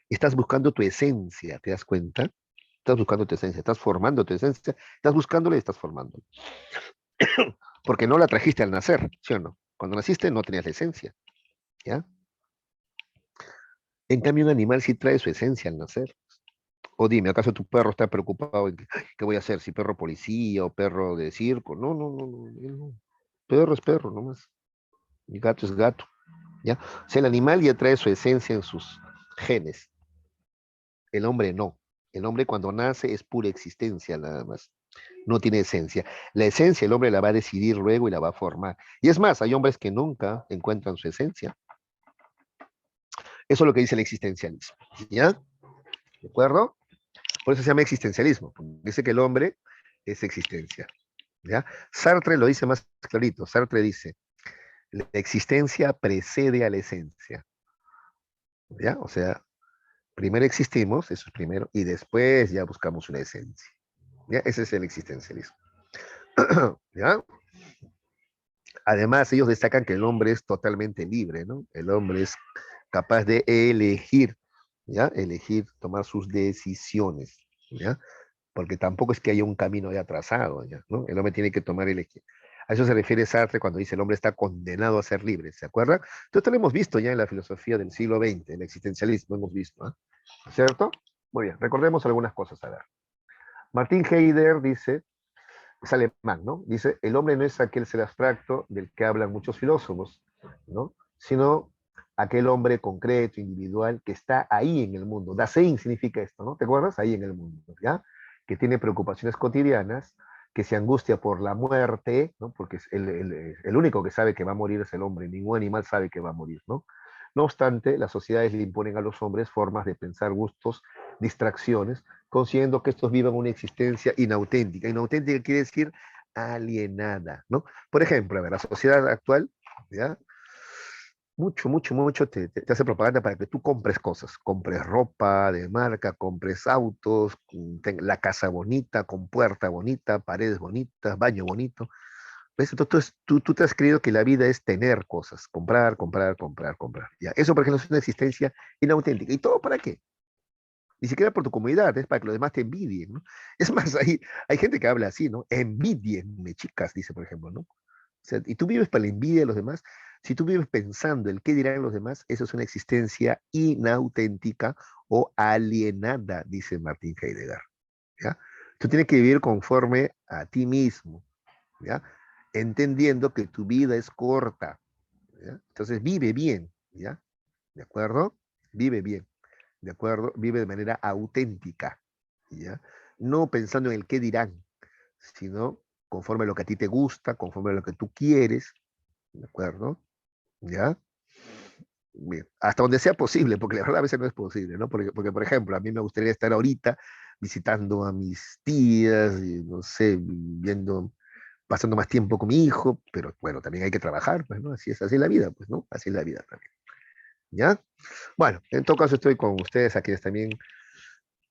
[SPEAKER 1] Estás buscando tu esencia, ¿te das cuenta? Estás buscando tu esencia, estás formando tu esencia, estás buscándola y estás formándola. Porque no la trajiste al nacer, ¿sí o no? Cuando naciste no tenías la esencia, ¿ya? En cambio, un animal sí trae su esencia al nacer. O dime, ¿acaso tu perro está preocupado en qué voy a hacer? ¿Si perro policía o perro de circo? No, no, no, no, él no. Perro es perro, nomás. Y gato es gato, ¿ya? O sea, el animal ya trae su esencia en sus genes. El hombre no. El hombre cuando nace es pura existencia nada más. No tiene esencia. La esencia el hombre la va a decidir luego y la va a formar. Y es más, hay hombres que nunca encuentran su esencia. Eso es lo que dice el existencialismo. ¿Ya? ¿De acuerdo? Por eso se llama existencialismo. Dice que el hombre es existencia. ¿Ya? Sartre lo dice más clarito. Sartre dice, la existencia precede a la esencia. ¿Ya? O sea, primero existimos, eso es primero, y después ya buscamos una esencia. ¿Ya? Ese es el existencialismo. ¿Ya? Además, ellos destacan que el hombre es totalmente libre, ¿no? El hombre es capaz de elegir, ¿ya? Elegir, tomar sus decisiones, ¿ya? Porque tampoco es que haya un camino ya trazado, ¿ya? ¿No? El hombre tiene que tomar elegir. A eso se refiere Sartre cuando dice el hombre está condenado a ser libre, ¿se acuerdan? Entonces, esto lo hemos visto ya en la filosofía del siglo XX, el existencialismo, hemos visto, ¿eh? ¿Cierto? Muy bien, recordemos algunas cosas. A ver. Martin Heidegger dice, es alemán, ¿no? Dice, el hombre no es aquel ser abstracto del que hablan muchos filósofos, ¿no? Sino aquel hombre concreto, individual, que está ahí en el mundo. Dasein significa esto, ¿no? ¿Te acuerdas? Ahí en el mundo, ¿ya? Que tiene preocupaciones cotidianas, que se angustia por la muerte, ¿no? Porque es el único que sabe que va a morir es el hombre, ningún animal sabe que va a morir, ¿no? No obstante, las sociedades le imponen a los hombres formas de pensar, gustos, distracciones, consiguiendo que estos vivan una existencia inauténtica. Inauténtica quiere decir alienada, ¿no? Por ejemplo, a ver, la sociedad actual, ¿ya? Mucho te hace propaganda para que tú compres cosas, compres ropa de marca, compres autos, la casa bonita, con puerta bonita, paredes bonitas, baño bonito. ¿Ves? Entonces tú te has creído que la vida es tener cosas, comprar, comprar, comprar, comprar. ¿Ya? Eso, por ejemplo, es una existencia inauténtica. ¿Y todo para qué? Ni siquiera por tu comunidad, es para que los demás te envidien, ¿no? Es más, hay gente que habla así, ¿no? Envidienme, chicas, dice, por ejemplo, ¿no? O sea, y tú vives para la envidia de los demás. Si tú vives pensando el qué dirán los demás, eso es una existencia inauténtica o alienada, dice Martin Heidegger, ¿ya? Tú tienes que vivir conforme a ti mismo, ¿ya? Entendiendo que tu vida es corta, ¿ya? Entonces vive bien, ¿ya? ¿De acuerdo? Vive bien. ¿De acuerdo? Vive de manera auténtica, ¿ya? No pensando en el qué dirán, sino conforme a lo que a ti te gusta, conforme a lo que tú quieres, ¿de acuerdo? ¿Ya? Bien. Hasta donde sea posible, porque la verdad a veces no es posible, ¿no? Porque, por ejemplo, a mí me gustaría estar ahorita visitando a mis tías, y, no sé, viendo, pasando más tiempo con mi hijo, pero bueno, también hay que trabajar, pues, ¿no? Así es la vida, pues, ¿no? Así es la vida también, ¿ya? Bueno, en todo caso estoy con ustedes, a quienes también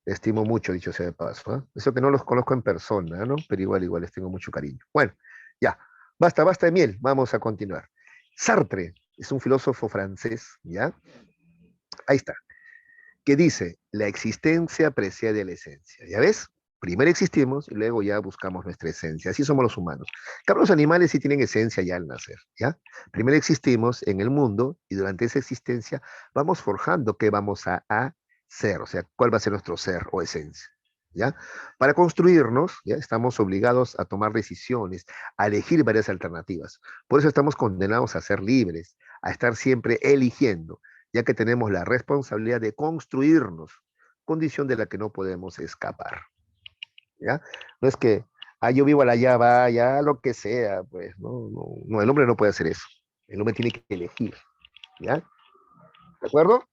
[SPEAKER 1] estimo mucho, dicho sea de paso, ¿eh? Eso que no los conozco en persona, ¿no? Pero igual les tengo mucho cariño. Bueno, ya, basta de miel, vamos a continuar. Sartre es un filósofo francés, ¿ya? Ahí está, que dice, la existencia precede a la esencia, ¿ya ves? Primero existimos y luego ya buscamos nuestra esencia. Así somos los humanos. Claro, los animales sí tienen esencia ya al nacer, ¿ya? Primero existimos en el mundo y durante esa existencia vamos forjando qué vamos a ser, o sea, cuál va a ser nuestro ser o esencia, ¿ya? Para construirnos, ¿ya? Estamos obligados a tomar decisiones, a elegir varias alternativas. Por eso estamos condenados a ser libres, a estar siempre eligiendo, ya que tenemos la responsabilidad de construirnos, condición de la que no podemos escapar, ¿ya? No es que, yo vivo allá, va, ya lo que sea, pues, no, el hombre no puede hacer eso. El hombre tiene que elegir, ¿ya? ¿De acuerdo?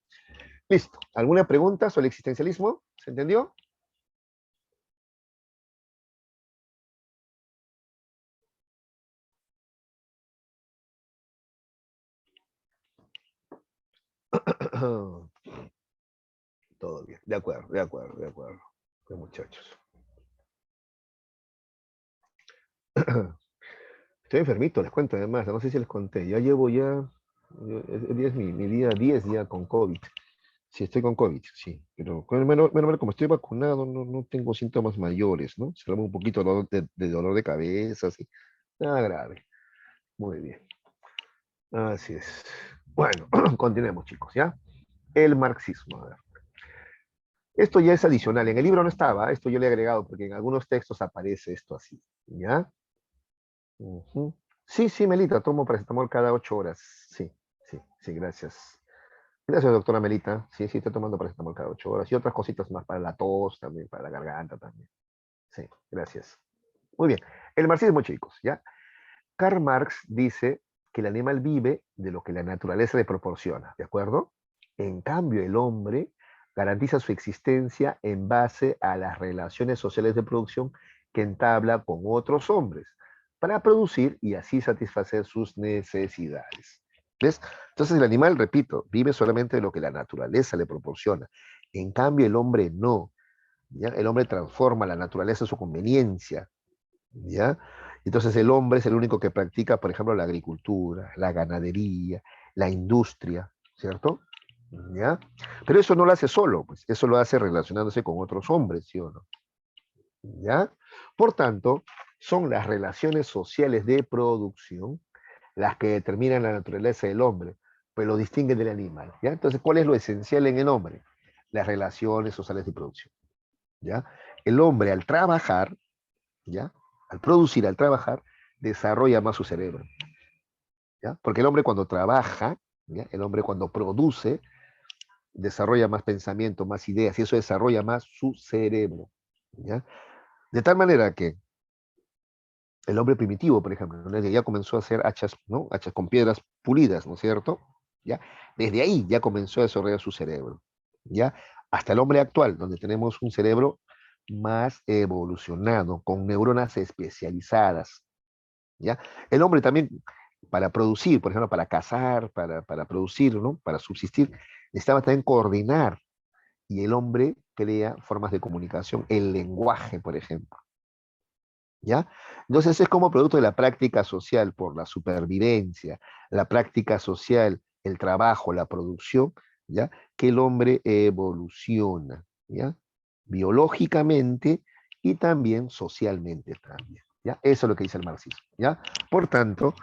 [SPEAKER 1] Listo. ¿Alguna pregunta sobre el existencialismo? ¿Se entendió? Todo bien. De acuerdo, de acuerdo, de acuerdo. Pues, muchachos. Estoy enfermito, les cuento además, no sé si les conté, ya llevo ya, es mi día 10 ya con COVID. Sí, estoy con COVID, sí, pero menos mal, como estoy vacunado, no tengo síntomas mayores, ¿no? Solo un poquito de dolor de cabeza, así. Nada grave. Muy bien. Así es. Bueno, continuemos, chicos, ¿ya? El marxismo. A ver. Esto ya es adicional. En el libro no estaba, esto yo le he agregado porque en algunos textos aparece esto así, ¿ya? Ujú. Sí, sí, Melita, tomo paracetamol cada 8 horas. Sí, sí, gracias. Gracias, doctora Melita. Sí, sí, estoy tomando paracetamol cada 8 horas. Y otras cositas más para la tos también, para la garganta también. Sí, gracias. Muy bien. El marxismo, chicos, ¿ya? Karl Marx dice que el animal vive de lo que la naturaleza le proporciona, ¿de acuerdo? En cambio, el hombre Garantiza su existencia en base a las relaciones sociales de producción que entabla con otros hombres para producir y así satisfacer sus necesidades. ¿Ves? Entonces el animal, repito, vive solamente de lo que la naturaleza le proporciona. En cambio, el hombre no. ¿Ya? El hombre transforma la naturaleza a su conveniencia. ¿Ya? Entonces el hombre es el único que practica, por ejemplo, la agricultura, la ganadería, la industria, ¿cierto? ¿Ya? Pero eso no lo hace solo, pues eso lo hace relacionándose con otros hombres, ¿sí o no? ¿Ya? Por tanto, son las relaciones sociales de producción las que determinan la naturaleza del hombre, pues lo distinguen del animal, ¿ya? Entonces, ¿cuál es lo esencial en el hombre? Las relaciones sociales de producción, ¿ya? El hombre al trabajar, ¿ya? Al producir, al trabajar, desarrolla más su cerebro, ¿ya? Porque el hombre cuando trabaja, ¿ya? El hombre cuando produce, desarrolla más pensamiento, más ideas, y eso desarrolla más su cerebro, ¿ya? De tal manera que el hombre primitivo, por ejemplo, ¿no? Ya comenzó a hacer hachas, ¿no? Hachas con piedras pulidas, ¿no es cierto? ¿Ya? Desde ahí ya comenzó a desarrollar su cerebro, ¿ya? Hasta el hombre actual, donde tenemos un cerebro más evolucionado, con neuronas especializadas, ¿ya? El hombre también, para producir, por ejemplo, para cazar, para producir, ¿no? Para subsistir, necesitaba también coordinar, y el hombre crea formas de comunicación, el lenguaje, por ejemplo, ¿ya? Entonces es como producto de la práctica social por la supervivencia, la práctica social, el trabajo, la producción, ¿ya? Que el hombre evoluciona, ¿ya? Biológicamente y también socialmente también, ¿ya? Eso es lo que dice el marxismo, ¿ya? Por tanto,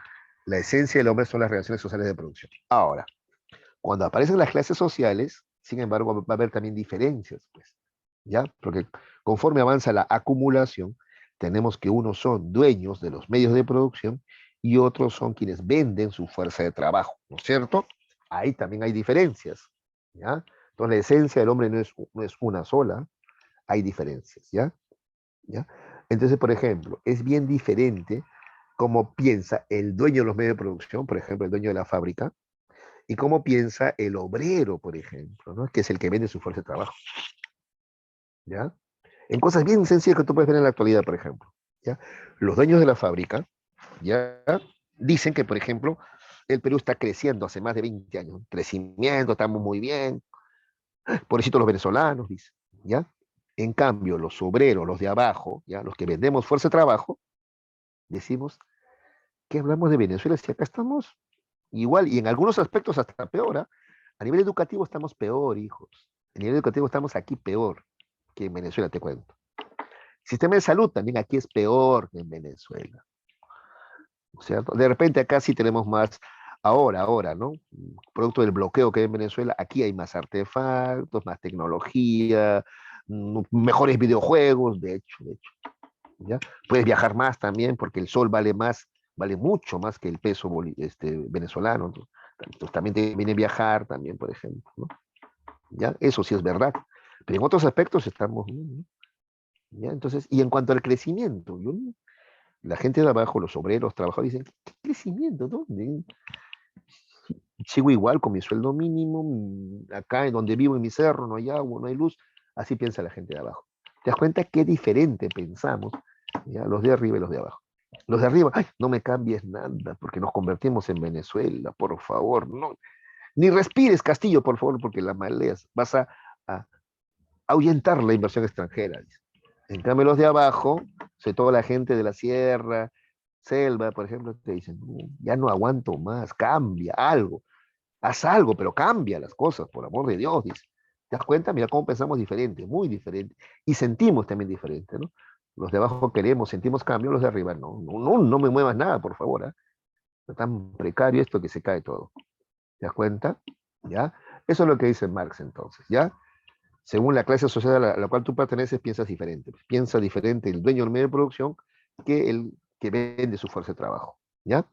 [SPEAKER 1] la esencia del hombre son las relaciones sociales de producción. Ahora, cuando aparecen las clases sociales, sin embargo, va a haber también diferencias, pues, ¿ya? Porque conforme avanza la acumulación, tenemos que unos son dueños de los medios de producción y otros son quienes venden su fuerza de trabajo, ¿no es cierto? Ahí también hay diferencias, ¿ya? Entonces la esencia del hombre no es una sola, hay diferencias, ¿ya? ¿Ya? Entonces, por ejemplo, es bien diferente cómo piensa el dueño de los medios de producción, por ejemplo, el dueño de la fábrica, y cómo piensa el obrero, por ejemplo, ¿no? Que es el que vende su fuerza de trabajo, ¿ya? En cosas bien sencillas que tú puedes ver en la actualidad, por ejemplo, ¿ya? Los dueños de la fábrica, ¿ya? Dicen que, por ejemplo, el Perú está creciendo hace más de 20 años, crecimiento, estamos muy bien, pobrecito los venezolanos, dicen, ¿ya? En cambio, los obreros, los de abajo, ¿ya? Los que vendemos fuerza de trabajo, decimos, ¿qué hablamos de Venezuela si acá estamos igual y en algunos aspectos hasta peor? ¿Ah? A nivel educativo estamos peor, hijos. A nivel educativo estamos aquí peor que en Venezuela, te cuento. Sistema de salud también aquí es peor que en Venezuela, ¿cierto? De repente acá sí tenemos más, ahora, ¿no? Producto del bloqueo que hay en Venezuela, aquí hay más artefactos, más tecnología, mejores videojuegos, de hecho, ¿ya? Puedes viajar más también porque el sol vale más, vale mucho más que el peso venezolano. Entonces, también te viene viajar también, por ejemplo, ¿no? ¿Ya? Eso sí es verdad. Pero en otros aspectos estamos bien, ¿no? ¿Ya? Entonces, y en cuanto al crecimiento, la gente de abajo, los obreros, trabajadores, dicen, ¿qué crecimiento? ¿Dónde? Sigo igual con mi sueldo mínimo, acá en donde vivo en mi cerro, no hay agua, no hay luz. Así piensa la gente de abajo. ¿Te das cuenta qué diferente pensamos, ¿ya? Los de arriba y los de abajo? Los de arriba, ay, no me cambies nada, porque nos convertimos en Venezuela, por favor, no. Ni respires, Castillo, por favor, porque la maleas. Vas a ahuyentar la inversión extranjera. Dice. En cambio, los de abajo, sobre todo la gente de la sierra, selva, por ejemplo, te dicen, "No, ya no aguanto más, cambia algo, haz algo, pero cambia las cosas, por amor de Dios, dice. ¿Te das cuenta? Mira cómo pensamos diferente, muy diferente, y sentimos también diferente, ¿no? Los de abajo queremos, sentimos cambio, los de arriba no me muevas nada, por favor, ¿eh? Es tan precario esto que se cae todo. ¿Te das cuenta? ¿Ya? Eso es lo que dice Marx entonces, ¿ya? Según la clase social a la cual tú perteneces, piensas diferente. Piensa diferente el dueño del medio de producción que el que vende su fuerza de trabajo, ¿ya?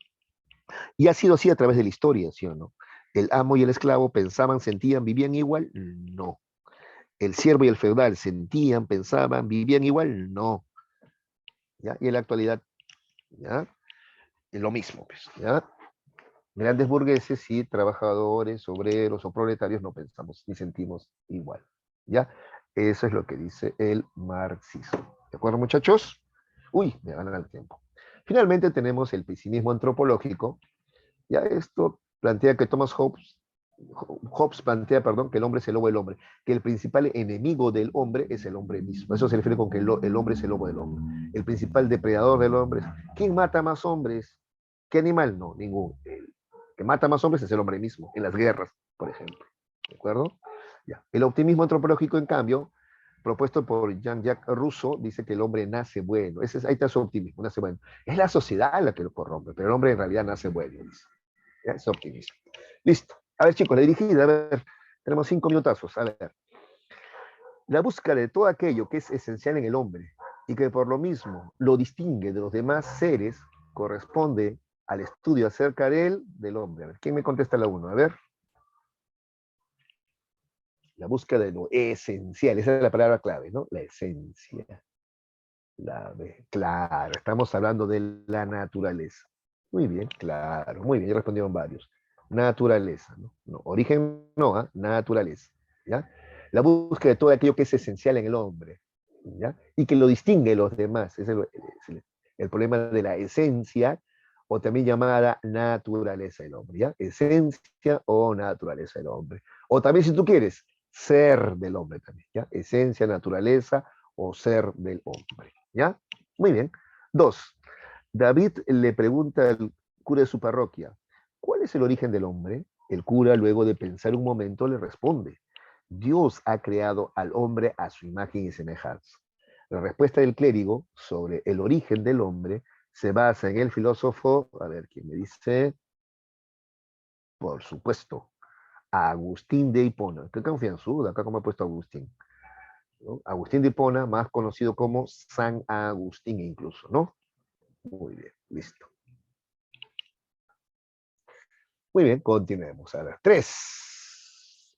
[SPEAKER 1] Y ha sido así a través de la historia, ¿sí o no? El amo y el esclavo pensaban, sentían, vivían igual, no. El siervo y el feudal sentían, pensaban, vivían igual, no. ¿Ya? Y en la actualidad, ¿ya? Es lo mismo, pues, ¿ya? Grandes burgueses y trabajadores, obreros o proletarios no pensamos ni sentimos igual. ¿ya? Eso es lo que dice el marxismo. ¿De acuerdo, muchachos? Uy, me gana el tiempo. Finalmente tenemos el pesimismo antropológico. Ya esto plantea que Hobbes plantea, perdón, que el hombre es el lobo del hombre, que el principal enemigo del hombre es el hombre mismo. Eso se refiere con que el hombre es el lobo del hombre. El principal depredador del hombre es, ¿quién mata más hombres? ¿Qué animal? No, ningún. El que mata más hombres es el hombre mismo, en las guerras, por ejemplo. ¿De acuerdo? Ya. El optimismo antropológico, en cambio, propuesto por Jean-Jacques Rousseau, dice que el hombre nace bueno. Ahí está su optimismo, nace bueno. Es la sociedad la que lo corrompe, pero el hombre en realidad nace bueno, dice. ¿Ya? Es optimismo. Listo. A ver, chicos, la dirigida, a ver, tenemos 5 minutazos. A ver, la búsqueda de todo aquello que es esencial en el hombre y que por lo mismo lo distingue de los demás seres corresponde al estudio acerca de él, del hombre. A ver, ¿quién me contesta la uno? A ver. La búsqueda de lo esencial, esa es la palabra clave, ¿no? La esencia. Claro, estamos hablando de la naturaleza. Muy bien, claro, muy bien, ya respondieron varios. Naturaleza, ¿no? No, origen no, ¿eh? Naturaleza, ¿ya? La búsqueda de todo aquello que es esencial en el hombre, ¿ya? Y que lo distingue de los demás. Ese es el problema de la esencia, o también llamada naturaleza del hombre, ¿ya? Esencia o naturaleza del hombre. O también, si tú quieres, ser del hombre también, ¿ya? Esencia, naturaleza o ser del hombre. ¿Ya? Muy bien. 2. David le pregunta al cura de su parroquia, ¿cuál es el origen del hombre? El cura, luego de pensar un momento, le responde, Dios ha creado al hombre a su imagen y semejanza. La respuesta del clérigo sobre el origen del hombre se basa en el filósofo, a ver, ¿quién me dice? Por supuesto, Agustín de Hipona. Qué confianzuda, acá como ha puesto Agustín. ¿No? Agustín de Hipona, más conocido como San Agustín incluso, ¿no? Muy bien, listo. Muy bien, continuemos. A ver, 3.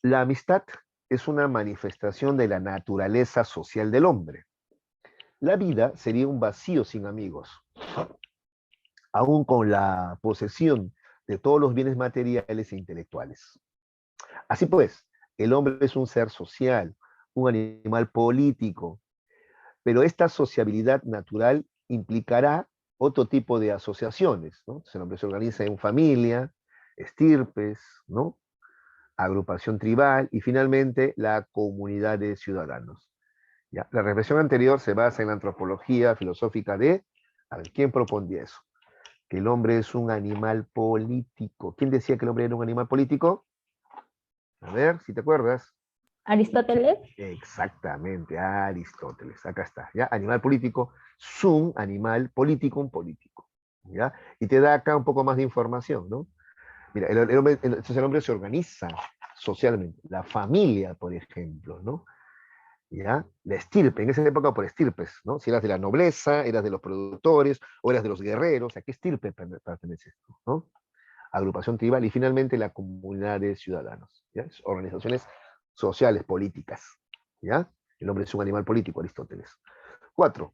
[SPEAKER 1] La amistad es una manifestación de la naturaleza social del hombre. La vida sería un vacío sin amigos. Aún con la posesión de todos los bienes materiales e intelectuales. Así pues, el hombre es un ser social, un animal político, pero esta sociabilidad natural implicará otro tipo de asociaciones, ¿no? Entonces el hombre se organiza en familia, estirpes, ¿no? Agrupación tribal y finalmente la comunidad de ciudadanos. ¿Ya? La reflexión anterior se basa en la antropología filosófica de, a ver, ¿quién propondría eso? Que el hombre es un animal político. ¿Quién decía que el hombre era un animal político? A ver, si te acuerdas.
[SPEAKER 2] Aristóteles.
[SPEAKER 1] Exactamente, Aristóteles, acá está, ¿ya? Animal político, sum, animal, político, un político, ¿ya? Y te da acá un poco más de información, ¿no? Mira, entonces el hombre se organiza socialmente, la familia, por ejemplo, ¿no? ¿Ya? La estirpe, en esa época por estirpes, ¿no? Si eras de la nobleza, eras de los productores, o eras de los guerreros, ¿a qué estirpe perteneces tú, ¿no? Agrupación tribal y finalmente la comunidad de ciudadanos, ¿ya? Organizaciones sociales, políticas, ¿ya? El hombre es un animal político, Aristóteles. 4.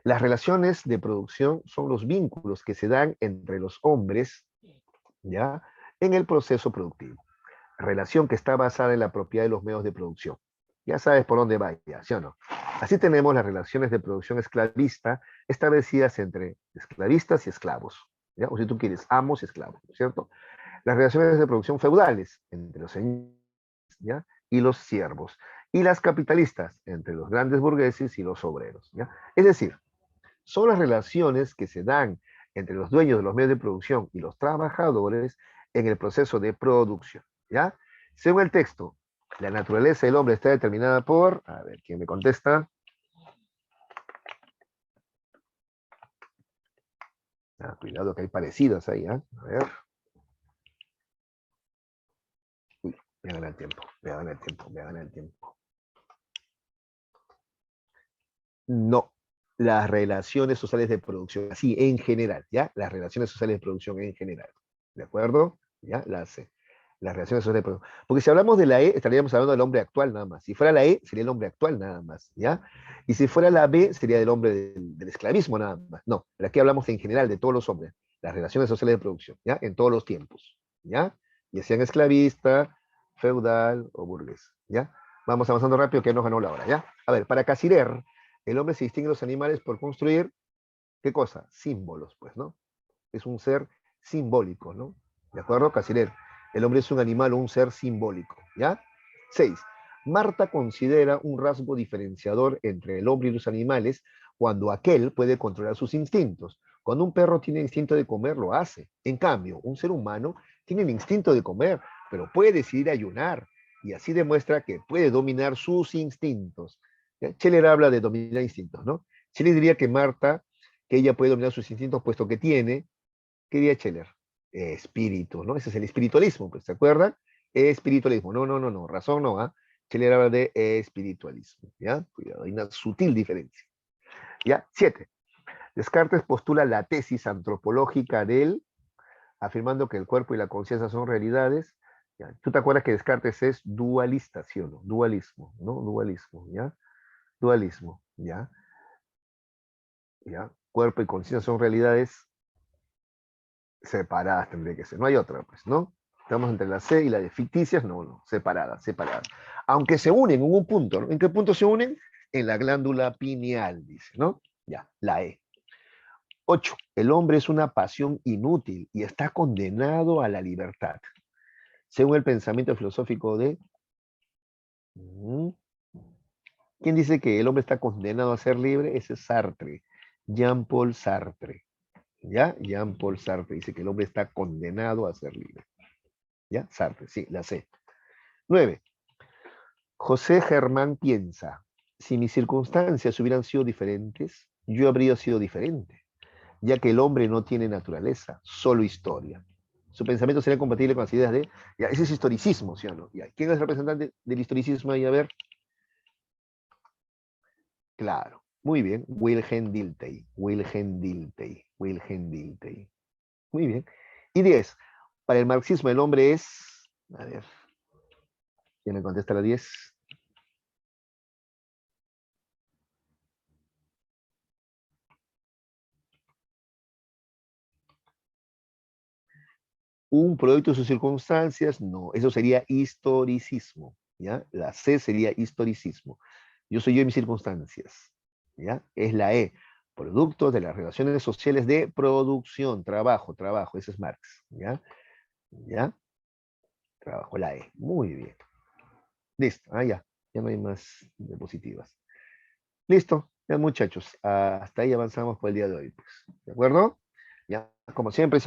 [SPEAKER 1] Las relaciones de producción son los vínculos que se dan entre los hombres, ¿ya? En el proceso productivo. Relación que está basada en la propiedad de los medios de producción. Ya sabes por dónde vaya, ¿sí o no? Así tenemos las relaciones de producción esclavista establecidas entre esclavistas y esclavos, ¿ya? O si tú quieres, amos y esclavos, ¿cierto? Las relaciones de producción feudales entre los señores, ¿ya? Y los siervos. Y las capitalistas entre los grandes burgueses y los obreros, ¿ya? Es decir, son las relaciones que se dan entre los dueños de los medios de producción y los trabajadores en el proceso de producción, ¿ya? Según el texto, la naturaleza del hombre está determinada por, a ver, ¿quién me contesta? Cuidado que hay parecidas ahí, ¿eh? A ver. Uy, me gana el tiempo, me gana el tiempo, me gana el tiempo. No, las relaciones sociales de producción, así en general, ¿ya? Las relaciones sociales de producción en general, ¿de acuerdo? ¿Ya? Las relaciones sociales de producción. Porque si hablamos de la E, estaríamos hablando del hombre actual nada más. Si fuera la E, sería el hombre actual nada más, ¿ya? Y si fuera la B, sería del hombre del esclavismo nada más. No, pero aquí hablamos en general de todos los hombres, las relaciones sociales de producción, ¿ya? En todos los tiempos, ¿ya? Ya sean esclavistas, feudal o burgués, ¿ya? Vamos avanzando rápido que nos ganó la hora, ¿ya? A ver, para Casirer, el hombre se distingue de los animales por construir, ¿qué cosa? Símbolos, pues, ¿no? Es un ser simbólico, ¿no? ¿De acuerdo, Casirer? El hombre es un animal o un ser simbólico, ¿ya? 6. Marta considera un rasgo diferenciador entre el hombre y los animales cuando aquel puede controlar sus instintos. Cuando un perro tiene instinto de comer, lo hace. En cambio, un ser humano tiene el instinto de comer, pero puede decidir ayunar y así demuestra que puede dominar sus instintos. ¿Ya? Scheller habla de dominar instintos, ¿no? Scheller diría que Marta, que ella puede dominar sus instintos puesto que tiene, ¿qué diría Scheller? Espíritu, ¿no? Ese es el espiritualismo, pues, ¿se acuerdan? Espiritualismo, no, razón no, ¿ah? Scheller habla de espiritualismo, ¿ya? Cuidado, hay una sutil diferencia. ¿Ya? 7. Descartes postula la tesis antropológica de él, afirmando que el cuerpo y la conciencia son realidades. ¿Ya? Tú te acuerdas que Descartes es dualista, ¿sí o no? Dualismo, ¿no? Dualismo, ¿ya? Dualismo, ¿ya? ¿Ya? Cuerpo y conciencia son realidades separadas, tendría que ser. No hay otra, pues, ¿no? Estamos entre la C y la de ficticias, no, separadas, separadas. Aunque se unen en un punto, ¿no? ¿En qué punto se unen? En la glándula pineal, dice, ¿no? Ya, la E. 8. El hombre es una pasión inútil y está condenado a la libertad. Según el pensamiento filosófico de... ¿Quién dice que el hombre está condenado a ser libre? Ese es Sartre, Jean-Paul Sartre. ¿Ya? Jean-Paul Sartre dice que el hombre está condenado a ser libre. ¿Ya? Sartre, sí, la sé. 9. José Germán piensa, si mis circunstancias hubieran sido diferentes, yo habría sido diferente, ya que el hombre no tiene naturaleza, solo historia. Su pensamiento sería compatible con las ideas de... Ya, ese es historicismo, ¿sí o no? Ya, ¿quién es el representante del historicismo ahí? A ver. Claro, muy bien. Wilhelm Dilthey. Wilhelm Dilthey. Wilhelm Dilthey. Muy bien. Y 10. Para el marxismo el hombre es... A ver, ¿quién me contesta la 10? Un producto de sus circunstancias, no, eso sería historicismo, ¿ya? La C sería historicismo. Yo soy yo y mis circunstancias, ¿ya? Es la E, producto de las relaciones sociales de producción, trabajo, ese es Marx, ¿ya? ¿Ya? Trabajo, la E, muy bien. Listo, ya no hay más diapositivas. Listo, ya muchachos, hasta ahí avanzamos por el día de hoy, pues, ¿de acuerdo? Ya, como siempre,